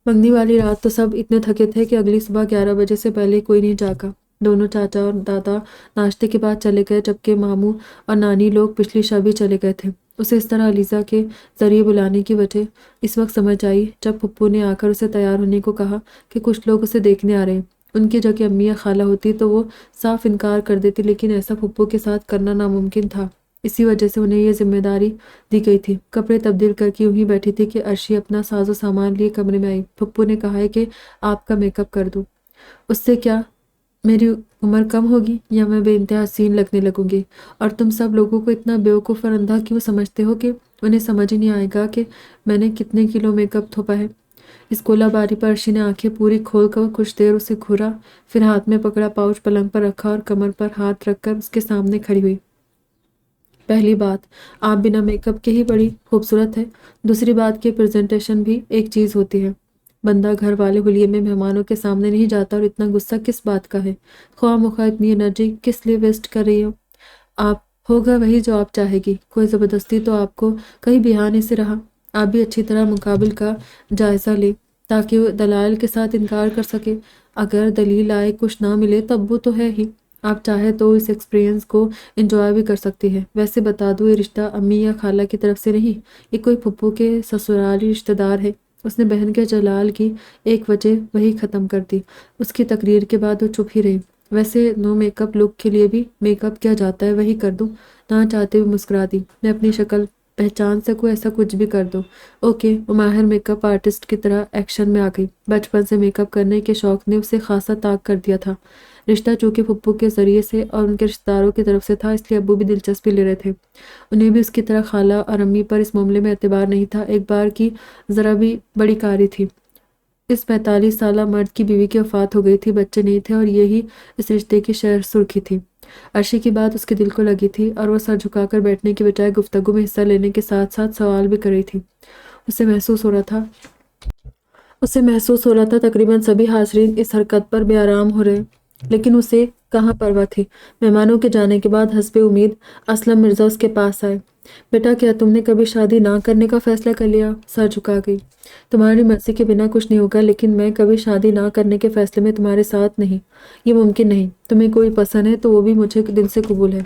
منگنی والی رات تو سب اتنے تھکے تھے کہ اگلی صبح 11 بجے سے پہلے کوئی نہیں جاگا۔ دونوں چاچا اور دادا ناشتے کے بعد چلے گئے، جبکہ ماموں اور نانی لوگ پچھلی شب ہی چلے گئے تھے۔ اسے اس طرح علیزہ کے ذریعے بلانے کی وجہ اس وقت سمجھ آئی جب پھپھو نے آ کر اسے تیار ہونے کو کہا کہ کچھ لوگ اسے دیکھنے آ رہے ہیں۔ ان کی جگہ امی یا خالہ ہوتی تو وہ صاف انکار کر دیتی، لیکن ایسا پھپھو کے ساتھ کرنا ناممکن تھا۔ اسی وجہ سے انہیں یہ ذمہ داری دی گئی تھی۔ کپڑے تبدیل کر کے یوں ہی بیٹھی تھی کہ عرشی اپنا ساز و سامان لیے کمرے میں آئی۔ پھپھو نے کہا ہے کہ آپ کا میک اپ کر دوں۔ اس سے کیا میری عمر کم ہوگی یا میں بے انتہا حسین لگنے لگوں گی؟ اور تم سب لوگوں کو اتنا بیوقوف اور اندھا کیوں سمجھتے ہو کہ انہیں سمجھ ہی نہیں آئے گا کہ میں نے کتنے کلو میک اپ تھوپا ہے؟ اس گولہ باری پر عرشی نے آنکھیں پوری کھول کر کچھ دیر اسے گھورا، پھر ہاتھ میں پکڑا پاؤچ پلنگ پر رکھا اور کمر پر ہاتھ رکھ کر اس کے سامنے کھڑی ہوئی۔ پہلی بات، آپ بنا میک اپ کے ہی بڑی خوبصورت ہے۔ دوسری بات کہ پریزنٹیشن بھی ایک چیز ہوتی ہے۔ بندہ گھر والے حلیے میں مہمانوں کے سامنے نہیں جاتا، اور اتنا غصہ کس بات کا ہے؟ خواہ مخواہ اتنی انرجی کس لیے ویسٹ کر رہی ہو؟ آپ ہوگا وہی جو آپ چاہے گی، کوئی زبردستی تو آپ کو کہیں بہانے سے رہا۔ آپ بھی اچھی طرح مقابل کا جائزہ لیں تاکہ وہ دلائل کے ساتھ انکار کر سکے۔ اگر دلیل آئے کچھ نہ ملے تب وہ تو ہے ہی، آپ چاہے تو اس ایکسپیرئنس کو انجوائے بھی کر سکتی ہے۔ ویسے بتا دوں، یہ رشتہ امی یا خالہ کی طرف سے نہیں، یہ کوئی پھپھو کے سسرالی رشتہ دار ہے۔ اس نے بہن کے جلال کی ایک وجہ وہی ختم کر دی۔ اس کی تقریر کے بعد وہ چپ ہی رہی۔ ویسے نو میک اپ لک کے لیے بھی میک اپ کیا جاتا ہے، وہی کر دوں؟ نہ چاہتے ہوئے مسکرا دی۔ میں اپنی شکل پہچان سکوں ایسا کچھ بھی کر دو۔ اوکے۔ وہ ماہر میک اپ آرٹسٹ کی طرح ایکشن میں آ گئی۔ بچپن سے میک اپ کرنے کے شوق نے اسے خاصا طاق کر دیا تھا۔ رشتہ چونکہ پھپھو کے ذریعے سے اور ان کے رشتہ داروں کی طرف سے تھا، اس لیے ابو بھی دلچسپی لے رہے تھے۔ انہیں بھی اس کی طرح خالہ اور امی پر اس معاملے میں اعتبار نہیں تھا۔ ایک بار کی ذرا بھی بڑی کاری تھی۔ اس 45 سالہ مرد کی بیوی کی وفات ہو گئی تھی، بچے نہیں تھے، اور یہی اس رشتے کی شرح سرخی تھی۔ عرشی کی بات اس کے دل کو لگی تھی، اور وہ سر جھکا کر بیٹھنے کی بجائے گفتگو میں حصہ لینے کے ساتھ ساتھ سوال بھی کر رہی تھی۔ اسے محسوس ہو رہا تھا تقریباً سبھی حاضرین اس حرکت پر بے آرام ہو رہے، لیکن اسے کہاں پرواہ تھی۔ مہمانوں کے جانے کے بعد حسب امید اسلم مرزا اس کے پاس آئے۔ بیٹا، کیا تم نے کبھی شادی نہ کرنے کا فیصلہ کر لیا؟ سر جھکا گئی۔ تمہاری مرضی کے بنا کچھ نہیں ہوگا، لیکن میں کبھی شادی نہ کرنے کے فیصلے میں تمہارے ساتھ نہیں۔ یہ ممکن نہیں۔ تمہیں کوئی پسند ہے تو وہ بھی مجھے دل سے قبول ہے۔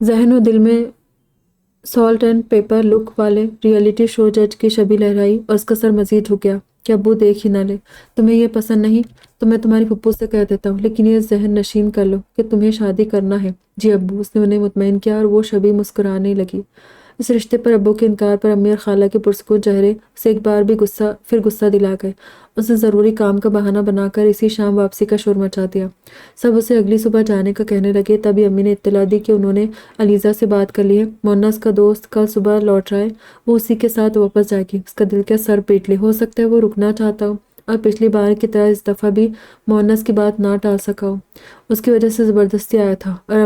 ذہن و دل میں سالٹ اینڈ پیپر لک والے ریئلٹی شو جج کی چھبی لہرائی، اور اس کا سر مزید جھک گیا کہ ابو دیکھ ہی نہ لے۔ تمہیں یہ پسند نہیں تو میں تمہاری پھپھو سے کہہ دیتا ہوں، لیکن یہ ذہن نشین کر لو کہ تمہیں شادی کرنا ہے۔ جی ابو، اس نے انہیں مطمئن کیا، اور وہ چھبی مسکرانے لگی۔ اس رشتے پر ابو کے انکار پر امی اور خالہ کے پرسکون چہرے اسے ایک بار بھی پھر غصہ دلا گئے۔ اس نے ضروری کام کا بہانہ بنا کر اسی شام واپسی کا شور مچا دیا۔ سب اسے اگلی صبح جانے کا کہنے لگے۔ تبھی امی نے اطلاع دی کہ انہوں نے علیزہ سے بات کر لی ہے، مونس کا دوست کل صبح لوٹ رہا ہے، وہ اسی کے ساتھ واپس جائے گی۔ اس کا دل کیا سر پیٹ لے، ہو سکتا ہے وہ رکنا چاہتا ہو، اور پچھلی بار کی طرح اس دفعہ بھی مونس کی بات نہ ٹال سکا ہو۔ اس کی وجہ سے زبردستی آیا تھا، اور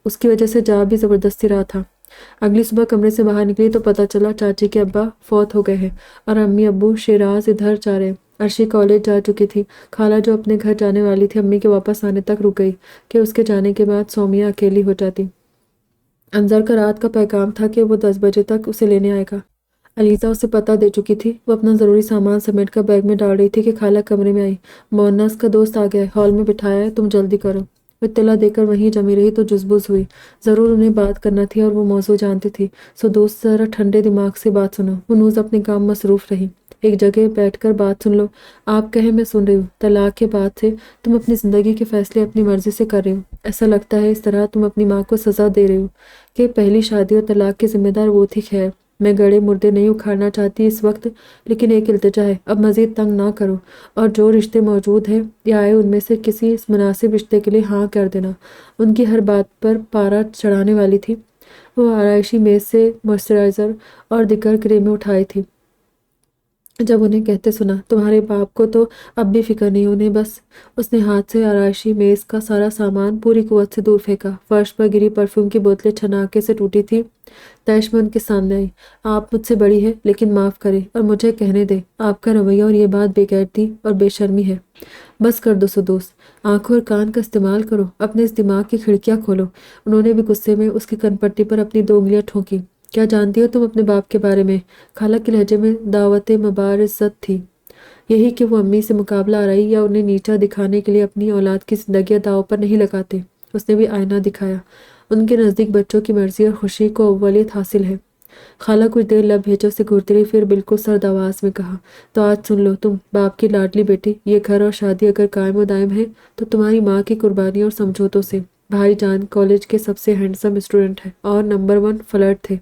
اس کی وجہ سے جا بھی زبردستی رہا تھا۔ اگلی صبح کمرے سے باہر نکلی تو پتہ چلا چاچی کے ابا فوت ہو گئے ہیں، اور امی ابو شیراز ادھر جا رہے ہیں۔ عرشی کالج جا چکی تھی۔ خالہ جو اپنے گھر جانے والی تھی، امی کے واپس آنے تک رک گئی کہ اس کے جانے کے بعد سومیا اکیلی ہو جاتی۔ انظر کا رات کا پیغام تھا کہ وہ 10 بجے تک اسے لینے آئے گا۔ علیزہ اسے پتہ دے چکی تھی۔ وہ اپنا ضروری سامان سمیٹ کر بیگ میں ڈال رہی تھی کہ خالہ کمرے میں آئی۔ مونس کا دوست آ گیا ہے، ہال میں بٹھایا ہے، تم جلدی کرو۔ وہ اطلاع دے کر وہیں جمی رہی تو جزبز ہوئی۔ ضرور انہیں بات کرنا تھی، اور وہ موضوع جانتی تھی، سو دوست ذرا ٹھنڈے دماغ سے بات سنو۔ وہ نوز اپنے کام مصروف رہی۔ ایک جگہ بیٹھ کر بات سن لو۔ آپ کہیں میں سن رہی ہوں۔ طلاق کے بعد سے تم اپنی زندگی کے فیصلے اپنی مرضی سے کر رہے ہو۔ ایسا لگتا ہے اس طرح تم اپنی ماں کو سزا دے رہے ہو کہ پہلی شادی اور طلاق کے ذمہ دار وہ تھی۔ خیر، میں گڑے مردے نہیں اکھاڑنا چاہتی اس وقت، لیکن ایک التجا ہے، اب مزید تنگ نہ کرو، اور جو رشتے موجود ہیں یا آئے ان میں سے کسی مناسب رشتے کے لیے ہاں کر دینا۔ ان کی ہر بات پر پارا چڑھانے والی تھی۔ وہ آرائشی میز سے موئسچرائزر اور دیگر کریمیں اٹھائی تھی۔ جب انہیں کہتے سنا، تمہارے باپ کو تو اب بھی فکر نہیں، انہیں بس۔ اس نے ہاتھ سے آرائشی میز کا سارا سامان پوری قوت سے دور پھینکا۔ فرش پر گری پرفیوم کی بوتلیں چھناکے سے ٹوٹی تھی۔ تیش میں ان کے سامنے آئی۔ آپ مجھ سے بڑی ہے، لیکن معاف کریں، اور مجھے کہنے دیں، آپ کا رویہ اور یہ بات بے غیرتی اور بے شرمی ہے۔ بس کر دو سدوس، آنکھوں اور کان کا استعمال کرو، اپنے اس دماغ کی کھڑکیاں کھولو۔ انہوں نے بھی غصے میں اس کی کنپٹی پر اپنی 2 انگلیاں ٹھونکی۔ کیا جانتی ہو تم اپنے باپ کے بارے میں؟ خالہ کے لہجے میں دعوت مبارزت تھی۔ یہی کہ وہ امی سے مقابلہ آرائی یا انہیں نیچا دکھانے کے لیے اپنی اولاد کی زندگیاں داؤ پر نہیں لگاتے۔ اس نے بھی آئینہ دکھایا۔ ان کے نزدیک بچوں کی مرضی اور خوشی کو اولیت حاصل ہے۔ خالہ کچھ دیر لب بھیجوں سے گھورتی رہی، پھر بالکل سرد آواز میں کہا، تو آج سن لو تم باپ کی لاڈلی بیٹی، یہ گھر اور شادی اگر قائم و دائم ہے تو تمہاری ماں کی قربانی اور سمجھوتوں سے۔ بھائی جان کالج کے سب سے ہینڈسم اسٹوڈنٹ ہیں اور نمبر 1 فلرٹ تھے،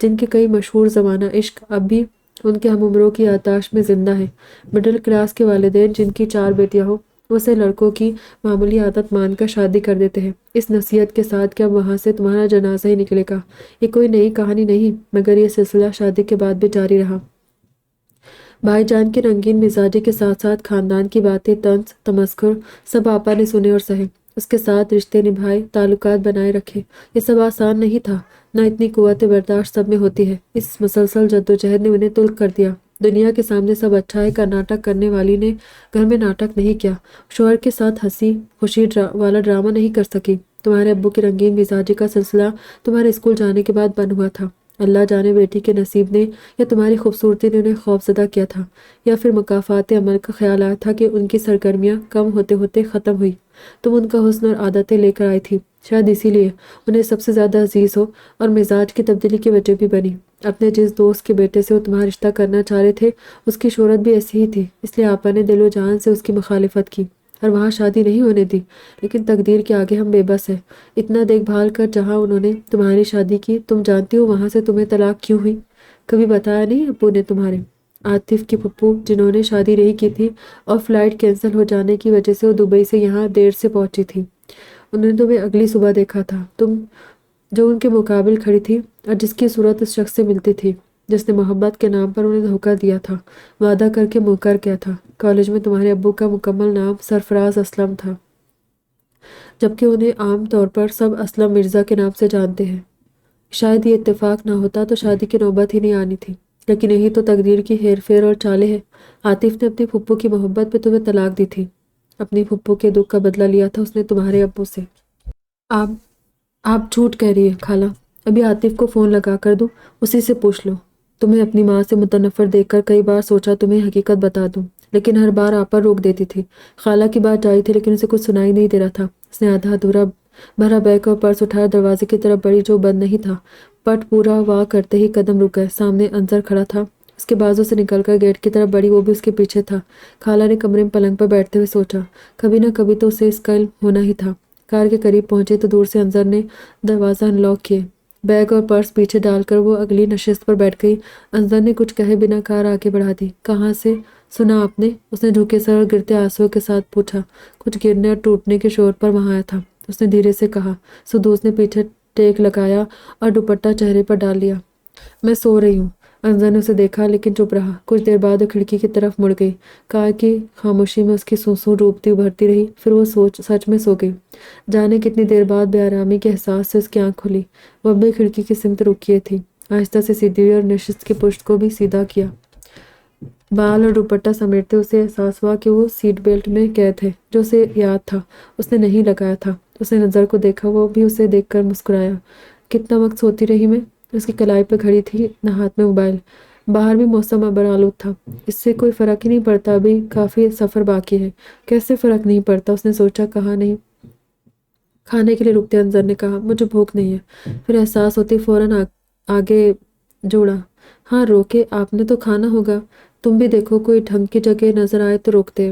جن کے کئی مشہور زمانہ عشق اب بھی ان کے ہم عمروں کی یادداشت میں زندہ ہیں۔ مڈل کلاس کے والدین جن کی 4 بیٹیاں ہوں، اسے لڑکوں کی معمولی عادت مان کر شادی کر دیتے ہیں، اس نصیحت کے ساتھ کہ اب وہاں سے تمہارا جنازہ ہی نکلے گا۔ یہ کوئی نئی کہانی نہیں، مگر یہ سلسلہ شادی کے بعد بھی جاری رہا۔ بھائی جان کی رنگین مزاجی کے ساتھ ساتھ خاندان کی باتیں، طنز تمسخر سب آپا نے سنے اور سہے۔ اس کے ساتھ رشتے نبھائے، تعلقات بنائے رکھے۔ یہ سب آسان نہیں تھا، نہ اتنی قوت برداشت سب میں ہوتی ہے۔ اس مسلسل جدوجہد نے انہیں تلخ کر دیا۔ دنیا کے سامنے سب اچھا ہے کا ناٹک کرنے والی نے گھر میں ناٹک نہیں کیا، شوہر کے ساتھ ہنسی خوشی والا ڈرامہ نہیں کر سکی۔ تمہارے ابو کی رنگین مزاجی کا سلسلہ تمہارے اسکول جانے کے بعد بند ہوا تھا۔ اللہ جانے بیٹی کے نصیب نے یا تمہاری خوبصورتی نے انہیں خوف زدہ کیا تھا، یا پھر مکافات عمل کا خیال آیا تھا کہ ان کی سرگرمیاں کم ہوتے ہوتے ختم ہوئی۔ تم ان کا حسن اور عادتیں لے کر آئی تھی، شاید اسی لیے انہیں سب سے زیادہ عزیز ہو، اور مزاج کی تبدیلی کی وجہ بھی بنی۔ اپنے جس دوست کے بیٹے سے وہ تمہارا رشتہ کرنا چاہ رہے تھے، اس کی شہرت بھی ایسی ہی تھی، اس لیے آپا نے دل و جان سے اس کی مخالفت کی اور وہاں شادی نہیں ہونے دی۔ لیکن تقدیر کے آگے ہم بے بس ہیں۔ اتنا دیکھ بھال کر جہاں انہوں نے تمہاری شادی کی، تم جانتی ہو وہاں سے تمہیں طلاق کیوں ہوئی؟ کبھی بتایا نہیں ابو نے تمہارے؟ عاطف کی پھپھو جنہوں نے شادی نہیں کی تھی اور فلائٹ کینسل ہو جانے کی وجہ سے وہ دبئی سے یہاں دیر سے پہنچی تھی، انہوں نے تمہیں اگلی صبح دیکھا تھا، تم جو ان کے مقابل کھڑی تھی اور جس کی صورت اس شخص سے ملتی تھی جس نے محبت کے نام پر انہیں دھوکہ دیا تھا، وعدہ کر کے منکر کیا تھا۔ کالج میں تمہارے ابو کا مکمل نام سرفراز اسلم تھا، جبکہ انہیں عام طور پر سب اسلم مرزا کے نام سے جانتے ہیں۔ شاید یہ اتفاق نہ ہوتا تو شادی کی نوبت ہی نہیں آنی تھی، لیکن یہی تو تقدیر کی ہیر پھیر اور چالیں ہیں۔ عاطف نے اپنی پھپھو کی محبت پہ تمہیں طلاق دی تھی، اپنی پھپھو کے دکھ کا بدلہ لیا تھا اس نے تمہارے ابو سے۔ آپ آپ جھوٹ کہہ رہی ہیں خالہ، ابھی عاطف کو فون لگا کر دوں، اسی سے پوچھ لو۔ تمہیں اپنی ماں سے متنفر دیکھ کر کئی بار سوچا تمہیں حقیقت بتا دوں، لیکن ہر بار آپا روک دیتی تھی۔ خالہ کی بات جاری تھی لیکن اسے کچھ سنائی نہیں دے رہا تھا۔ اس نے آدھا ادھورا بھرا بیگ اور پرس اٹھایا، دروازے کی طرف بڑھی جو بند نہیں تھا۔ پٹ پورا وا کرتے ہی قدم رک گئے۔ سامنے انظر کھڑا تھا، اس کے بازو سے نکل کر گیٹ کی طرف بڑھی، وہ بھی اس کے پیچھے تھا۔ خالہ نے کمرے میں پلنگ پر بیٹھتے ہوئے سوچا، کبھی نہ کبھی تو اسے اس کا علم ہونا ہی تھا۔ کار کے قریب پہنچے تو دور سے انظر نے دروازہ انلاک کیے، بیگ اور پرس پیچھے ڈال کر وہ اگلی نشست پر بیٹھ گئی۔ انظر نے کچھ کہے بنا کار آگے بڑھا دی۔ کہاں سے سنا آپ نے؟ اس نے جھکے سر اور گرتے آنسوؤں کے ساتھ پوچھا۔ کچھ گرنے اور ٹوٹنے کے شور پر وہاں آیا تھا، اس نے دھیرے سے کہا۔ سدوس نے پیچھے ٹیک لگایا اور دوپٹہ چہرے پر ڈال لیا۔ میں سو رہی ہوں۔ انظر نے اسے دیکھا لیکن چپ رہا۔ کچھ دیر بعد وہ کھڑکی کی طرف مڑ گئی۔ کار کی خاموشی میں اس کی سوں ڈوبتی ابھرتی رہی، پھر وہ سچ میں سو گئی۔ جانے کتنی دیر بعد بے آرامی کے احساس سے اس کی آنکھ کھلی۔ وہ اب بھی کھڑکی کی سمت رخ کیے تھی، آہستہ سے سیدھی ہوئی اور نشست کی پشت کو بھی سیدھا کیا۔ بال اور دوپٹہ سمیٹتے اسے احساس ہوا کہ وہ سیٹ بیلٹ میں قید ہے، جو اسے یاد تھا اس نے نہیں لگایا تھا۔ اس نے نظر کو دیکھا، وہ بھی اسے دیکھ کر مسکرایا۔ کتنا وقت سوتی رہی میں؟ اس کی کلائی پہ کھڑی تھی، نہ ہاتھ میں موبائل۔ باہر بھی موسم ابر آلود تھا۔ اس سے کوئی فرق ہی نہیں پڑتا، ابھی کافی سفر باقی ہے۔ کیسے فرق نہیں پڑتا؟ اس نے سوچا۔ کہا نہیں؟ کھانے کے لیے رکتے انظر نے کہا، مجھے بھوک نہیں ہے۔ پھر احساس ہوتے فوراً آگے جوڑا، ہاں روکے، آپ نے تو کھانا ہوگا۔ تم بھی دیکھو، کوئی ڈھنگ کی جگہ نظر آئے تو روکتے۔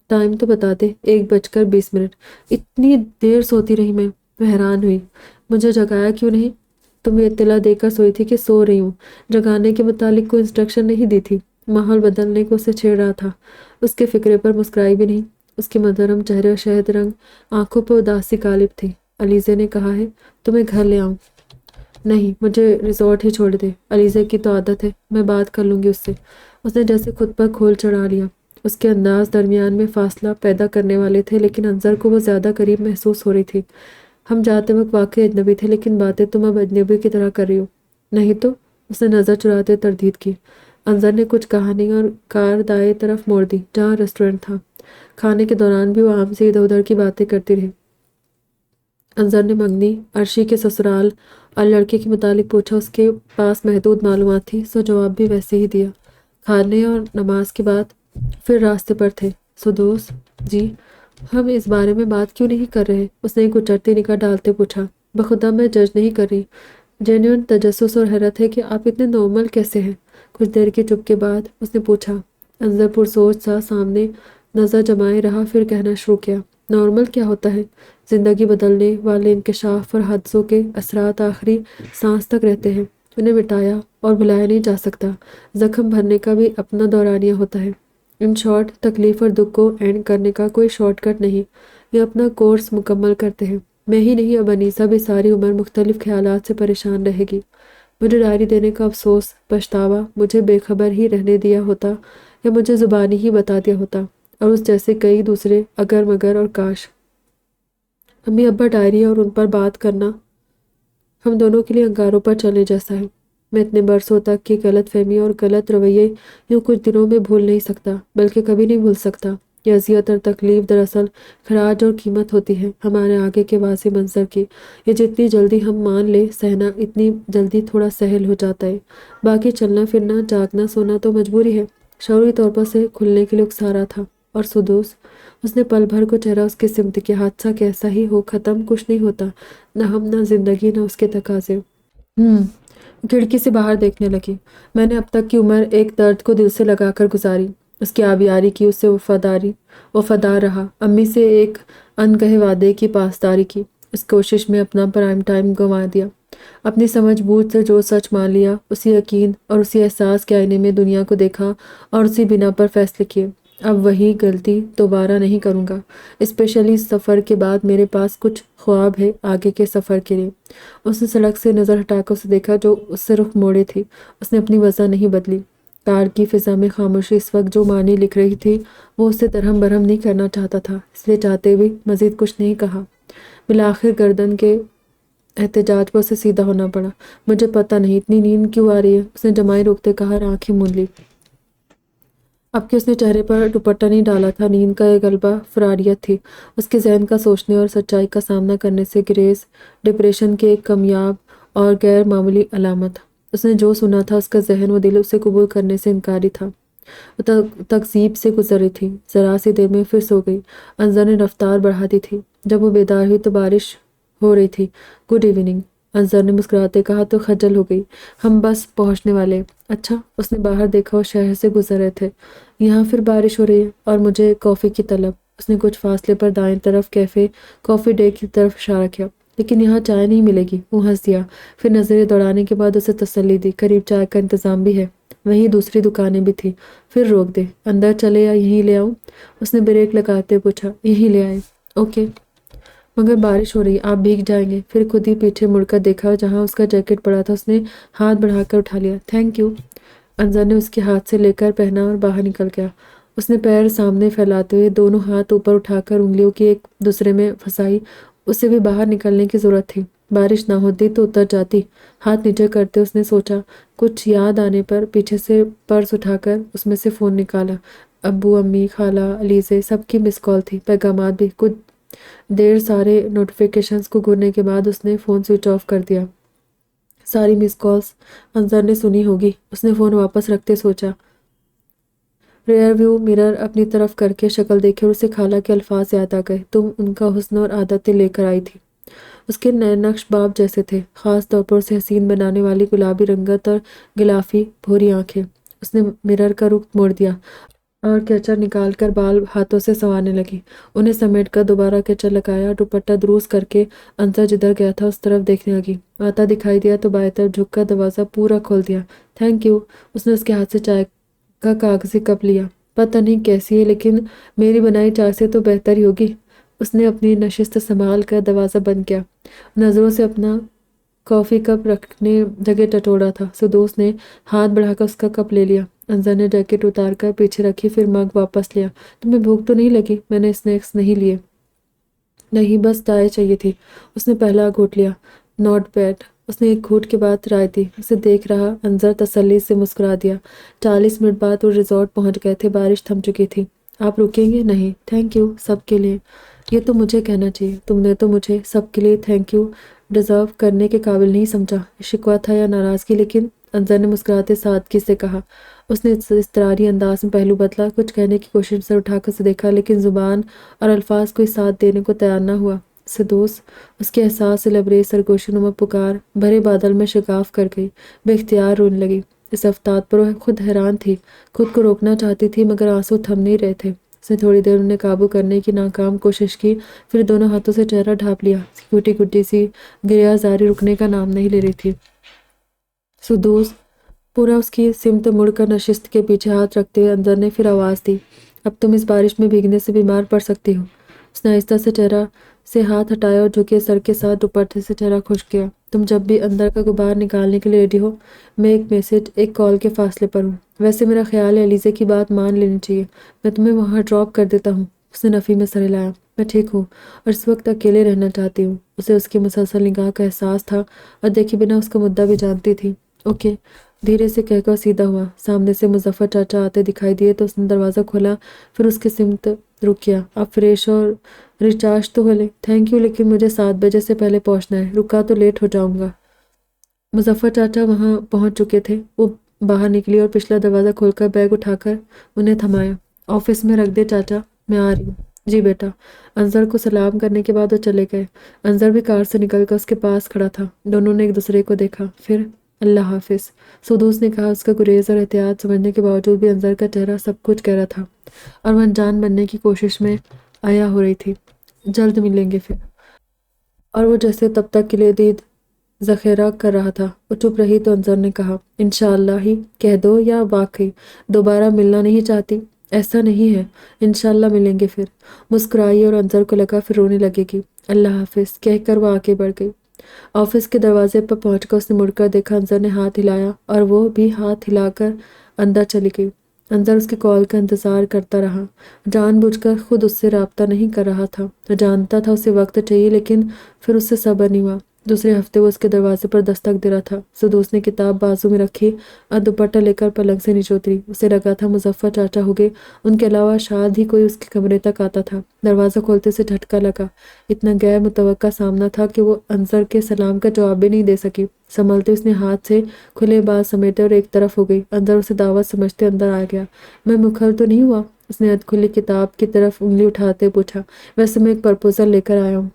ٹائم تو بتا دے۔ 1:20۔ اتنی دیر سوتی رہی میں حیران ہوئی۔ مجھے جگایا کیوں نہیں؟ تمہیں اطلاع دے کر سوئی تھی کہ سو رہی ہوں، جگانے کے متعلق کوئی انسٹرکشن نہیں دی تھی۔ ماحول بدلنے کو اسے چھیڑ رہا تھا۔ اس کے فکرے پر مسکرائی بھی نہیں۔ اس کے مدھرم چہرے اور شہد رنگ آنکھوں پہ اداسی غالب تھی۔ علیزے نے کہا ہے تمہیں گھر لے آؤں؟ نہیں، مجھے ریزورٹ ہی چھوڑ دے۔ علیزے کی تو عادت ہے، میں بات کر لوں گی اس سے۔ اس نے جیسے خود پر کھول چڑھا لیا۔ اس کے انداز درمیان میں فاصلہ پیدا کرنے والے تھے، لیکن انظر کو وہ زیادہ قریب محسوس ہو رہی تھی۔ ہم جاتے وقت واقعی اجنبی تھے، لیکن باتیں تم اب اجنبی کی طرح کر رہی ہو۔ نہیں تو؟ اس نے نظر چراتے تردید کی۔ انظر نے کچھ کہا نہیں اور کار دائیں طرف موڑ دی، جہاں ریسٹورنٹ تھا۔ کھانے کے دوران بھی وہ عام سے ادھر ادھر کی باتیں کرتی رہی۔ انظر نے منگنی، عرشی کے سسرال اور لڑکے کے متعلق پوچھا۔ اس کے پاس محدود معلومات تھی، سو جواب بھی ویسے ہی دیا۔ کھانے اور نماز کے بعد پھر راستے پر تھے۔ سدوس جی، ہم اس بارے میں بات کیوں نہیں کر رہے؟ اس نے ایک اچرتی نگاہ ڈالتے پوچھا۔ بخدا میں جج نہیں کر رہی، جینیون تجسس اور حیرت ہے کہ آپ اتنے نارمل کیسے ہیں۔ کچھ دیر کی چپ کے بعد اس نے پوچھا۔ انظر پرسوچ سا سامنے نظر جمائے رہا، پھر کہنا شروع کیا۔ نارمل کیا ہوتا ہے؟ زندگی بدلنے والے انکشاف اور حادثوں کے اثرات آخری سانس تک رہتے ہیں، انہیں مٹایا اور بھلایا نہیں جا سکتا۔ زخم بھرنے کا بھی اپنا دورانیہ ہوتا ہے۔ ان شارٹ، تکلیف اور دکھ کو اینڈ کرنے کا کوئی شارٹ کٹ نہیں، یہ اپنا کورس مکمل کرتے ہیں۔ میں ہی نہیں، اب انیسہ بھی ساری عمر مختلف خیالات سے پریشان رہے گی۔ مجھے ڈائری دینے کا افسوس، پچھتاوا، مجھے بے خبر ہی رہنے دیا ہوتا یا مجھے زبانی ہی بتا دیا ہوتا، اور اس جیسے کئی دوسرے اگر مگر اور کاش۔ امی ابا ڈائری اور ان پر بات کرنا ہم دونوں کے لیے انگاروں پر چلنے جیسا ہے۔ میں اتنے برسوں تک کی غلط فہمی اور غلط رویے یوں کچھ دنوں میں بھول نہیں سکتا، بلکہ کبھی نہیں بھول سکتا۔ یہ اذیت اور تکلیف دراصل خراج اور قیمت ہوتی ہے ہمارے آگے کے واضح منظر کی۔ یہ جتنی جلدی ہم مان لیں سہنا، اتنی جلدی تھوڑا سہل ہو جاتا ہے۔ باقی چلنا پھرنا، جاگنا سونا تو مجبوری ہے۔ شعوری طور پر اسے کھلنے کے لیے اکسا رہا تھا۔ اور سدوس، اس نے پل بھر کو چہرہ اس کے سمت کیا۔ حادثہ کیسا ہی ہو، ختم کچھ نہیں ہوتا، نہ ہم، نہ زندگی، نہ اس کے تقاضے۔ کھڑکی سے باہر دیکھنے لگی۔ میں نے اب تک کی عمر ایک درد کو دل سے لگا کر گزاری، اس کی آبیاری کی، اس سے وفادار رہا، امی سے ایک انکہے وعدے کی پاسداری کی، اس کوشش میں اپنا پرائم ٹائم گنوا دیا، اپنی سمجھ بوجھ سے جو سچ مان لیا، اسی یقین اور اسی احساس کے آئینے میں دنیا کو دیکھا اور اسی بنا پر فیصلے کیے۔ اب وہی غلطی دوبارہ نہیں کروں گا، اسپیشلی اس سفر کے بعد میرے پاس کچھ خواب ہے آگے کے سفر کے لیے۔ اس نے سڑک سے نظر ہٹا کر اسے دیکھا جو اس سے رخ موڑے تھی۔ اس نے اپنی وجہ نہیں بدلی۔ کار کی فضا میں خاموشی اس وقت جو معنی لکھ رہی تھی وہ اسے درہم برہم نہیں کرنا چاہتا تھا، اس لیے چاہتے ہوئے مزید کچھ نہیں کہا۔ بالآخر گردن کے احتجاج پر اسے سیدھا ہونا پڑا۔ مجھے پتہ نہیں اتنی نیند کیوں آ رہی ہے، اس نے جمائی روکتے کہا اور آنکھیں موند لی۔ اب کہ اس نے چہرے پر دوپٹہ نہیں ڈالا تھا، نیند کا یہ غلبہ فراریت تھی، اس کے ذہن کا سوچنے اور سچائی کا سامنا کرنے سے گریز، ڈپریشن کی ایک کمیاب اور غیر معمولی علامت۔ اس نے جو سنا تھا، اس کا ذہن و دل اسے قبول کرنے سے انکاری تھا۔ وہ تکذیب سے گزر رہی تھی، ذرا سی دیر میں پھر سو گئی۔ انظر نے رفتار بڑھا دی تھی۔ جب وہ بیدار ہوئی تو بارش ہو رہی تھی۔ گڈ ایوننگ، انظر نے مسکراتے کہا تو خجل ہو گئی۔ ہم بس پہنچنے والے۔ اچھا، اس نے باہر دیکھا اور شہر سے گزر رہے تھے۔ یہاں پھر بارش ہو رہی ہے اور مجھے کافی کی طلب۔ اس نے کچھ فاصلے پر دائیں طرف کیفے کافی ڈے کی طرف اشارہ کیا۔ لیکن یہاں چائے نہیں ملے گی، وہ ہنس دیا، پھر نظریں دوڑانے کے بعد اسے تسلی دی، قریب چائے کا انتظام بھی ہے، وہیں دوسری دکانیں بھی تھیں۔ پھر روک دے، اندر چلے یا یہیں لے آؤں؟ اس نے بریک لگاتے پوچھا۔ یہیں لے آئے۔ اوکے، مگر بارش ہو رہی، آپ بھیگ جائیں گے۔ پھر خود ہی پیچھے مڑ کر دیکھا جہاں اس کا جیکٹ پڑا تھا، اس نے ہاتھ بڑھا کر اٹھا لیا۔ تھینک یو، انظر نے اس کے ہاتھ سے لے کر پہنا اور باہر نکل گیا۔ اس نے پیر سامنے پھیلاتے ہوئے دونوں ہاتھ اوپر اٹھا کر انگلیوں کی ایک دوسرے میں پھنسائی۔ اسے بھی باہر نکلنے کی ضرورت تھی، بارش نہ ہوتی تو اتر جاتی۔ ہاتھ نیچے کرتے اس نے سوچا، کچھ یاد آنے پر پیچھے سے پرس اٹھا کر اس میں سے فون نکالا۔ ابو، امی، خالہ، علیزے، سب کی مس کال تھی، پیغامات بھی۔ کچھ دیر سارے نوٹیفیکیشنز کو گھورنے کے بعد اس نے فون سوئچ آف کر دیا۔ ساری مس کالز انظر نے سنی ہوگی، اس نے فون واپس رکھتے سوچا۔ ریئر ویو مرر اپنی طرف کر کے شکل دیکھے اور اسے خالہ کے الفاظ یاد آ گئے۔ تم ان کا حسن اور عادتیں لے کر آئی تھی۔ اس کے نئے نقش باب جیسے تھے، خاص طور پر اسے حسین بنانے والی گلابی رنگت اور غلافی بھوری آنکھیں۔ اس نے مرر کا رخ موڑ دیا اور کیچر نکال کر بال ہاتھوں سے سنوارنے لگی۔ انہیں سمیٹ کر دوبارہ کیچر لگایا، دوپٹہ دروست کر کے انظر جدھر گیا تھا اس طرف دیکھنے لگی۔ آتا دکھائی دیا تو بائیں طرف جھک کر دروازہ پورا کھول دیا۔ تھینک یو، اس نے اس کے ہاتھ سے چائے کا کاغذی کپ لیا۔ پتہ نہیں کیسی ہے لیکن میری بنائی چائے سے تو بہتر ہی ہوگی۔ اس نے اپنی نشست سنبھال کر دروازہ بند کیا، نظروں سے اپنا کافی کپ رکھنے جگہ ٹٹولا تھا۔ سدوس نے ہاتھ بڑھا کر اس کا کپ لے لیا۔ انظر نے جیکٹ اتار کر پیچھے رکھی، پھر مگ واپس لیا۔ تمہیں بھوک تو نہیں لگی؟ میں نے اسنیکس نہیں لیے۔ نہیں، بس چائے چاہیے تھی۔ اس نے پہلا گھونٹ لیا۔ ناٹ بیڈ، اس نے ایک گھونٹ کے بعد رائے دی۔ اسے دیکھ رہا انظر تسلی سے مسکرا دیا۔ 40 منٹ بعد وہ ریزورٹ پہنچ گئے تھے، بارش تھم چکی تھی۔ آپ رکیں گے؟ نہیں، تھینک یو سب کے لیے۔ یہ تو مجھے کہنا چاہیے، تم نے تو مجھے سب کے لیے تھینک یو ڈیزرو کرنے کے قابل نہیں سمجھا۔ شکوہ تھا یا ناراضگی؟ لیکن انظر نے مسکراتے سادگی سے کہا۔ اس نے اضطراری انداز میں پہلو بدلا، کچھ کہنے کی کوشش سے اٹھا کر اسے دیکھا، لیکن زبان اور الفاظ کوئی ساتھ دینے کو تیار نہ ہوا۔ سدوس، اس کے احساس سے لبریز سرگوشی نما پکار بھرے بادل میں شگاف کر گئی، بے اختیار رونے لگی۔ اس افتاد پر وہ خود حیران تھی، خود کو روکنا چاہتی تھی مگر آنسو تھم نہیں رہے تھے۔ اس نے تھوڑی دیر انہیں قابو کرنے کی ناکام کوشش کی، پھر دونوں ہاتھوں سے چہرہ ڈھانپ لیا۔ سیکورٹی گڈی سی گریہ زاری رکنے کا نام نہیں لے رہی تھی۔ سدوس پورا اس کی سمت مڑ کر نشست کے پیچھے ہاتھ رکھتے ہوئے انظر نے پھر آواز دی، اب تم اس بارش میں بھیگنے سے بیمار پڑ سکتی ہو۔ اس نے آہستہ سے چہرہ سے ہاتھ ہٹایا اور جھکے سر کے ساتھ دوپٹے سے چہرہ خشک کیا۔ تم جب بھی اندر کا غبار نکالنے کے لیے ریڈی ہو، میں ایک میسج، ایک کال کے فاصلے پر ہوں۔ ویسے میرا خیال ہے علیزے کی بات مان لینی چاہیے، میں تمہیں وہاں ڈراپ کر دیتا ہوں۔ اس نے نفی میں سر ہلایا۔ میں ٹھیک ہوں اور اس وقت اکیلے رہنا چاہتی ہوں۔ اسے اس کی مسلسل نگاہ کا احساس تھا اور دیکھے بنا اس کا مدعا بھی جانتی تھی۔ اوکے، دھیرے سے کہہ کر سیدھا ہوا۔ سامنے سے مظفر چاچا آتے دکھائی دیے تو اس نے دروازہ کھولا، پھر اس کے سمت رک گیا۔ آپ فریش اور ریچارج تو ہو لے؟ تھینک یو، لیکن مجھے 7 بجے سے پہلے پہنچنا ہے، رکا تو لیٹ ہو جاؤں گا۔ مظفر چاچا وہاں پہنچ چکے تھے۔ وہ باہر نکلی اور پچھلا دروازہ کھول کر بیگ اٹھا کر انہیں تھمایا۔ آفس میں رکھ دے چاچا، میں آ رہی ہوں۔ جی بیٹا۔ انظر کو سلام کرنے کے بعد وہ چلے گئے۔ انظر بھی کار سے نکل کر اس کے پاس کھڑا تھا۔ دونوں نے ایک دوسرے کو دیکھا، پھر اللہ حافظ سدوس نے کہا۔ اس کا گریز اور احتیاط سمجھنے کے باوجود بھی انظر کا چہرہ سب کچھ کہہ رہا تھا اور وہ انجان بننے کی کوشش میں عیا ہو رہی تھی۔ جلد ملیں گے پھر۔ اور وہ جیسے تب تک کے لیے دید ذخیرہ کر رہا تھا۔ وہ چپ رہی تو انظر نے کہا، انشاءاللہ ہی کہہ دو یا واقعی دوبارہ ملنا نہیں چاہتی؟ ایسا نہیں ہے، انشاءاللہ ملیں گے پھر۔ مسکرائی اور انظر کو لگا پھر رونے لگے گی۔ اللہ حافظ کہہ کر وہ آگے بڑھ گئی۔ آفس کے دروازے پر پہنچ کر اس نے مڑ کر دیکھا، انظر نے ہاتھ ہلایا اور وہ بھی ہاتھ ہلا کر اندر چلی گئی۔ انظر اس کی کال کا انتظار کرتا رہا، جان بوجھ کر خود اس سے رابطہ نہیں کر رہا تھا۔ وہ جانتا تھا اسے وقت چاہیے، لیکن پھر اس سے صبر نہیں ہوا۔ دوسرے ہفتے وہ اس کے دروازے پر دستک دے رہا تھا۔ سدوس نے کتاب بازو میں رکھی اور دوپٹہ لے کر پلنگ سے نیچے اتری۔ اسے لگا تھا مظفر چاچا ہوگے، ان کے علاوہ شاید ہی کوئی اس کے کمرے تک آتا تھا۔ دروازہ کھولتے سے جھٹکا لگا۔ اتنا غیر متوقع سامنا تھا کہ وہ انظر کے سلام کا جواب بھی نہیں دے سکی۔ سنبھلتے اس نے ہاتھ سے کھلے بال سمیٹے اور ایک طرف ہو گئی۔ انظر اسے دعوت سمجھتے اندر آ گیا۔ میں مکھر تو نہیں ہوا؟ اس نے ادھ کھلی کتاب کی طرف انگلی اٹھاتے پوچھا۔ ویسے میں ایک پرپوزل لے کر آیا ہوں۔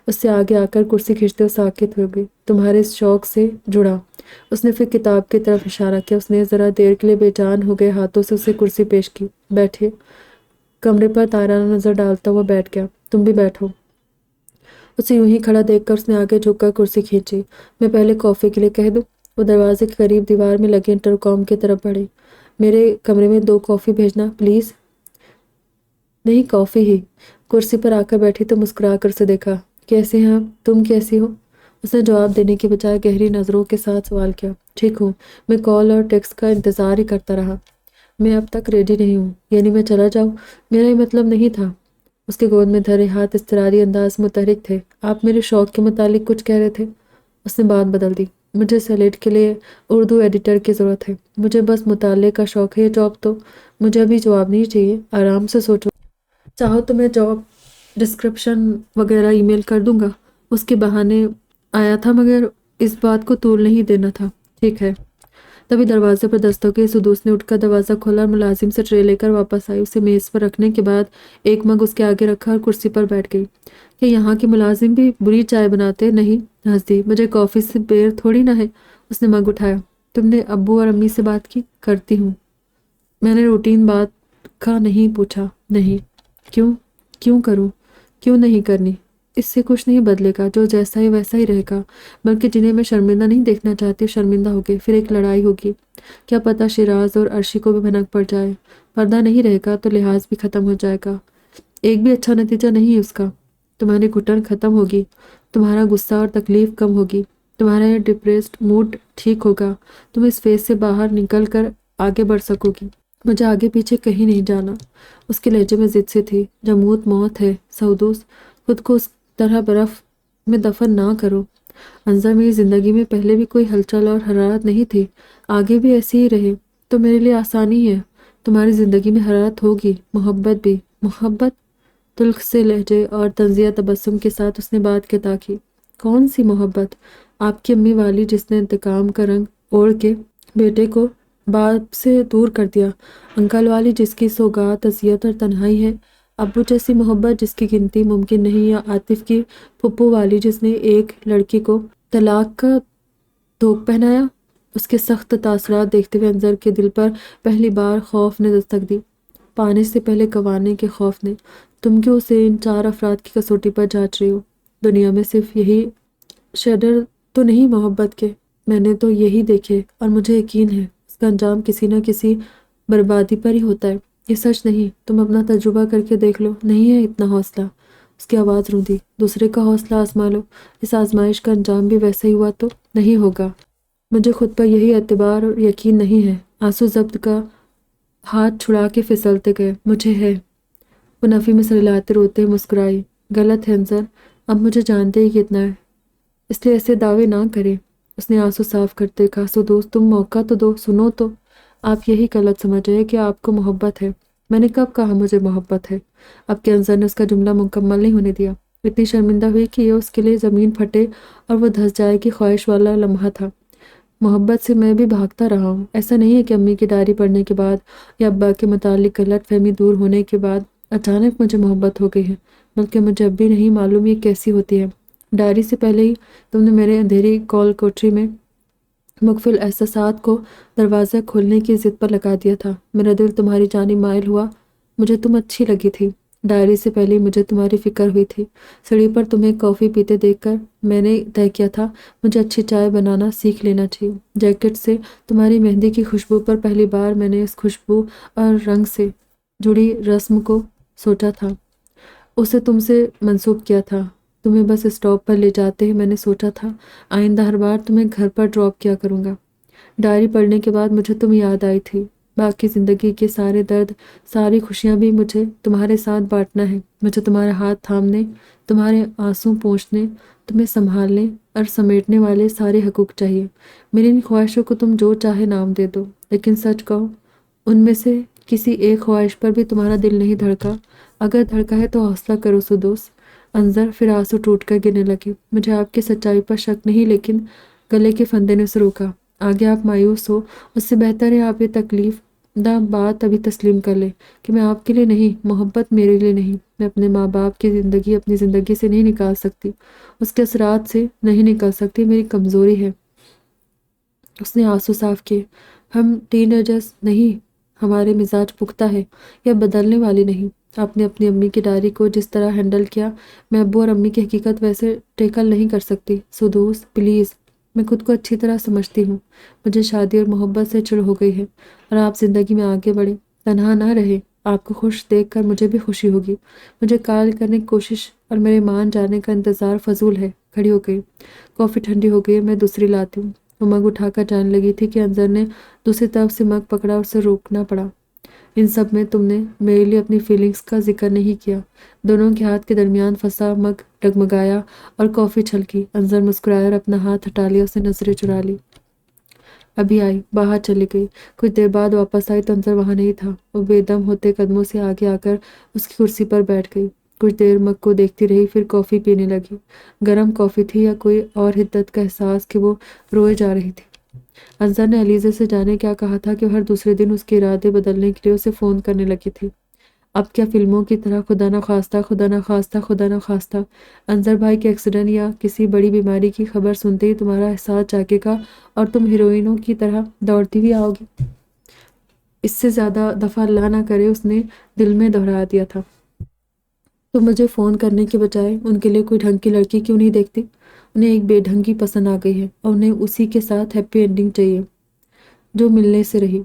اس سے آگے آ کر کرسی کھینچتے ہوئے ساکت ہو گئی۔ تمہارے اس شوق سے جڑا۔ اس نے پھر کتاب کی طرف اشارہ کیا۔ اس نے ذرا دیر کے لیے بے جان ہو گئے ہاتھوں سے اسے کرسی پیش کی۔ بیٹھے۔ کمرے پر تائرانہ نظر ڈالتا ہوا بیٹھ گیا۔ تم بھی بیٹھو۔ اسے یوں ہی کھڑا دیکھ کر اس نے آگے جھک کر کرسی کھینچی۔ میں پہلے کافی کے لیے کہہ دوں؟ وہ دروازے کے قریب دیوار میں لگے انٹرکام کی طرف بڑھے۔ میرے کمرے میں 2 کافی بھیجنا پلیز۔ نہیں، کافی ہی۔ کرسی پر آ کر بیٹھی تو مسکرا کر اسے دیکھا۔ کیسے ہیں آپ؟ تم کیسی ہو؟ اس نے جواب دینے کے بجائے گہری نظروں کے ساتھ سوال کیا۔ ٹھیک ہوں، میں کال اور ٹیکسٹ کا انتظار ہی کرتا رہا۔ میں اب تک ریڈی نہیں ہوں۔ یعنی میں چلا جاؤں؟ میرا یہ مطلب نہیں تھا۔ اس کے گود میں دھرے ہاتھ اضطراری انداز متحرک تھے۔ آپ میرے شوق کے متعلق کچھ کہہ رہے تھے؟ اس نے بات بدل دی۔ مجھے سیلیٹ کے لیے اردو ایڈیٹر کی ضرورت ہے۔ مجھے بس مطالعے کا شوق ہے۔ یہ جاب تو مجھے ابھی جواب نہیں چاہیے، آرام سے سوچو۔ چاہو تو میں جاب ڈسکرپشن وغیرہ ای میل کر دوں گا۔ اس کے بہانے آیا تھا، مگر اس بات کو طول نہیں دینا تھا۔ ٹھیک ہے۔ تبھی دروازے پر دستک ہوئی۔ سدوس نے اٹھ کر دروازہ کھولا اور ملازم سے ٹرے لے کر واپس آئی۔ اسے میز پر رکھنے کے بعد ایک مگ اس کے آگے رکھا اور کرسی پر بیٹھ گئی۔ کہ یہاں کے ملازم بھی بری چائے بناتے؟ نہیں، ہنس دی۔ مجھے کافی سے بیر تھوڑی نہ ہے۔ اس نے مگ اٹھایا۔ تم نے ابو اور امی سے بات کی؟ کرتی ہوں۔ میں نے روٹین بات کا نہیں پوچھا۔ نہیں۔ کیوں کروں؟ کیوں نہیں کرنی؟ اس سے کچھ نہیں بدلے گا، جو جیسا ہے ویسا ہی رہے گا۔ بلکہ جنہیں میں شرمندہ نہیں دیکھنا چاہتی شرمندہ ہوگی، پھر ایک لڑائی ہوگی۔ کیا پتہ شیراز اور عرشی کو بھی بھنک پڑ جائے۔ پردہ نہیں رہے گا تو لحاظ بھی ختم ہو جائے گا۔ ایک بھی اچھا نتیجہ نہیں اس کا۔ تمہاری گھٹن ختم ہوگی، تمہارا غصہ اور تکلیف کم ہوگی، تمہارا یہ ڈپریسڈ موڈ ٹھیک ہوگا، تم اس فیز سے باہر نکل کر آگے بڑھ سکو گی۔ مجھے آگے پیچھے کہیں نہیں جانا۔ اس کے لہجے میں ضد سی تھی۔ جمود موت ہے سدوس، خود کو اس طرح برف میں دفن نہ کرو۔ انظر، میری زندگی میں پہلے بھی کوئی ہلچل اور حرارت نہیں تھی، آگے بھی ایسی ہی رہے تو میرے لیے آسانی ہے۔ تمہاری زندگی میں حرارت ہوگی، محبت بھی۔ محبت؟ تلخ سے لہجے اور طنزیہ تبسم کے ساتھ اس نے بات کے تاکی۔ کون سی محبت؟ آپ کی امی والی جس نے انتقام کا رنگ اوڑھ کے بیٹے کو باپ سے دور کر دیا، انکل والی جس کی سوگات اذیت اور تنہائی ہے، ابو جیسی محبت جس کی گنتی ممکن نہیں، یا عاطف کی پھپھو والی جس نے ایک لڑکی کو طلاق کا دھوک پہنایا۔ اس کے سخت تاثرات دیکھتے ہوئے انظر کے دل پر پہلی بار خوف نے دستک دی۔ پانے سے پہلے گنوانے کے خوف نے تم کیوں اسے ان 4 افراد کی کسوٹی پر جانچ رہی ہو؟ دنیا میں صرف یہی شیڈر تو نہیں محبت کے، میں نے تو یہی دیکھے اور مجھے یقین ہے اس کا انجام کسی نہ کسی بربادی پر ہی ہوتا ہے۔ یہ سچ نہیں، تم اپنا تجربہ کر کے دیکھ لو، نہیں ہے اتنا حوصلہ۔ اس کی آواز روندی، دوسرے کا حوصلہ آزما لو، اس آزمائش کا انجام بھی ویسا ہی ہوا تو نہیں ہوگا۔ مجھے خود پر یہی اعتبار اور یقین نہیں ہے۔ آنسو ضبط کا ہاتھ چھڑا کے پھسلتے گئے۔ مجھے ہے۔ وہ نفی میں سللاتے روتے مسکرائی۔ غلط ہے انظر، اب مجھے جانتے ہی کتنا ہے، اس لیے ایسے دعوے نہ کریں۔ اس نے آنسو صاف کرتے کہا، سدوس تم موقع تو دو، سنو تو۔ آپ یہی غلط سمجھ رہے کہ آپ کو محبت ہے۔ میں نے کب کہا مجھے محبت ہے؟ اب کہ انظر نے اس کا جملہ مکمل نہیں ہونے دیا۔ اتنی شرمندہ ہوئی کہ یہ اس کے لیے زمین پھٹے اور وہ دھس جائے کی خواہش والا لمحہ تھا۔ محبت سے میں بھی بھاگتا رہا ہوں۔ ایسا نہیں ہے کہ امی کی ڈائری پڑھنے کے بعد یا ابا کے متعلق غلط فہمی دور ہونے کے بعد اچانک مجھے محبت ہو گئی ہے، بلکہ مجھے اب بھی نہیں معلوم یہ کیسی ہوتی ہے۔ ڈائری سے پہلے ہی تم نے میرے اندھیری کال کوٹری میں مغفل احساسات کو دروازہ کھولنے کی ضد پر لگا دیا تھا۔ میرا دل تمہاری جانب مائل ہوا، مجھے تم اچھی لگی تھی۔ ڈائری سے پہلے مجھے تمہاری فکر ہوئی تھی۔ سیڑھی پر تمہیں کافی پیتے دیکھ کر میں نے طے کیا تھا مجھے اچھی چائے بنانا سیکھ لینا چاہیے۔ جیکٹ سے تمہاری مہندی کی خوشبو پر پہلی بار میں نے اس خوشبو اور رنگ سے جڑی رسم کو سوچا تھا، اسے تم سے منسوب کیا تھا۔ تمہیں بس اسٹاپ پر لے جاتے ہی میں نے سوچا تھا آئندہ ہر بار تمہیں گھر پر ڈراپ کیا کروں گا۔ ڈائری پڑھنے کے بعد مجھے تم یاد آئی تھی۔ باقی زندگی کے سارے درد، ساری خوشیاں بھی مجھے تمہارے ساتھ بانٹنا ہے۔ مجھے تمہارا ہاتھ تھامنے، تمہارے آنسو پونچھنے، تمہیں سنبھالنے اور سمیٹنے والے سارے حقوق چاہیے۔ میری ان خواہشوں کو تم جو چاہے نام دے دو، لیکن سچ کہو ان میں سے کسی ایک خواہش پر بھی تمہارا دل نہیں دھڑکا؟ اگر دھڑکا ہے تو حوصلہ کرو سدوس۔ انظر پھر آنسو ٹوٹ کر گرنے لگے۔ مجھے آپ کی سچائی پر شک نہیں، لیکن گلے کے پھندے نے اسے روکا۔ آگے آپ مایوس ہو، اس سے بہتر ہے آپ یہ تکلیف دہ بات ابھی تسلیم کر لیں کہ میں آپ کے لیے نہیں، محبت میرے لیے نہیں۔ میں اپنے ماں باپ کی زندگی اپنی زندگی سے نہیں نکال سکتی، اس کے اثرات سے نہیں نکل سکتی، میری کمزوری ہے۔ اس نے آنسو صاف کیے۔ ہم ٹین ایجرز نہیں، ہمارے مزاج پختہ ہے یا بدلنے والے نہیں۔ آپ نے اپنی امی کی ڈائری کو جس طرح ہینڈل کیا، میں ابو اور امی کی حقیقت ویسے ٹیکل نہیں کر سکتی۔ سدوس پلیز، میں خود کو اچھی طرح سمجھتی ہوں۔ مجھے شادی اور محبت سے چڑ ہو گئی ہے اور آپ زندگی میں آگے بڑھیں، تنہا نہ رہے۔ آپ کو خوش دیکھ کر مجھے بھی خوشی ہوگی۔ مجھے کال کرنے کی کوشش اور میرے مان جانے کا انتظار فضول ہے۔ کھڑی ہو گئی۔ کافی ٹھنڈی ہو گئی ہے، میں دوسری لاتی ہوں۔ وہ مگ اٹھا کر جانے لگی تھی کہ انظر نے دوسری طرف سے مگ پکڑا اور اسے روکنا پڑا۔ ان سب میں تم نے میرے لیے اپنی فیلنگز کا ذکر نہیں کیا۔ دونوں کے ہاتھ کے درمیان پھنسا مگ ڈگمگایا اور کافی چھلکی۔ انظر مسکرایا اور اپنا ہاتھ ہٹا لیا، اسے نظریں چرا لی۔ ابھی آئی، باہر چلی گئی۔ کچھ دیر بعد واپس آئی تو انظر وہاں نہیں تھا۔ وہ بے دم ہوتے قدموں سے آگے آ کر اس کی کرسی پر بیٹھ گئی۔ کچھ دیر مگ کو دیکھتی رہی، پھر کافی پینے لگی۔ گرم کافی تھی یا کوئی اور حدت کا احساس کہ وہ روئے جا رہی تھی۔ انظر نے علیزہ سے جانے کیا کہا تھا کہ وہ ہر دوسرے دن اس کے ارادے بدلنے کے لیے اسے فون کرنے لگی تھی۔ اب کیا فلموں کی طرح خدا نخواستہ خدا نخواستہ خدا نخواستہ انظر بھائی کے ایکسیڈنٹ یا کسی بڑی بیماری کی خبر سنتے ہی تمہارا احساس جاگے گا اور تم ہیروئنوں کی طرح دوڑتی ہوئی آؤ گی؟ اس سے زیادہ دفعہ اللہ نہ کرے اس نے دل میں دہرا دیا تھا۔ تم مجھے فون کرنے کے بجائے ان کے لیے کوئی ڈھنگ کی لڑکی کیوں نہیں دیکھتی؟ انہیں ایک بے ڈھنگی پسند آ گئی ہے اور انہیں اسی کے ساتھ ہیپی اینڈنگ چاہیے جو ملنے سے رہی۔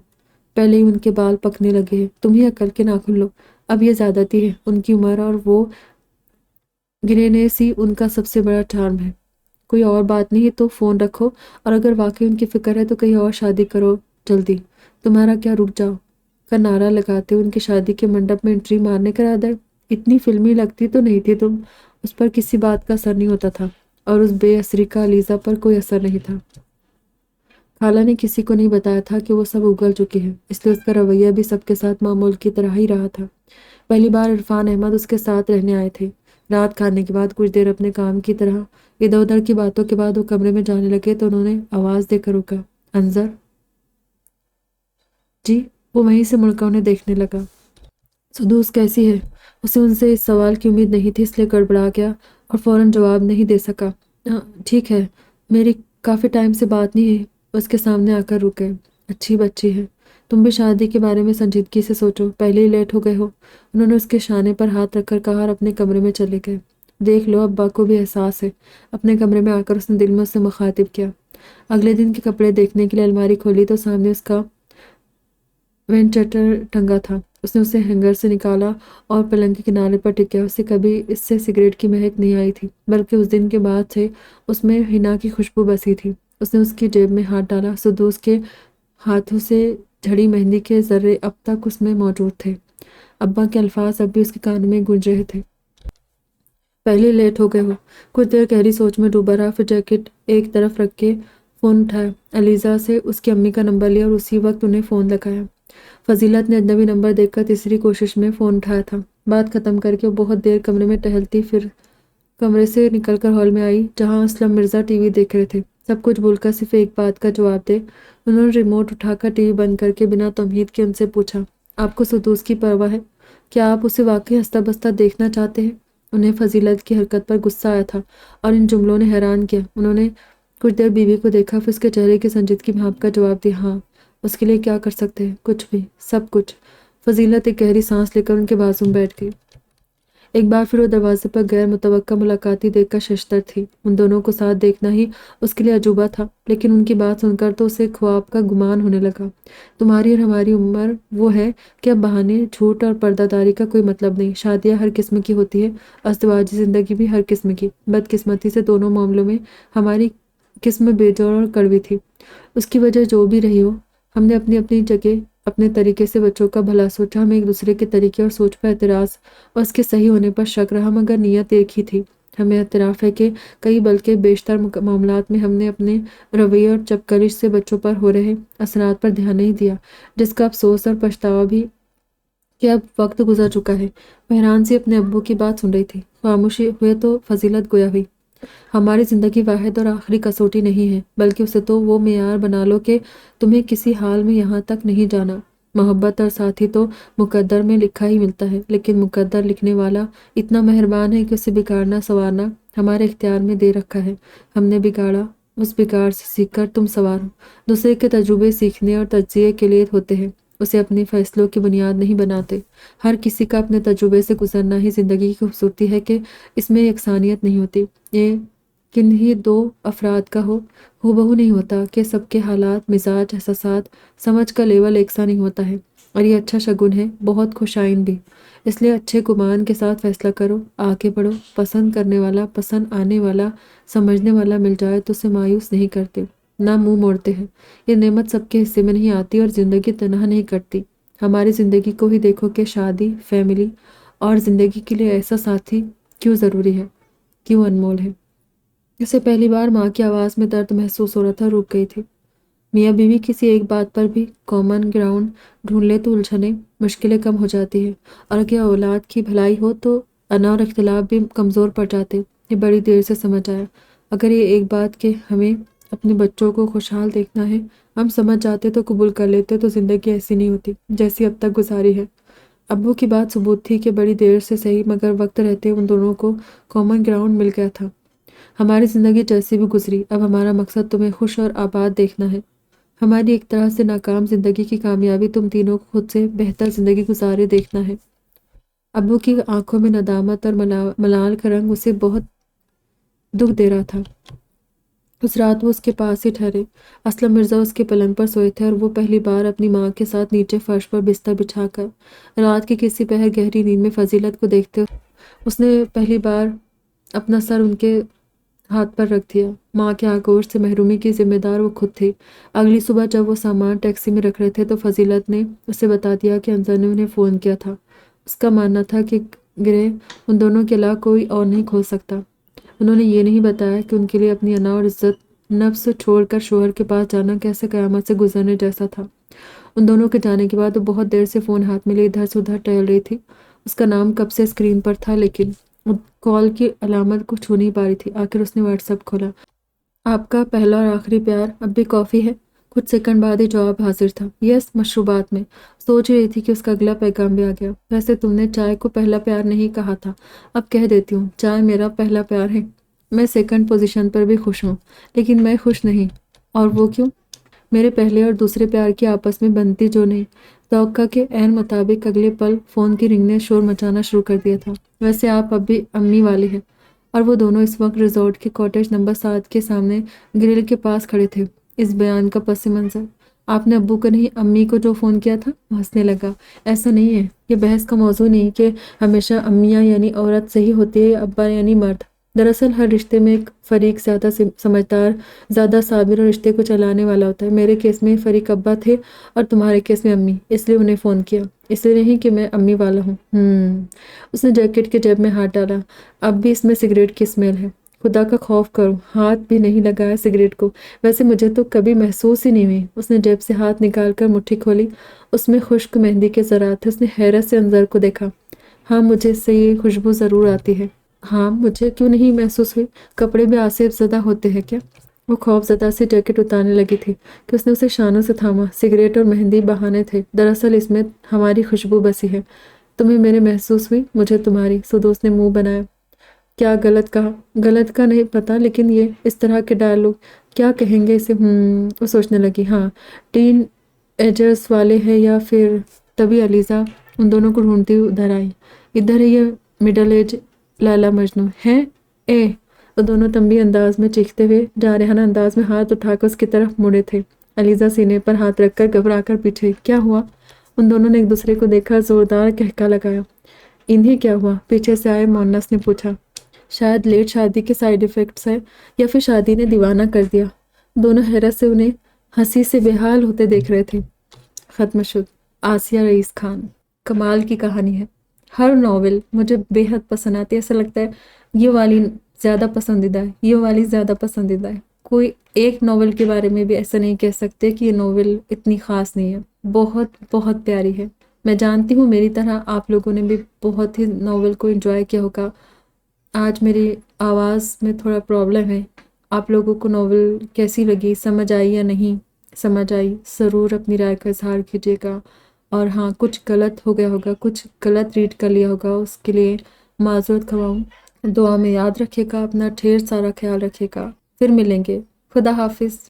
پہلے ہی ان کے بال پکنے لگے ہیں، تم ہی عقل کے ناخن لو۔ اب یہ زیادتی ہے، ان کی عمر اور وہ گرینیس ہی ان کا سب سے بڑا چارم ہے۔ کوئی اور بات نہیں تو فون رکھو، اور اگر واقعی ان کی فکر ہے تو کہیں اور شادی کرو جلدی۔ تمہارا کیا رک جاؤ کا نعرہ لگاتے ان کی شادی کے منڈپ میں انٹری مارنے کا ارادہ ہے؟ اتنی فلمی لگتی تو نہیں تھی تم۔ اس پر کسی بات کا اثر نہیں ہوتا تھا اور اس بے اثری کا علیزہ پر کوئی اثر نہیں تھا۔ خالہ نے کسی کو نہیں بتایا تھا کہ وہ سب اگل چکی ہے، اس لیے اس کا رویہ بھی سب کے ساتھ معمول کی طرح ہی رہا تھا۔ پہلی بار عرفان احمد اس کے ساتھ رہنے آئے تھے۔ رات کھانے کے بعد کچھ دیر اپنے کام کی طرح ادھر ادھر کی باتوں کے بعد وہ کمرے میں جانے لگے تو انہوں نے آواز دے کر روکا، انظر جی؟ وہ وہیں سے مڑ کر انہیں دیکھنے لگا۔ سدوس کیسی ہے؟ اسے ان سے اس سوال کی امید نہیں تھی، اس لیے گڑبڑا گیا اور فوراً جواب نہیں دے سکا۔ ٹھیک ہے، میری کافی ٹائم سے بات نہیں ہے۔ اس کے سامنے آ کر رک گئے۔ اچھی بچی ہے، تم بھی شادی کے بارے میں سنجیدگی سے سوچو، پہلے ہی لیٹ ہو گئے ہو۔ انہوں نے اس کے شانے پر ہاتھ رکھ کر کہا اور اپنے کمرے میں چلے گئے۔ دیکھ لو، ابا کو بھی احساس ہے۔ اپنے کمرے میں آ کر اس نے دل میں اسے مخاطب کیا۔ اگلے دن کے کپڑے دیکھنے کے لیے الماری کھولی تو سامنے اس کا وینچٹر ٹنگا تھا۔ اس نے اسے ہینگر سے نکالا اور پلنگ کے کنارے پر ٹکیا۔ اسے کبھی اس سے سگریٹ کی مہک نہیں آئی تھی، بلکہ اس دن کے بعد سے اس میں حنا کی خوشبو بسی تھی۔ اس نے اس کی جیب میں ہاتھ ڈالا۔ سدوس کے ہاتھوں سے جھڑی مہندی کے ذرے اب تک اس میں موجود تھے۔ ابا کے الفاظ اب بھی اس کے کان میں گونج رہے تھے۔ پہلے لیٹ ہو گئے ہو۔ کچھ دیر گہری سوچ میں ڈوبا رہا، پھر جیکٹ ایک طرف رکھ کے فون اٹھایا، علیزہ سے اس کی امی کا نمبر لیا اور اسی وقت انہیں فون لگایا۔ فضیلت نے اجنبی نمبر دیکھ کر تیسری کوشش میں فون اٹھایا تھا۔ بات ختم کر کے وہ بہت دیر کمرے میں ٹہلتی، پھر کمرے سے نکل کر ہال میں آئی جہاں اسلم مرزا ٹی وی دیکھ رہے تھے۔ سب کچھ بھول کر صرف ایک بات کا جواب دے، انہوں نے ریموٹ اٹھا کر ٹی وی بند کر کے بنا تمہید کے ان سے پوچھا، آپ کو سدوس کی پرواہ ہے؟ کیا آپ اسے واقعی ہنستا بستا دیکھنا چاہتے ہیں؟ انہیں فضیلت کی حرکت پر غصہ آیا تھا اور ان جملوں نے حیران کیا۔ انہوں نے کچھ دیر بیوی کو دیکھا، پھر اس کے چہرے کی سنجیدگی بھانپ کر جواب دیا، ہاں۔ اس کے لیے کیا کر سکتے ہیں؟ کچھ بھی، سب کچھ۔ فضیلت ایک گہری سانس لے کر ان کے بازو میں بیٹھ گئی۔ ایک بار پھر وہ دروازے پر غیر متوقع ملاقاتی دیکھ کر ششدر تھی۔ ان دونوں کو ساتھ دیکھنا ہی اس کے لیے عجوبہ تھا، لیکن ان کی بات سن کر تو اسے خواب کا گمان ہونے لگا۔ تمہاری اور ہماری عمر وہ ہے کہ اب بہانے، جھوٹ اور پردہ داری کا کوئی مطلب نہیں۔ شادیاں ہر قسم کی ہوتی ہے، ازدواجی زندگی بھی ہر قسم کی۔ بدقسمتی سے دونوں معاملوں میں ہماری قسم بے جوڑ اور کڑوی تھی۔ اس کی وجہ جو بھی رہی ہو، ہم نے اپنی اپنی جگہ اپنے طریقے سے بچوں کا بھلا سوچا۔ ہمیں ایک دوسرے کے طریقے اور سوچ پر اعتراض اور اس کے صحیح ہونے پر شک رہا، مگر نیت ایک ہی تھی۔ ہمیں اعتراف ہے کہ کئی بلکہ بیشتر معاملات میں ہم نے اپنے رویے اور چپکلش سے بچوں پر ہو رہے اثرات پر دھیان نہیں دیا، جس کا افسوس اور پچھتاوا بھی کہ اب وقت گزر چکا ہے۔ بحران سے اپنے ابو کی بات سن رہی تھی۔ خاموشی ہوئے تو فضیلت گویا ہوئی، ہماری زندگی واحد اور آخری کسوٹی نہیں ہے، بلکہ اسے تو وہ معیار بنا لو کہ تمہیں کسی حال میں یہاں تک نہیں جانا۔ محبت اور ساتھی تو مقدر میں لکھا ہی ملتا ہے، لیکن مقدر لکھنے والا اتنا مہربان ہے کہ اسے بگاڑنا سنوارنا ہمارے اختیار میں دے رکھا ہے۔ ہم نے بگاڑا، اس بگاڑ سے سیکھ کر تم سنوارو۔ دوسرے کے تجربے سیکھنے اور تجزیے کے لیے ہوتے ہیں، اسے اپنے فیصلوں کی بنیاد نہیں بناتے۔ ہر کسی کا اپنے تجربے سے گزرنا ہی زندگی کی خوبصورتی ہے کہ اس میں یکسانیت نہیں ہوتی۔ یہ کنہی دو افراد کا ہو بہو نہیں ہوتا کہ سب کے حالات، مزاج، احساسات، سمجھ کا لیول یکساں نہیں ہوتا ہے، اور یہ اچھا شگن ہے، بہت خوشائن بھی۔ اس لیے اچھے گمان کے ساتھ فیصلہ کرو، آگے بڑھو۔ پسند کرنے والا، پسند آنے والا، سمجھنے والا مل جائے تو اسے مایوس نہیں کرتے، نہ منہ موڑتے ہیں۔ یہ نعمت سب کے حصے میں نہیں آتی اور زندگی تنہا نہیں کٹتی۔ ہماری زندگی کو ہی دیکھو کہ شادی، فیملی اور زندگی کے لیے ایسا ساتھی کیوں ضروری ہے، کیوں انمول ہے۔ اسے پہلی بار ماں کی آواز میں درد محسوس ہو رہا تھا، رک گئی تھی۔ میاں بیوی کسی ایک بات پر بھی کامن گراؤنڈ ڈھونڈ لے تو الجھنیں، مشکلیں کم ہو جاتی ہیں، اور اگر اولاد کی بھلائی ہو تو انا اور اختلاف بھی کمزور پڑ جاتے۔ یہ بڑی دیر سے سمجھ آیا۔ اگر یہ ایک بات کہ ہمیں اپنے بچوں کو خوشحال دیکھنا ہے ہم سمجھ جاتے تو قبول کر لیتے تو زندگی ایسی نہیں ہوتی جیسی اب تک گزاری ہے۔ ابو کی بات ثبوت تھی کہ بڑی دیر سے صحیح مگر وقت رہتے ان دونوں کو کامن گراؤنڈ مل گیا تھا۔ ہماری زندگی جیسی بھی گزری، اب ہمارا مقصد تمہیں خوش اور آباد دیکھنا ہے۔ ہماری ایک طرح سے ناکام زندگی کی کامیابی تم تینوں کو خود سے بہتر زندگی گزارے دیکھنا ہے۔ ابو کی آنکھوں میں ندامت اور ملال کا رنگ اسے بہت دکھ دے رہا تھا۔ اس رات وہ اس کے پاس ہی ٹھہرے۔ اسلم مرزا اس کے پلنگ پر سوئے تھے اور وہ پہلی بار اپنی ماں کے ساتھ نیچے فرش پر بستر بچھا کر رات کی کسی پہر گہری نیند میں فضیلت کو دیکھتے اس نے پہلی بار اپنا سر ان کے ہاتھ پر رکھ دیا۔ ماں کے آغوش سے محرومی کی ذمہ دار وہ خود تھی۔ اگلی صبح جب وہ سامان ٹیکسی میں رکھ رہے تھے تو فضیلت نے اسے بتا دیا کہ انظر نے انہیں فون کیا تھا۔ اس کا ماننا تھا کہ گرہ ان دونوں کے علاوہ کوئی اور نہیں کھول سکتا۔ انہوں نے یہ نہیں بتایا کہ ان کے لیے اپنی انا اور عزت نفس چھوڑ کر شوہر کے پاس جانا کیسے قیامت سے گزرنے جیسا تھا۔ ان دونوں کے جانے کے بعد وہ بہت دیر سے فون ہاتھ میں لے ادھر سے ادھر ٹہل رہی تھی۔ اس کا نام کب سے اسکرین پر تھا لیکن کال کی علامت کو چھو نہیں پا رہی تھی۔ آخر اس نے واٹس ایپ کھولا۔ آپ کا پہلا اور آخری پیار اب بھی کافی ہے؟ کچھ سیکنڈ بعد ہی جواب حاضر تھا، یس، مشروبات میں۔ سوچ رہی تھی کہ اس کا اگلا پیغام بھی آ گیا۔ ویسے تم نے چائے کو پہلا پیار نہیں کہا تھا، اب کہہ دیتی ہوں، چائے میرا پہلا پیار ہے۔ میں سیکنڈ پوزیشن پر بھی خوش ہوں، لیکن میں خوش نہیں۔ اور وہ کیوں؟ میرے پہلے اور دوسرے پیار کی آپس میں بنتی جو نہیں، توقع کے عین مطابق اگلے پل فون کی رنگ نے شور مچانا شروع کر دیا تھا۔ ویسے آپ اب بھی امی والے ہیں۔ اور وہ دونوں اس وقت ریزورٹ کے کاٹیج نمبر 7 کے سامنے گرل کے پاس کھڑے تھے۔ اس بیان کا پس منظر، آپ نے ابو کو نہیں امی کو جو فون کیا تھا؟ وہ ہنسنے لگا۔ ایسا نہیں ہے، یہ بحث کا موضوع نہیں کہ ہمیشہ امیاں یعنی عورت صحیح ہوتی ہے یا ابا یعنی مرد۔ دراصل ہر رشتے میں ایک فریق زیادہ سمجھدار، زیادہ صابر اور رشتے کو چلانے والا ہوتا ہے۔ میرے کیس میں فریق ابا تھے اور تمہارے کیس میں امی، اس لیے انہیں فون کیا، اس لیے نہیں کہ میں امی والا ہوں۔ اس نے جیکٹ کے جیب میں ہاتھ ڈالا۔ اب بھی اس میں سگریٹ کی اسمیل ہے۔ خدا کا خوف کرو، ہاتھ بھی نہیں لگایا سگریٹ کو۔ ویسے مجھے تو کبھی محسوس ہی نہیں ہوئی۔ اس نے جیب سے ہاتھ نکال کر مٹھی کھولی، اس میں خشک مہندی کے ذرات تھے۔ اس نے حیرت سے انظر کو دیکھا۔ ہاں مجھے اس سے یہ خوشبو ضرور آتی ہے۔ ہاں مجھے کیوں نہیں محسوس ہوئی؟ کپڑے بھی آصف زدہ ہوتے ہیں کیا؟ وہ خوف زدہ سے جیکٹ اتارنے لگی تھی کہ اس نے اسے شانوں سے تھاما۔ سگریٹ اور مہندی بہانے تھے، دراصل اس میں ہماری خوشبو بسی ہے۔ تمہیں میرے محسوس ہوئی، مجھے تمہاری۔ سدوس نے منہ بنایا۔ کیا غلط کہا؟ غلط کا نہیں پتا، لیکن یہ اس طرح کے ڈائلاگ کیا کہیں گے اسے؟ وہ سوچنے لگی۔ ہاں ٹین ایجرز والے ہیں یا پھر… تبھی علیزہ ان دونوں کو ڈھونڈتی ادھر آئی۔ ادھر ہے یہ مڈل ایج لیلا مجنوں ہے اے؟ وہ دونوں تنبیہ انداز میں چیختے ہوئے جارحانہ انداز میں ہاتھ اٹھا کر اس کی طرف مڑے تھے۔ علیزہ سینے پر ہاتھ رکھ کر گھبرا کر پیچھے۔ کیا ہوا؟ ان دونوں نے ایک دوسرے کو دیکھا، زوردار قہقہ لگایا۔ انہیں کیا ہوا؟ پیچھے سے آئے مونس نے پوچھا۔ شاید لیٹ شادی کے سائیڈ ایفیکٹس ہیں یا پھر شادی نے دیوانہ کر دیا۔ دونوں حیرت سے انہیں ہنسی سے بے حال ہوتے دیکھ رہے تھے۔ ختم شد۔ آسیہ رئیس خان۔ کمال کی کہانی ہے۔ ہر ناول مجھے بے حد پسند آتی ہے۔ ایسا لگتا ہے یہ والی زیادہ پسندیدہ ہے، یہ والی زیادہ پسندیدہ ہے۔ کوئی ایک ناول کے بارے میں بھی ایسا نہیں کہہ سکتے کہ یہ ناول اتنی خاص نہیں ہے۔ بہت بہت پیاری ہے۔ میں جانتی ہوں میری طرح آپ لوگوں نے بھی بہت ہی ناول کو انجوائے کیا ہوگا۔ آج میری آواز میں تھوڑا پرابلم ہے۔ آپ لوگوں کو ناول کیسی لگی، سمجھ آئی یا نہیں سمجھ آئی، ضرور اپنی رائے کا اظہار کیجیے گا۔ اور ہاں کچھ غلط ہو گیا ہوگا، کچھ غلط ریڈ کر لیا ہوگا، اس کے لیے معذرت خواہوں۔ دعا میں یاد رکھے گا، اپنا ڈھیر سارا خیال رکھے گا۔ پھر ملیں گے۔ خدا حافظ۔